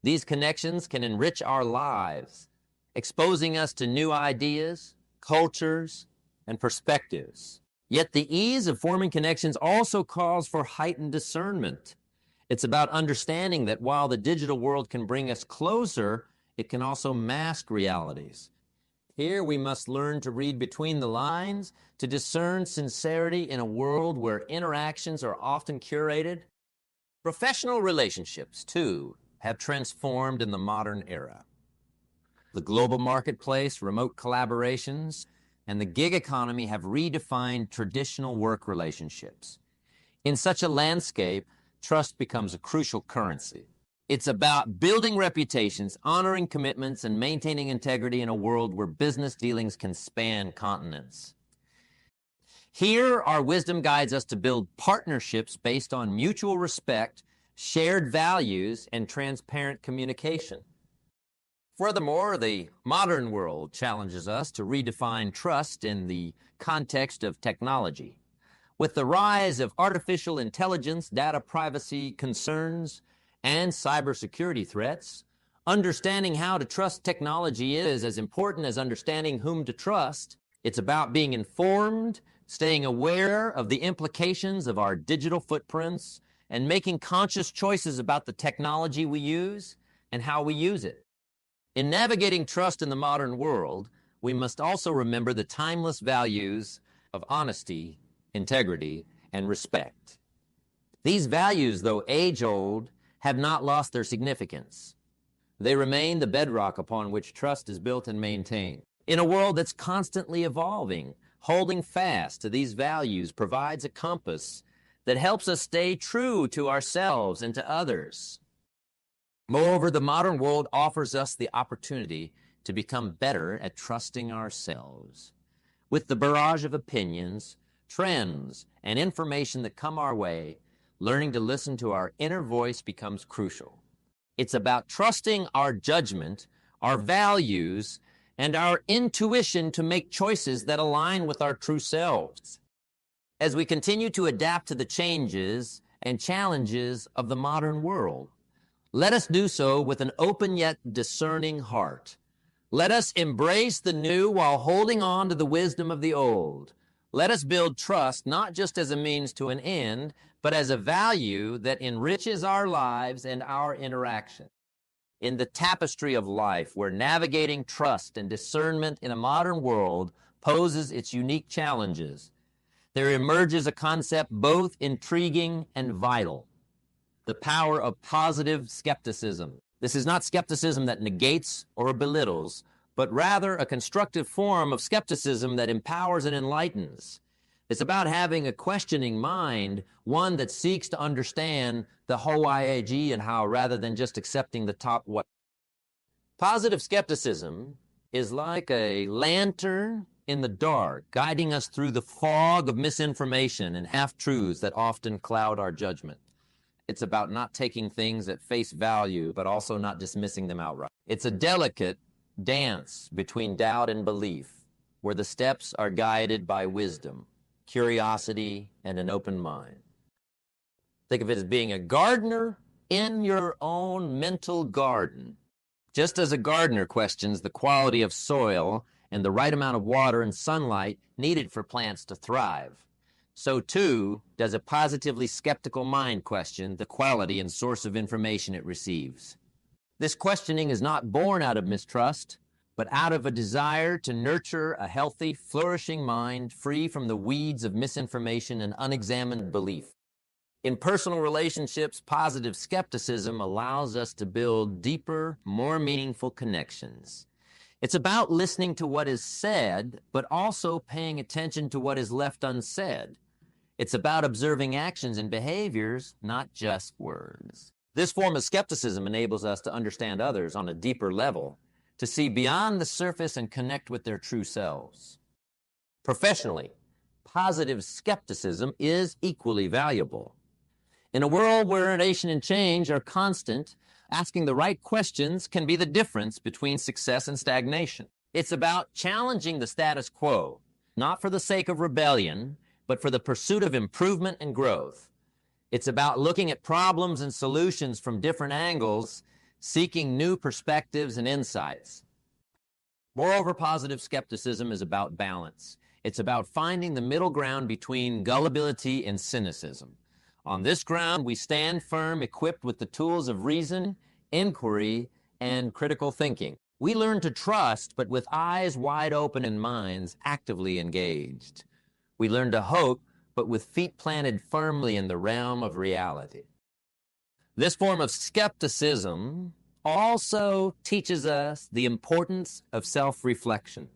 A: These connections can enrich our lives, exposing us to new ideas, cultures, and perspectives. Yet the ease of forming connections also calls for heightened discernment. It's about understanding that while the digital world can bring us closer, it can also mask realities. Here we must learn to read between the lines, to discern sincerity in a world where interactions are often curated. Professional relationships, too, have transformed in the modern era. The global marketplace, remote collaborations, and the gig economy have redefined traditional work relationships. In such a landscape, trust becomes a crucial currency. It's about building reputations, honoring commitments, and maintaining integrity in a world where business dealings can span continents. Here, our wisdom guides us to build partnerships based on mutual respect, shared values, and transparent communication. Furthermore, the modern world challenges us to redefine trust in the context of technology. With the rise of artificial intelligence, data privacy concerns, and cybersecurity threats, understanding how to trust technology is as important as understanding whom to trust. It's about being informed, staying aware of the implications of our digital footprints, and making conscious choices about the technology we use and how we use it. In navigating trust in the modern world, we must also remember the timeless values of honesty, integrity, and respect. These values, though age-old, have not lost their significance. They remain the bedrock upon which trust is built and maintained. In a world that's constantly evolving, holding fast to these values provides a compass that helps us stay true to ourselves and to others. Moreover, the modern world offers us the opportunity to become better at trusting ourselves. With the barrage of opinions, trends, and information that come our way, learning to listen to our inner voice becomes crucial. It's about trusting our judgment, our values, and our intuition to make choices that align with our true selves. As we continue to adapt to the changes and challenges of the modern world, let us do so with an open yet discerning heart. Let us embrace the new while holding on to the wisdom of the old. Let us build trust not just as a means to an end, but as a value that enriches our lives and our interaction. In the tapestry of life, where navigating trust and discernment in a modern world poses its unique challenges, there emerges a concept both intriguing and vital: the power of positive skepticism. This is not skepticism that negates or belittles, but rather a constructive form of skepticism that empowers and enlightens. It's about having a questioning mind, one that seeks to understand the whole IAG and how, rather than just accepting the top what. Positive skepticism is like a lantern in the dark, guiding us through the fog of misinformation and half-truths that often cloud our judgment. It's about not taking things at face value, but also not dismissing them outright. It's a delicate dance between doubt and belief, where the steps are guided by wisdom, curiosity, and an open mind. Think of it as being a gardener in your own mental garden. Just as a gardener questions the quality of soil and the right amount of water and sunlight needed for plants to thrive, so too does a positively skeptical mind question the quality and source of information it receives. This questioning is not born out of mistrust, but out of a desire to nurture a healthy, flourishing mind free from the weeds of misinformation and unexamined belief. In personal relationships, positive skepticism allows us to build deeper, more meaningful connections. It's about listening to what is said, but also paying attention to what is left unsaid. It's about observing actions and behaviors, not just words. This form of skepticism enables us to understand others on a deeper level, to see beyond the surface and connect with their true selves. Professionally, positive skepticism is equally valuable. In a world where innovation and change are constant, asking the right questions can be the difference between success and stagnation. It's about challenging the status quo, not for the sake of rebellion, but for the pursuit of improvement and growth. It's about looking at problems and solutions from different angles, seeking new perspectives and insights. Moreover, positive skepticism is about balance. It's about finding the middle ground between gullibility and cynicism. On this ground, we stand firm, equipped with the tools of reason, inquiry, and critical thinking. We learn to trust, but with eyes wide open and minds actively engaged. We learn to hope, but with feet planted firmly in the realm of reality. This form of skepticism also teaches us the importance of self-reflection.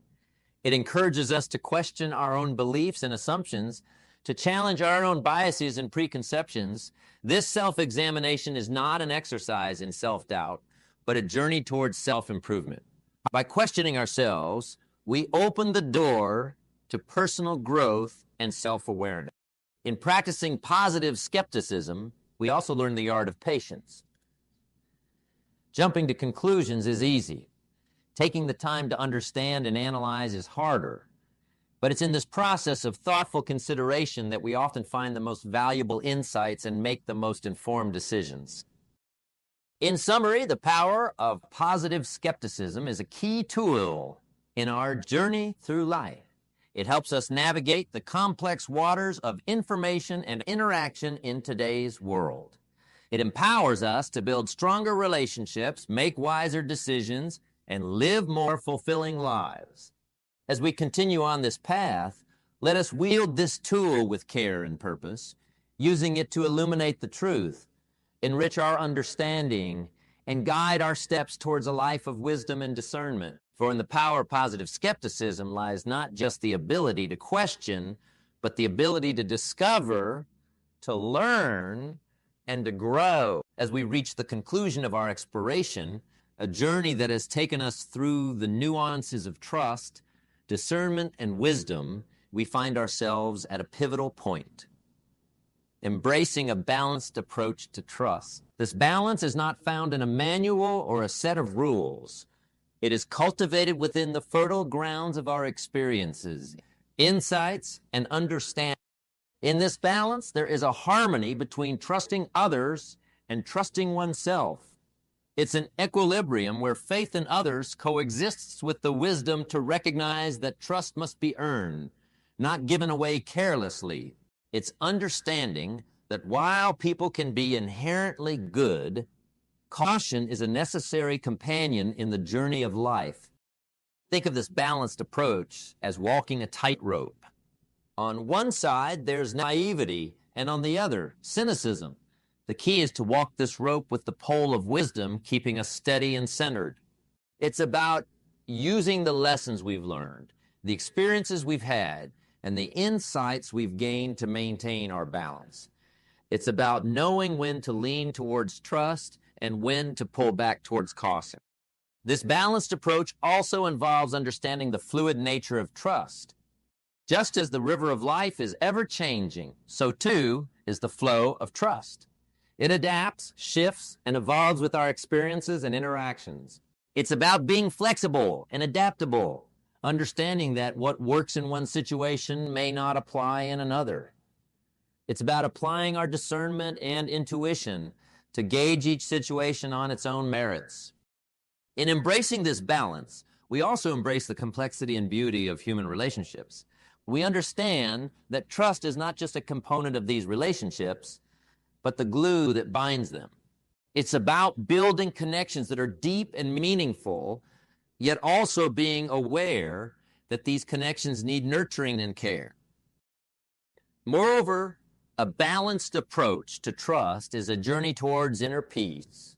A: It encourages us to question our own beliefs and assumptions, to challenge our own biases and preconceptions. This self-examination is not an exercise in self-doubt, but a journey towards self-improvement. By questioning ourselves, we open the door to personal growth and self-awareness. In practicing positive skepticism, we also learn the art of patience. Jumping to conclusions is easy. Taking the time to understand and analyze is harder. But it's in this process of thoughtful consideration that we often find the most valuable insights and make the most informed decisions. In summary, the power of positive skepticism is a key tool in our journey through life. It helps us navigate the complex waters of information and interaction in today's world. It empowers us to build stronger relationships, make wiser decisions, and live more fulfilling lives. As we continue on this path, let us wield this tool with care and purpose, using it to illuminate the truth, enrich our understanding, and guide our steps towards a life of wisdom and discernment. For in the power of positive skepticism lies not just the ability to question, but the ability to discover, to learn, and to grow. As we reach the conclusion of our exploration, a journey that has taken us through the nuances of trust, discernment, and wisdom. We find ourselves at a pivotal point, embracing a balanced approach to trust. This balance is not found in a manual or a set of rules. It is cultivated within the fertile grounds of our experiences, insights, and understanding. In this balance, there is a harmony between trusting others and trusting oneself. It's an equilibrium where faith in others coexists with the wisdom to recognize that trust must be earned, not given away carelessly. It's understanding that while people can be inherently good, caution is a necessary companion in the journey of life. Think of this balanced approach as walking a tightrope. On one side, there's naivety, and on the other, cynicism. The key is to walk this rope with the pole of wisdom, keeping us steady and centered. It's about using the lessons we've learned, the experiences we've had, and the insights we've gained to maintain our balance. It's about knowing when to lean towards trust and when to pull back towards caution. This balanced approach also involves understanding the fluid nature of trust. Just as the river of life is ever-changing, so too is the flow of trust. It adapts, shifts, and evolves with our experiences and interactions. It's about being flexible and adaptable, understanding that what works in one situation may not apply in another. It's about applying our discernment and intuition to gauge each situation on its own merits. In embracing this balance, we also embrace the complexity and beauty of human relationships. We understand that trust is not just a component of these relationships, but the glue that binds them. It's about building connections that are deep and meaningful, yet also being aware that these connections need nurturing and care. Moreover, a balanced approach to trust is a journey towards inner peace.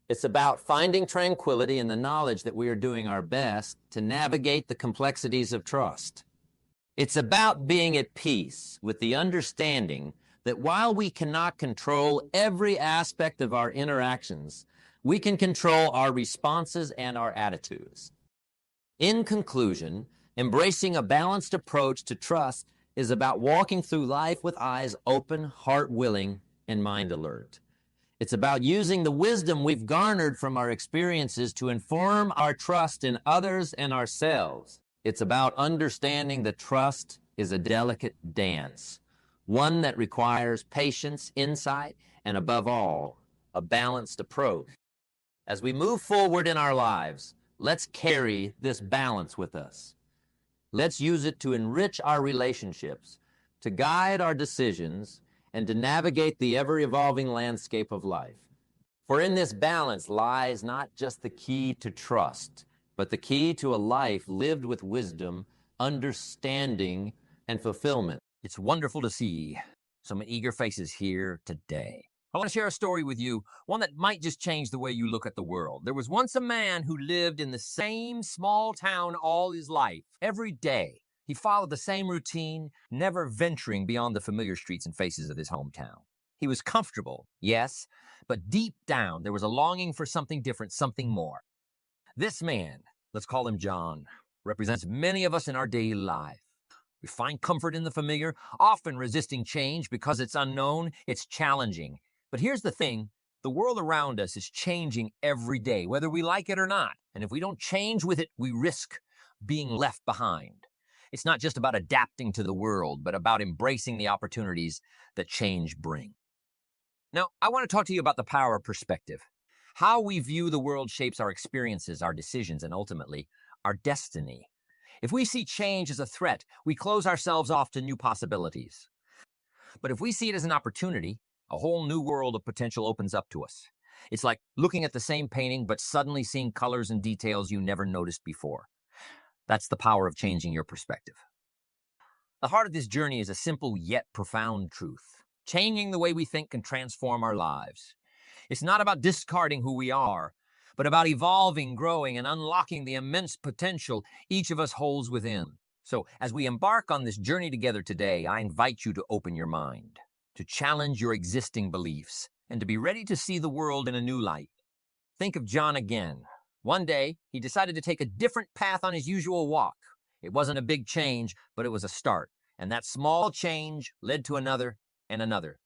A: It's about finding tranquility in the knowledge that we are doing our best to navigate the complexities of trust. It's about being at peace with the understanding that while we cannot control every aspect of our interactions, we can control our responses and our attitudes. In conclusion, embracing a balanced approach to trust is about walking through life with eyes open, heart willing, and mind alert. It's about using the wisdom we've garnered from our experiences to inform our trust in others and ourselves. It's about understanding that trust is a delicate dance, one that requires patience, insight, and above all, a balanced approach. As we move forward in our lives, let's carry this balance with us. Let's use it to enrich our relationships, to guide our decisions, and to navigate the ever-evolving landscape of life. For in this balance lies not just the key to trust, but the key to a life lived with wisdom, understanding, and fulfillment. It's wonderful to see some eager faces here today. I want to share a story with you, one that might just change the way you look at the world. There was once a man who lived in the same small town all his life. Every day, he followed the same routine, never venturing beyond the familiar streets and faces of his hometown. He was comfortable, yes, but deep down, there was a longing for something different, something more. This man, let's call him John, represents many of us in our daily life. We find comfort in the familiar, often resisting change because it's unknown, it's challenging. But here's the thing, the world around us is changing every day, whether we like it or not. And if we don't change with it, we risk being left behind. It's not just about adapting to the world, but about embracing the opportunities that change brings. Now, I want to talk to you about the power of perspective. How we view the world shapes our experiences, our decisions, and ultimately, our destiny. If we see change as a threat, we close ourselves off to new possibilities. But if we see it as an opportunity, a whole new world of potential opens up to us. It's like looking at the same painting, but suddenly seeing colors and details you never noticed before. That's the power of changing your perspective. The heart of this journey is a simple yet profound truth. Changing the way we think can transform our lives. It's not about discarding who we are, but about evolving, growing, and unlocking the immense potential each of us holds within. So, as we embark on this journey together today, I invite you to open your mind, to challenge your existing beliefs, and to be ready to see the world in a new light.
B: Think of John again. One day, he decided to take a different path on his usual walk. It wasn't a big change, but it was a start. And that small change led to another and another.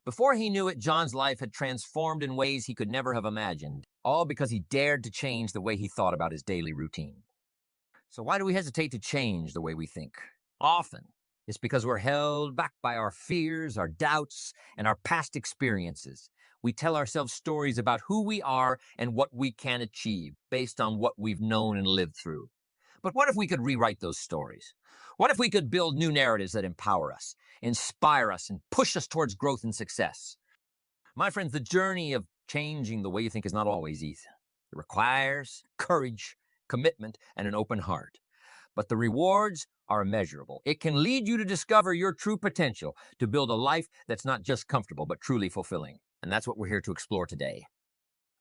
B: Before he knew it, John's life had transformed in ways he could never have imagined, all because he dared to change the way he thought about his daily routine. So why do we hesitate to change the way we think? Often, it's because we're held back by our fears, our doubts, and our past experiences. We tell ourselves stories about who we are and what we can achieve based on what we've known and lived through. But what if we could rewrite those stories? What if we could build new narratives that empower us, inspire us, and push us towards growth and success? My friends, the journey of changing the way you think is not always easy. It requires courage, commitment, and an open heart. But the rewards are immeasurable. It can lead you to discover your true potential, to build a life that's not just comfortable, but truly fulfilling. And that's what we're here to explore today.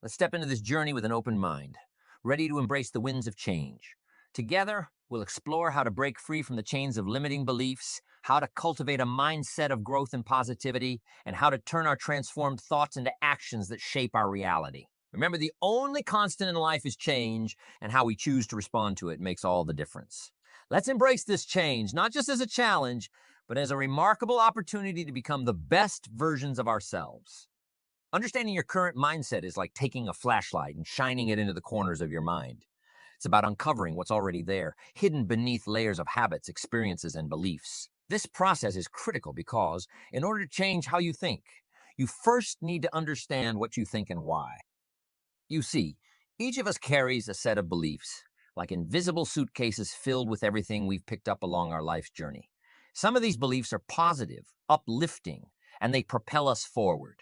B: Let's step into this journey with an open mind, ready to embrace the winds of change. Together, we'll explore how to break free from the chains of limiting beliefs, how to cultivate a mindset of growth and positivity, and how to turn our transformed thoughts into actions that shape our reality. Remember, the only constant in life is change, and how we choose to respond to it makes all the difference. Let's embrace this change, not just as a challenge, but as a remarkable opportunity to become the best versions of ourselves. Understanding your current mindset is like taking a flashlight and shining it into the corners of your mind. It's about uncovering what's already there, hidden beneath layers of habits, experiences, and beliefs. This process is critical because, in order to change how you think, you first need to understand what you think and why. You see, each of us carries a set of beliefs, like invisible suitcases filled with everything we've picked up along our life's journey. Some of these beliefs are positive, uplifting, and they propel us forward.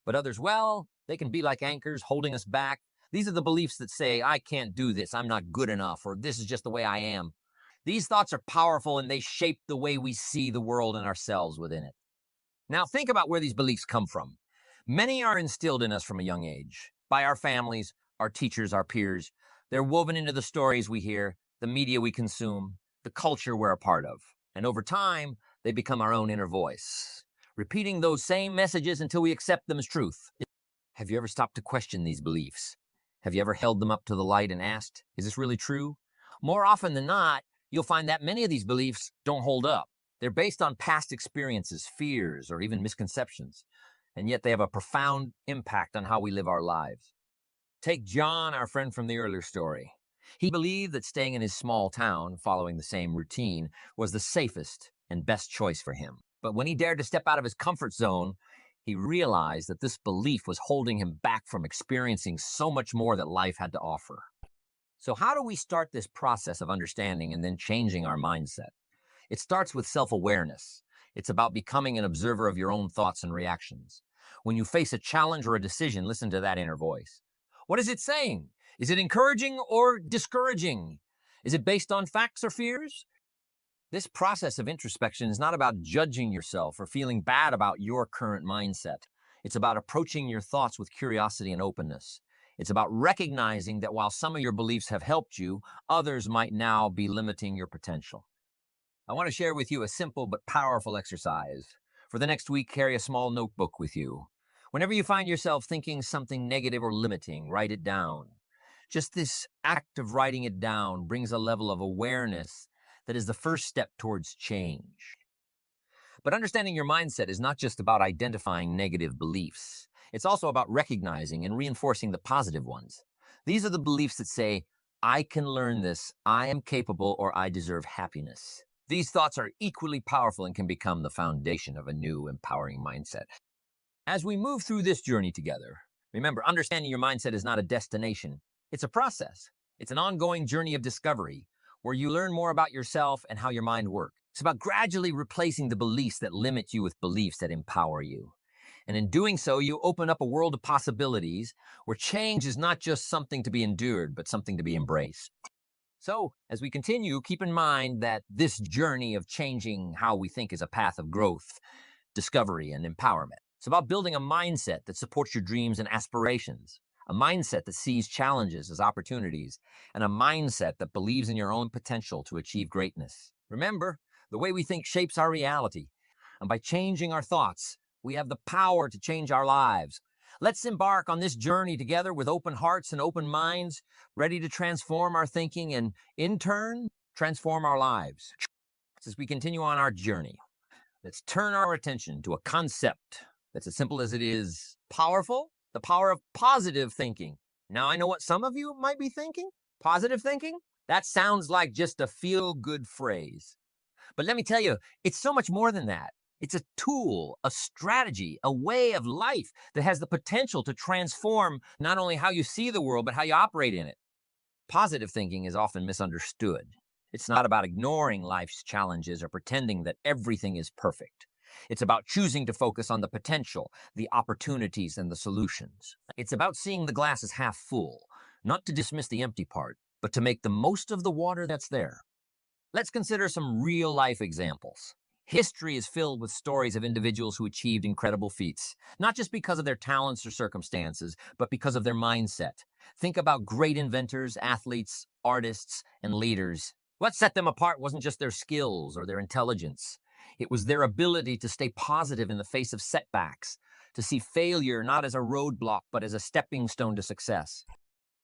B: But others, well, they can be like anchors holding us back. These are the beliefs that say, I can't do this, I'm not good enough, or this is just the way I am. These thoughts are powerful and they shape the way we see the world and ourselves within it. Now think about where these beliefs come from. Many are instilled in us from a young age, by our families, our teachers, our peers. They're woven into the stories we hear, the media we consume, the culture we're a part of. And over time, they become our own inner voice, repeating those same messages until we accept them as truth. Have you ever stopped to question these beliefs? Have you ever held them up to the light and asked, is this really true? More often than not, you'll find that many of these beliefs don't hold up. They're based on past experiences, fears, or even misconceptions, and yet they have a profound impact on how we live our lives. Take John, our friend from the earlier story. He believed that staying in his small town, following the same routine, was the safest and best choice for him. But when he dared to step out of his comfort zone, he realized that this belief was holding him back from experiencing so much more that life had to offer. So how do we start this process of understanding and then changing our mindset? It starts with self-awareness. It's about becoming an observer of your own thoughts and reactions. When you face a challenge or a decision, listen to that inner voice. What is it saying? Is it encouraging or discouraging? Is it based on facts or fears? This process of introspection is not about judging yourself or feeling bad about your current mindset. It's about approaching your thoughts with curiosity and openness. It's about recognizing that while some of your beliefs have helped you, others might now be limiting your potential. I want to share with you a simple but powerful exercise. For the next week, carry a small notebook with you. Whenever you find yourself thinking something negative or limiting, write it down. Just this act of writing it down brings a level of awareness that is the first step towards change. But understanding your mindset is not just about identifying negative beliefs. It's also about recognizing and reinforcing the positive ones. These are the beliefs that say, I can learn this, I am capable, or I deserve happiness. These thoughts are equally powerful and can become the foundation of a new, empowering mindset. As we move through this journey together, remember, understanding your mindset is not a destination. It's a process. It's an ongoing journey of discovery where you learn more about yourself and how your mind works. It's about gradually replacing the beliefs that limit you with beliefs that empower you. And in doing so, you open up a world of possibilities where change is not just something to be endured, but something to be embraced. So, as we continue, keep in mind that this journey of changing how we think is a path of growth, discovery, and empowerment. It's about building a mindset that supports your dreams and aspirations, a mindset that sees challenges as opportunities, and a mindset that believes in your own potential to achieve greatness. Remember, the way we think shapes our reality, and by changing our thoughts, we have the power to change our lives. Let's embark on this journey together with open hearts and open minds, ready to transform our thinking and, in turn, transform our lives. As we continue on our journey, let's turn our attention to a concept that's as simple as it is powerful, the power of positive thinking. Now, I know what some of you might be thinking. Positive thinking? That sounds like just a feel-good phrase. But let me tell you, it's so much more than that. It's a tool, a strategy, a way of life that has the potential to transform not only how you see the world, but how you operate in it. Positive thinking is often misunderstood. It's not about ignoring life's challenges or pretending that everything is perfect. It's about choosing to focus on the potential, the opportunities, and the solutions. It's about seeing the glass as half full, not to dismiss the empty part, but to make the most of the water that's there. Let's consider some real-life examples. History is filled with stories of individuals who achieved incredible feats, not just because of their talents or circumstances, but because of their mindset. Think about great inventors, athletes, artists, and leaders. What set them apart wasn't just their skills or their intelligence. It was their ability to stay positive in the face of setbacks, to see failure not as a roadblock, but as a stepping stone to success.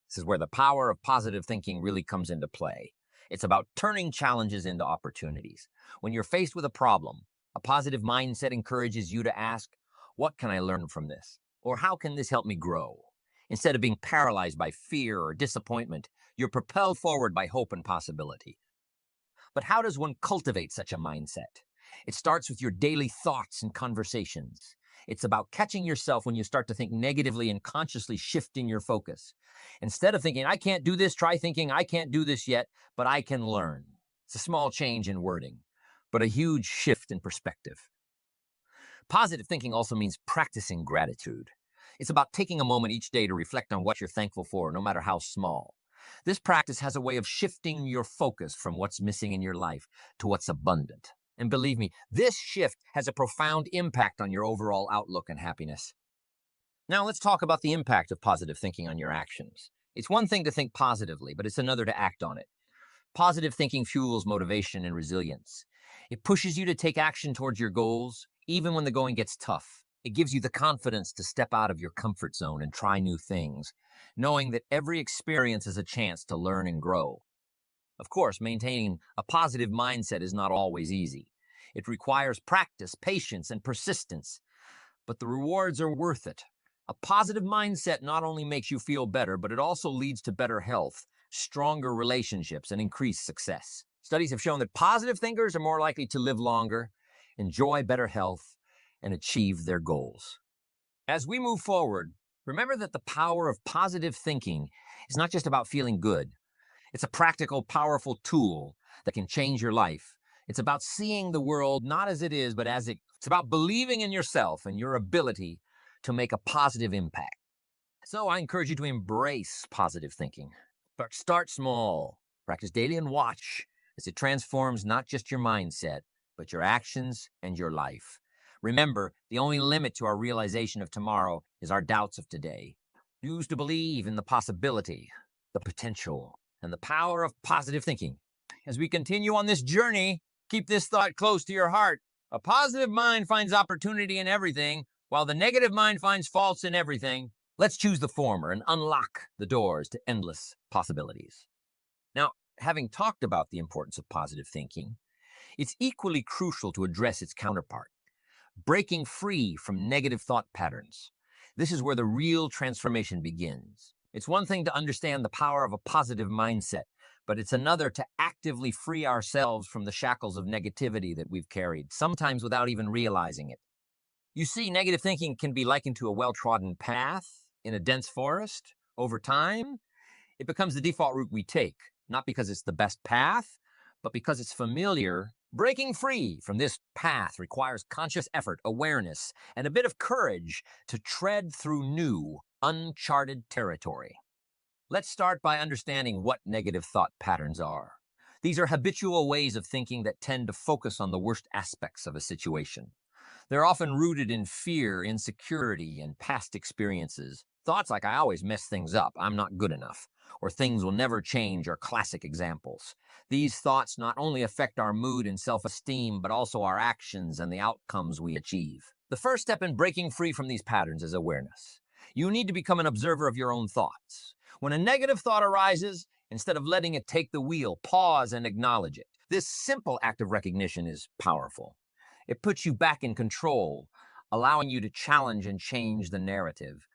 B: This is where the power of positive thinking really comes into play. It's about turning challenges into opportunities. When you're faced with a problem, a positive mindset encourages you to ask, what can I learn from this? Or how can this help me grow? Instead of being paralyzed by fear or disappointment, you're propelled forward by hope and possibility. But how does one cultivate such a mindset? It starts with your daily thoughts and conversations. It's about catching yourself when you start to think negatively and consciously shifting your focus. Instead of thinking, I can't do this, try thinking, I can't do this yet, but I can learn. It's a small change in wording, but a huge shift in perspective. Positive thinking also means practicing gratitude. It's about taking a moment each day to reflect on what you're thankful for, no matter how small. This practice has a way of shifting your focus from what's missing in your life to what's abundant. And believe me, this shift has a profound impact on your overall outlook and happiness. Now let's talk about the impact of positive thinking on your actions. It's one thing to think positively, but it's another to act on it. Positive thinking fuels motivation and resilience. It pushes you to take action towards your goals, even when the going gets tough. It gives you the confidence to step out of your comfort zone and try new things, knowing that every experience is a chance to learn and grow. Of course, maintaining a positive mindset is not always easy. It requires practice, patience, and persistence, but the rewards are worth it. A positive mindset not only makes you feel better, but it also leads to better health, stronger relationships, and increased success. Studies have shown that positive thinkers are more likely to live longer, enjoy better health, and achieve their goals. As we move forward, remember that the power of positive thinking is not just about feeling good. It's a practical, powerful tool that can change your life. It's about seeing the world not as it is, but as it's about believing in yourself and your ability to make a positive impact. So I encourage you to embrace positive thinking. But start small. Practice daily and watch as it transforms not just your mindset, but your actions and your life. Remember, the only limit to our realization of tomorrow is our doubts of today. Choose to believe in the possibility, the potential, and the power of positive thinking. As we continue on this journey, keep this thought close to your heart. A positive mind finds opportunity in everything, while the negative mind finds faults in everything. Let's choose the former and unlock the doors to endless possibilities. Now, having talked about the importance of positive thinking, it's equally crucial to address its counterpart, breaking free from negative thought patterns. This is where the real transformation begins. It's one thing to understand the power of a positive mindset, but it's another to actively free ourselves from the shackles of negativity that we've carried, sometimes without even realizing it. You see, negative thinking can be likened to a well-trodden path in a dense forest. Over time, it becomes the default route we take, not because it's the best path, but because it's familiar. Breaking free from this path requires conscious effort, awareness, and a bit of courage to tread through new, uncharted territory. Let's start by understanding what negative thought patterns are. These are habitual ways of thinking that tend to focus on the worst aspects of a situation. They're often rooted in fear, insecurity, and past experiences. Thoughts like, I always mess things up, I'm not good enough, or things will never change are classic examples. These thoughts not only affect our mood and self-esteem, but also our actions and the outcomes we achieve. The first step in breaking free from these patterns is awareness. You need to become an observer of your own thoughts. When a negative thought arises, instead of letting it take the wheel, pause and acknowledge it. This simple act of recognition is powerful. It puts you back in control, allowing you to challenge and change the narrative.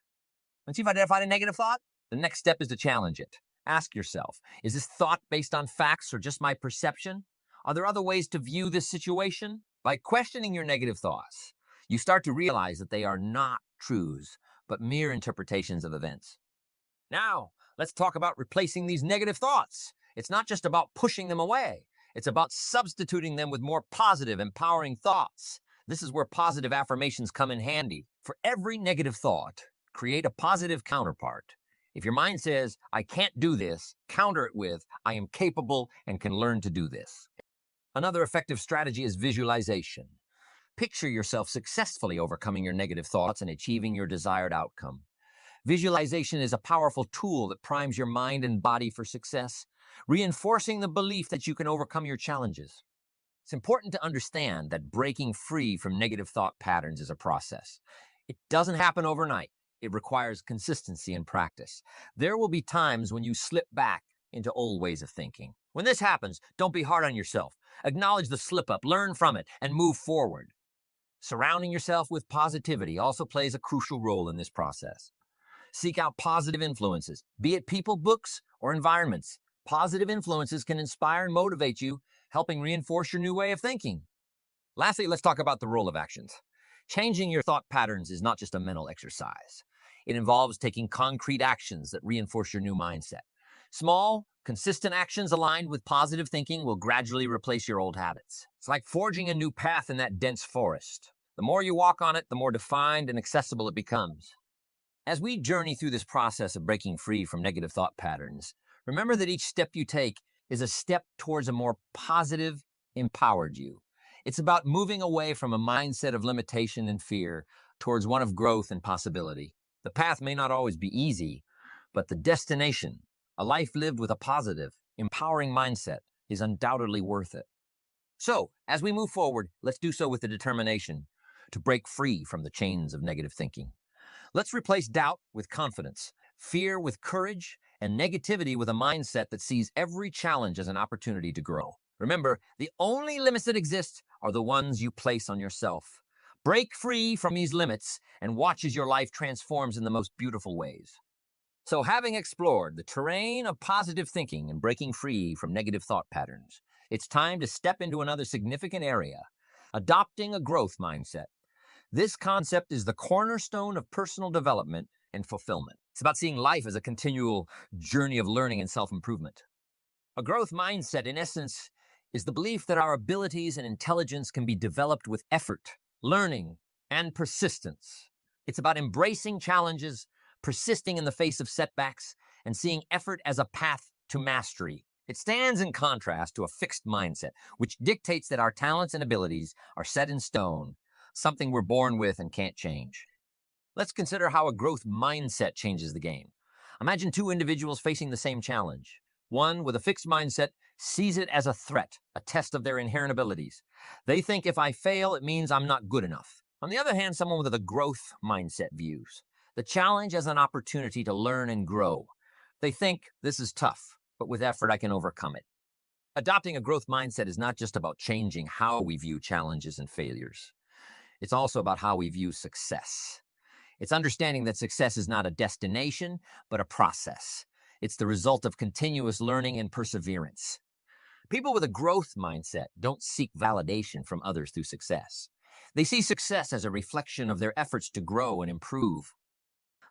B: Once you've identified a negative thought, the next step is to challenge it. Ask yourself, is this thought based on facts or just my perception? Are there other ways to view this situation? By questioning your negative thoughts, you start to realize that they are not truths, but mere interpretations of events. Now, let's talk about replacing these negative thoughts. It's not just about pushing them away. It's about substituting them with more positive, empowering thoughts. This is where positive affirmations come in handy. For every negative thought, create a positive counterpart. If your mind says, I can't do this, counter it with, I am capable and can learn to do this. Another effective strategy is visualization. Picture yourself successfully overcoming your negative thoughts and achieving your desired outcome. Visualization is a powerful tool that primes your mind and body for success, reinforcing the belief that you can overcome your challenges. It's important to understand that breaking free from negative thought patterns is a process. It doesn't happen overnight. It requires consistency and practice. There will be times when you slip back into old ways of thinking. When this happens, don't be hard on yourself. Acknowledge the slip-up, learn from it, and move forward. Surrounding yourself with positivity also plays a crucial role in this process. Seek out positive influences, be it people, books, or environments. Positive influences can inspire and motivate you, helping reinforce your new way of thinking. Lastly, let's talk about the role of actions. Changing your thought patterns is not just a mental exercise. It involves taking concrete actions that reinforce your new mindset. Small, consistent actions aligned with positive thinking will gradually replace your old habits. It's like forging a new path in that dense forest. The more you walk on it, the more defined and accessible it becomes. As we journey through this process of breaking free from negative thought patterns, remember that each step you take is a step towards a more positive, empowered you. It's about moving away from a mindset of limitation and fear towards one of growth and possibility. The path may not always be easy, but the destination, a life lived with a positive, empowering mindset, is undoubtedly worth it. So, as we move forward, let's do so with the determination to break free from the chains of negative thinking. Let's replace doubt with confidence, fear with courage, and negativity with a mindset that sees every challenge as an opportunity to grow. Remember, the only limits that exist are the ones you place on yourself. Break free from these limits and watch as your life transforms in the most beautiful ways. So, having explored the terrain of positive thinking and breaking free from negative thought patterns, it's time to step into another significant area, adopting a growth mindset. This concept is the cornerstone of personal development and fulfillment. It's about seeing life as a continual journey of learning and self-improvement. A growth mindset, in essence, is the belief that our abilities and intelligence can be developed with effort, learning, and persistence. It's about embracing challenges, persisting in the face of setbacks, and seeing effort as a path to mastery. It stands in contrast to a fixed mindset, which dictates that our talents and abilities are set in stone, something we're born with and can't change. Let's consider how a growth mindset changes the game. Imagine two individuals facing the same challenge. One with a fixed mindset sees it as a threat, a test of their inherent abilities. They think if I fail, it means I'm not good enough. On the other hand, someone with a growth mindset views the challenge as an opportunity to learn and grow. They think this is tough, but with effort I can overcome it. Adopting a growth mindset is not just about changing how we view challenges and failures. It's also about how we view success. It's understanding that success is not a destination, but a process. It's the result of continuous learning and perseverance. People with a growth mindset don't seek validation from others through success. They see success as a reflection of their efforts to grow and improve.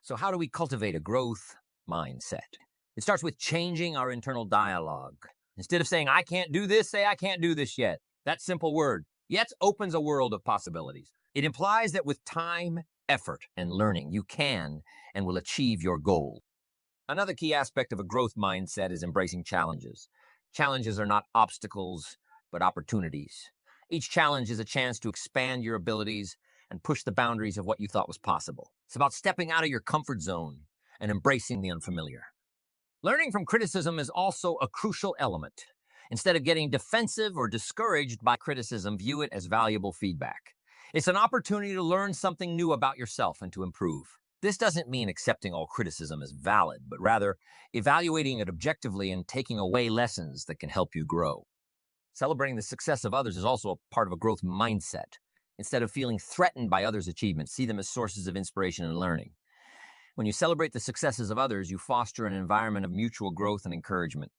B: So how do we cultivate a growth mindset? It starts with changing our internal dialogue. Instead of saying, I can't do this, say, I can't do this yet. That simple word, yet, opens a world of possibilities. It implies that with time, effort, and learning, you can and will achieve your goal. Another key aspect of a growth mindset is embracing challenges. Challenges are not obstacles, but opportunities. Each challenge is a chance to expand your abilities and push the boundaries of what you thought was possible. It's about stepping out of your comfort zone and embracing the unfamiliar. Learning from criticism is also a crucial element. Instead of getting defensive or discouraged by criticism, view it as valuable feedback. It's an opportunity to learn something new about yourself and to improve. This doesn't mean accepting all criticism as valid, but rather evaluating it objectively and taking away lessons that can help you grow. Celebrating the success of others is also a part of a growth mindset. Instead of feeling threatened by others' achievements, see them as sources of inspiration and learning. When you celebrate the successes of others, you foster an environment of mutual growth and encouragement.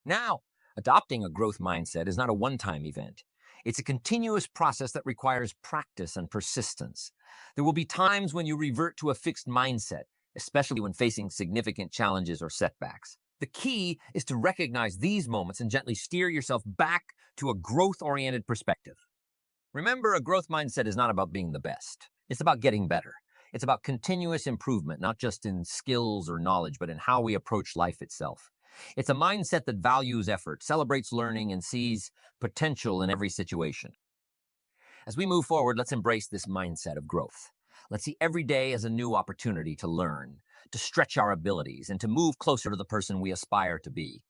B: Now, adopting a growth mindset is not a one-time event. It's a continuous process that requires practice and persistence. There will be times when you revert to a fixed mindset, especially when facing significant challenges or setbacks. The key is to recognize these moments and gently steer yourself back to a growth-oriented perspective. Remember, a growth mindset is not about being the best. It's about getting better. It's about continuous improvement, not just in skills or knowledge, but in how we approach life itself. It's a mindset that values effort, celebrates learning, and sees potential in every situation. As we move forward, let's embrace this mindset of growth. Let's see every day as a new opportunity to learn, to stretch our abilities, and to move closer to the person we aspire to be.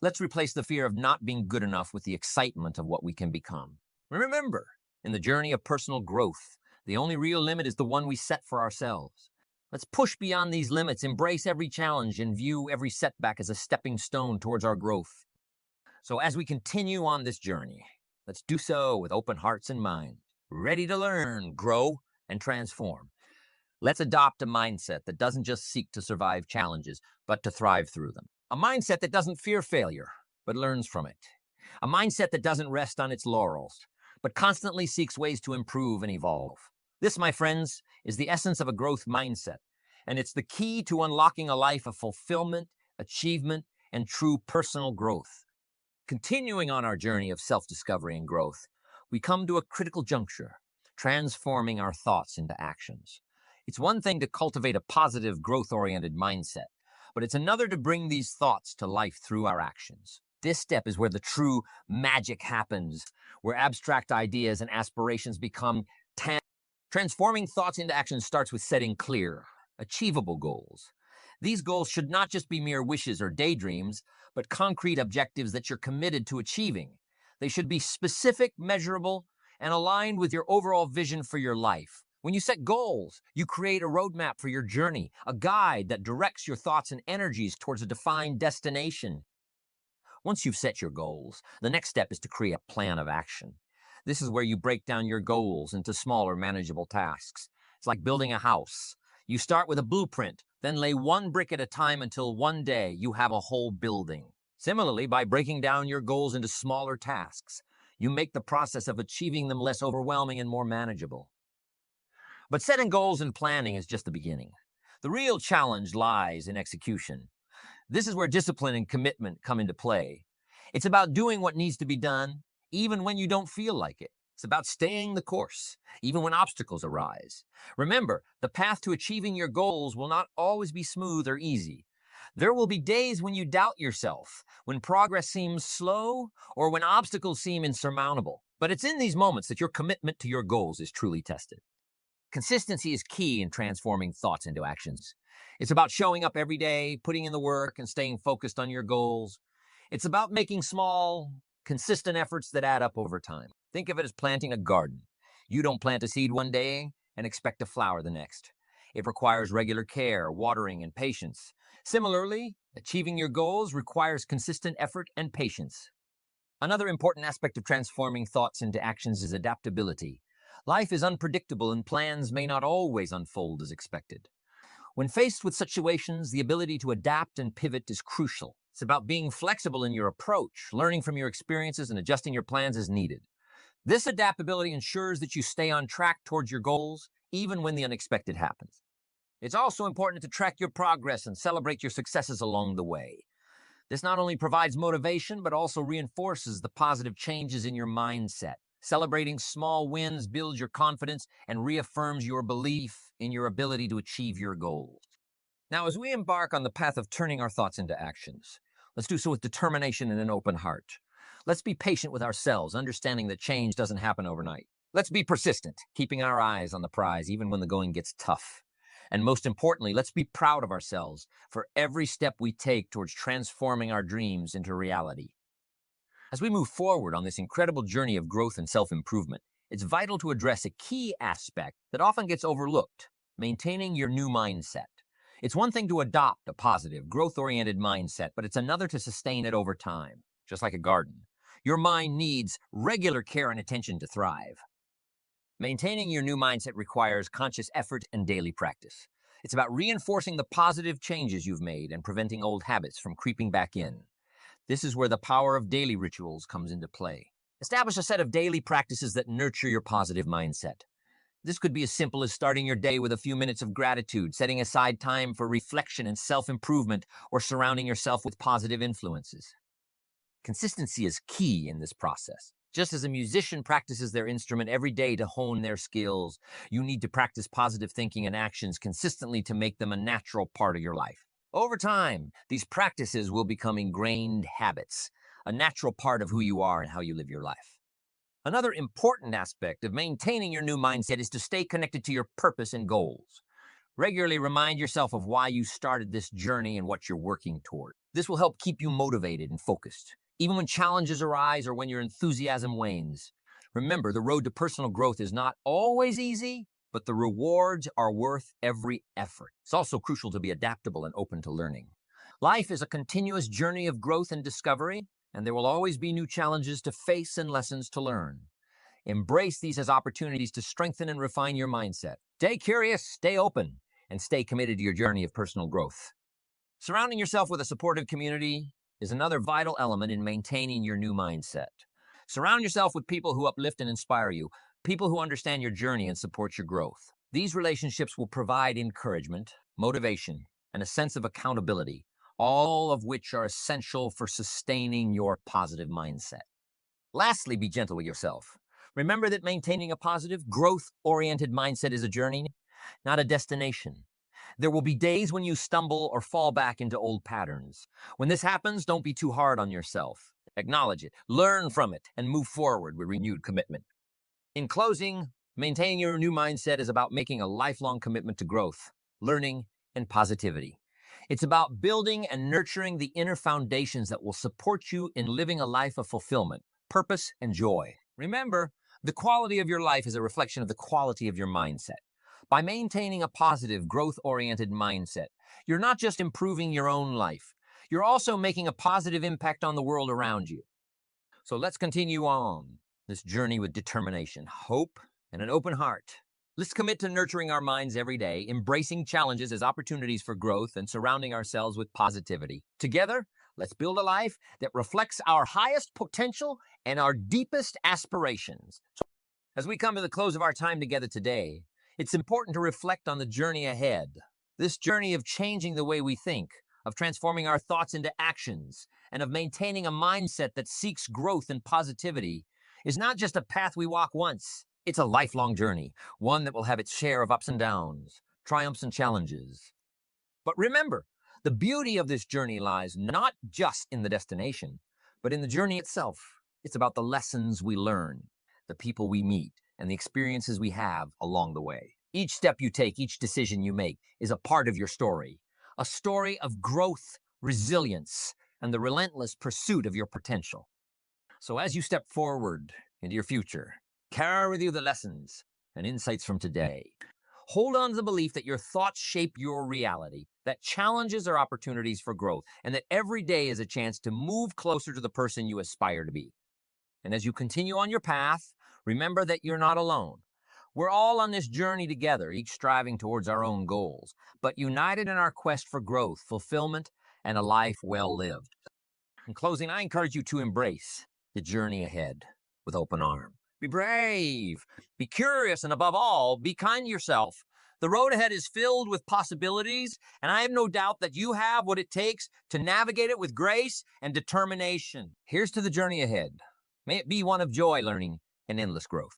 B: Let's replace the fear of not being good enough with the excitement of what we can become. Remember, in the journey of personal growth, the only real limit is the one we set for ourselves. Let's push beyond these limits, embrace every challenge, and view every setback as a stepping stone towards our growth. So as we continue on this journey, let's do so with open hearts and minds, ready to learn, grow, and transform. Let's adopt a mindset that doesn't just seek to survive challenges, but to thrive through them. A mindset that doesn't fear failure, but learns from it. A mindset that doesn't rest on its laurels, but constantly seeks ways to improve and evolve. This, my friends, is the essence of a growth mindset, and it's the key to unlocking a life of fulfillment, achievement, and true personal growth. Continuing on our journey of self-discovery and growth, we come to a critical juncture, transforming our thoughts into actions. It's one thing to cultivate a positive, growth-oriented mindset, but it's another to bring these thoughts to life through our actions. This step is where the true magic happens, where abstract ideas and aspirations become tangible. Transforming thoughts into action starts with setting clear, achievable goals. These goals should not just be mere wishes or daydreams, but concrete objectives that you're committed to achieving. They should be specific, measurable, and aligned with your overall vision for your life. When you set goals, you create a roadmap for your journey, a guide that directs your thoughts and energies towards a defined destination. Once you've set your goals, the next step is to create a plan of action. This is where you break down your goals into smaller, manageable tasks. It's like building a house. You start with a blueprint, then lay one brick at a time until one day you have a whole building. Similarly, by breaking down your goals into smaller tasks, you make the process of achieving them less overwhelming and more manageable. But setting goals and planning is just the beginning. The real challenge lies in execution. This is where discipline and commitment come into play. It's about doing what needs to be done, even when you don't feel like it. It's about staying the course, even when obstacles arise. Remember, the path to achieving your goals will not always be smooth or easy. There will be days when you doubt yourself, when progress seems slow, or when obstacles seem insurmountable. But it's in these moments that your commitment to your goals is truly tested. Consistency is key in transforming thoughts into actions. It's about showing up every day, putting in the work, and staying focused on your goals. It's about making small, consistent efforts that add up over time. Think of it as planting a garden. You don't plant a seed one day and expect a flower the next. It requires regular care, watering, and patience. Similarly, achieving your goals requires consistent effort and patience. Another important aspect of transforming thoughts into actions is adaptability. Life is unpredictable and plans may not always unfold as expected. When faced with situations, the ability to adapt and pivot is crucial. It's about being flexible in your approach, learning from your experiences, and adjusting your plans as needed. This adaptability ensures that you stay on track towards your goals, even when the unexpected happens. It's also important to track your progress and celebrate your successes along the way. This not only provides motivation, but also reinforces the positive changes in your mindset. Celebrating small wins builds your confidence and reaffirms your belief in your ability to achieve your goals. Now, as we embark on the path of turning our thoughts into actions, let's do so with determination and an open heart. Let's be patient with ourselves, understanding that change doesn't happen overnight. Let's be persistent, keeping our eyes on the prize even when the going gets tough. And most importantly, let's be proud of ourselves for every step we take towards transforming our dreams into reality. As we move forward on this incredible journey of growth and self-improvement, it's vital to address a key aspect that often gets overlooked: maintaining your new mindset. It's one thing to adopt a positive, growth-oriented mindset, but it's another to sustain it over time, just like a garden. Your mind needs regular care and attention to thrive. Maintaining your new mindset requires conscious effort and daily practice. It's about reinforcing the positive changes you've made and preventing old habits from creeping back in. This is where the power of daily rituals comes into play. Establish a set of daily practices that nurture your positive mindset. This could be as simple as starting your day with a few minutes of gratitude, setting aside time for reflection and self-improvement, or surrounding yourself with positive influences. Consistency is key in this process. Just as a musician practices their instrument every day to hone their skills, you need to practice positive thinking and actions consistently to make them a natural part of your life. Over time, these practices will become ingrained habits, a natural part of who you are and how you live your life. Another important aspect of maintaining your new mindset is to stay connected to your purpose and goals. Regularly remind yourself of why you started this journey and what you're working toward. This will help keep you motivated and focused, even when challenges arise or when your enthusiasm wanes. Remember, the road to personal growth is not always easy, but the rewards are worth every effort. It's also crucial to be adaptable and open to learning. Life is a continuous journey of growth and discovery, and there will always be new challenges to face and lessons to learn. Embrace these as opportunities to strengthen and refine your mindset. Stay curious, stay open, and stay committed to your journey of personal growth. Surrounding yourself with a supportive community is another vital element in maintaining your new mindset. Surround yourself with people who uplift and inspire you, people who understand your journey and support your growth. These relationships will provide encouragement, motivation, and a sense of accountability, all of which are essential for sustaining your positive mindset. Lastly, be gentle with yourself. Remember that maintaining a positive, growth-oriented mindset is a journey, not a destination. There will be days when you stumble or fall back into old patterns. When this happens, don't be too hard on yourself. Acknowledge it, learn from it, and move forward with renewed commitment. In closing, maintaining your new mindset is about making a lifelong commitment to growth, learning, and positivity. It's about building and nurturing the inner foundations that will support you in living a life of fulfillment, purpose, and joy. Remember, the quality of your life is a reflection of the quality of your mindset. By maintaining a positive, growth-oriented mindset, you're not just improving your own life, you're also making a positive impact on the world around you. So let's continue on this journey with determination, hope, and an open heart. Let's commit to nurturing our minds every day, embracing challenges as opportunities for growth, and surrounding ourselves with positivity. Together, let's build a life that reflects our highest potential and our deepest aspirations. As we come to the close of our time together today, it's important to reflect on the journey ahead. This journey of changing the way we think, of transforming our thoughts into actions, and of maintaining a mindset that seeks growth and positivity is not just a path we walk once. It's a lifelong journey, one that will have its share of ups and downs, triumphs and challenges. But remember, the beauty of this journey lies not just in the destination, but in the journey itself. It's about the lessons we learn, the people we meet, and the experiences we have along the way. Each step you take, each decision you make is a part of your story, a story of growth, resilience, and the relentless pursuit of your potential. So as you step forward into your future, carry with you the lessons and insights from today. Hold on to the belief that your thoughts shape your reality, that challenges are opportunities for growth, and that every day is a chance to move closer to the person you aspire to be. And as you continue on your path, remember that you're not alone. We're all on this journey together, each striving towards our own goals, but united in our quest for growth, fulfillment, and a life well lived. In closing, I encourage you to embrace the journey ahead with open arms. Be brave, be curious, and above all, be kind to yourself. The road ahead is filled with possibilities, and I have no doubt that you have what it takes to navigate it with grace and determination. Here's to the journey ahead. May it be one of joy, learning, and endless growth.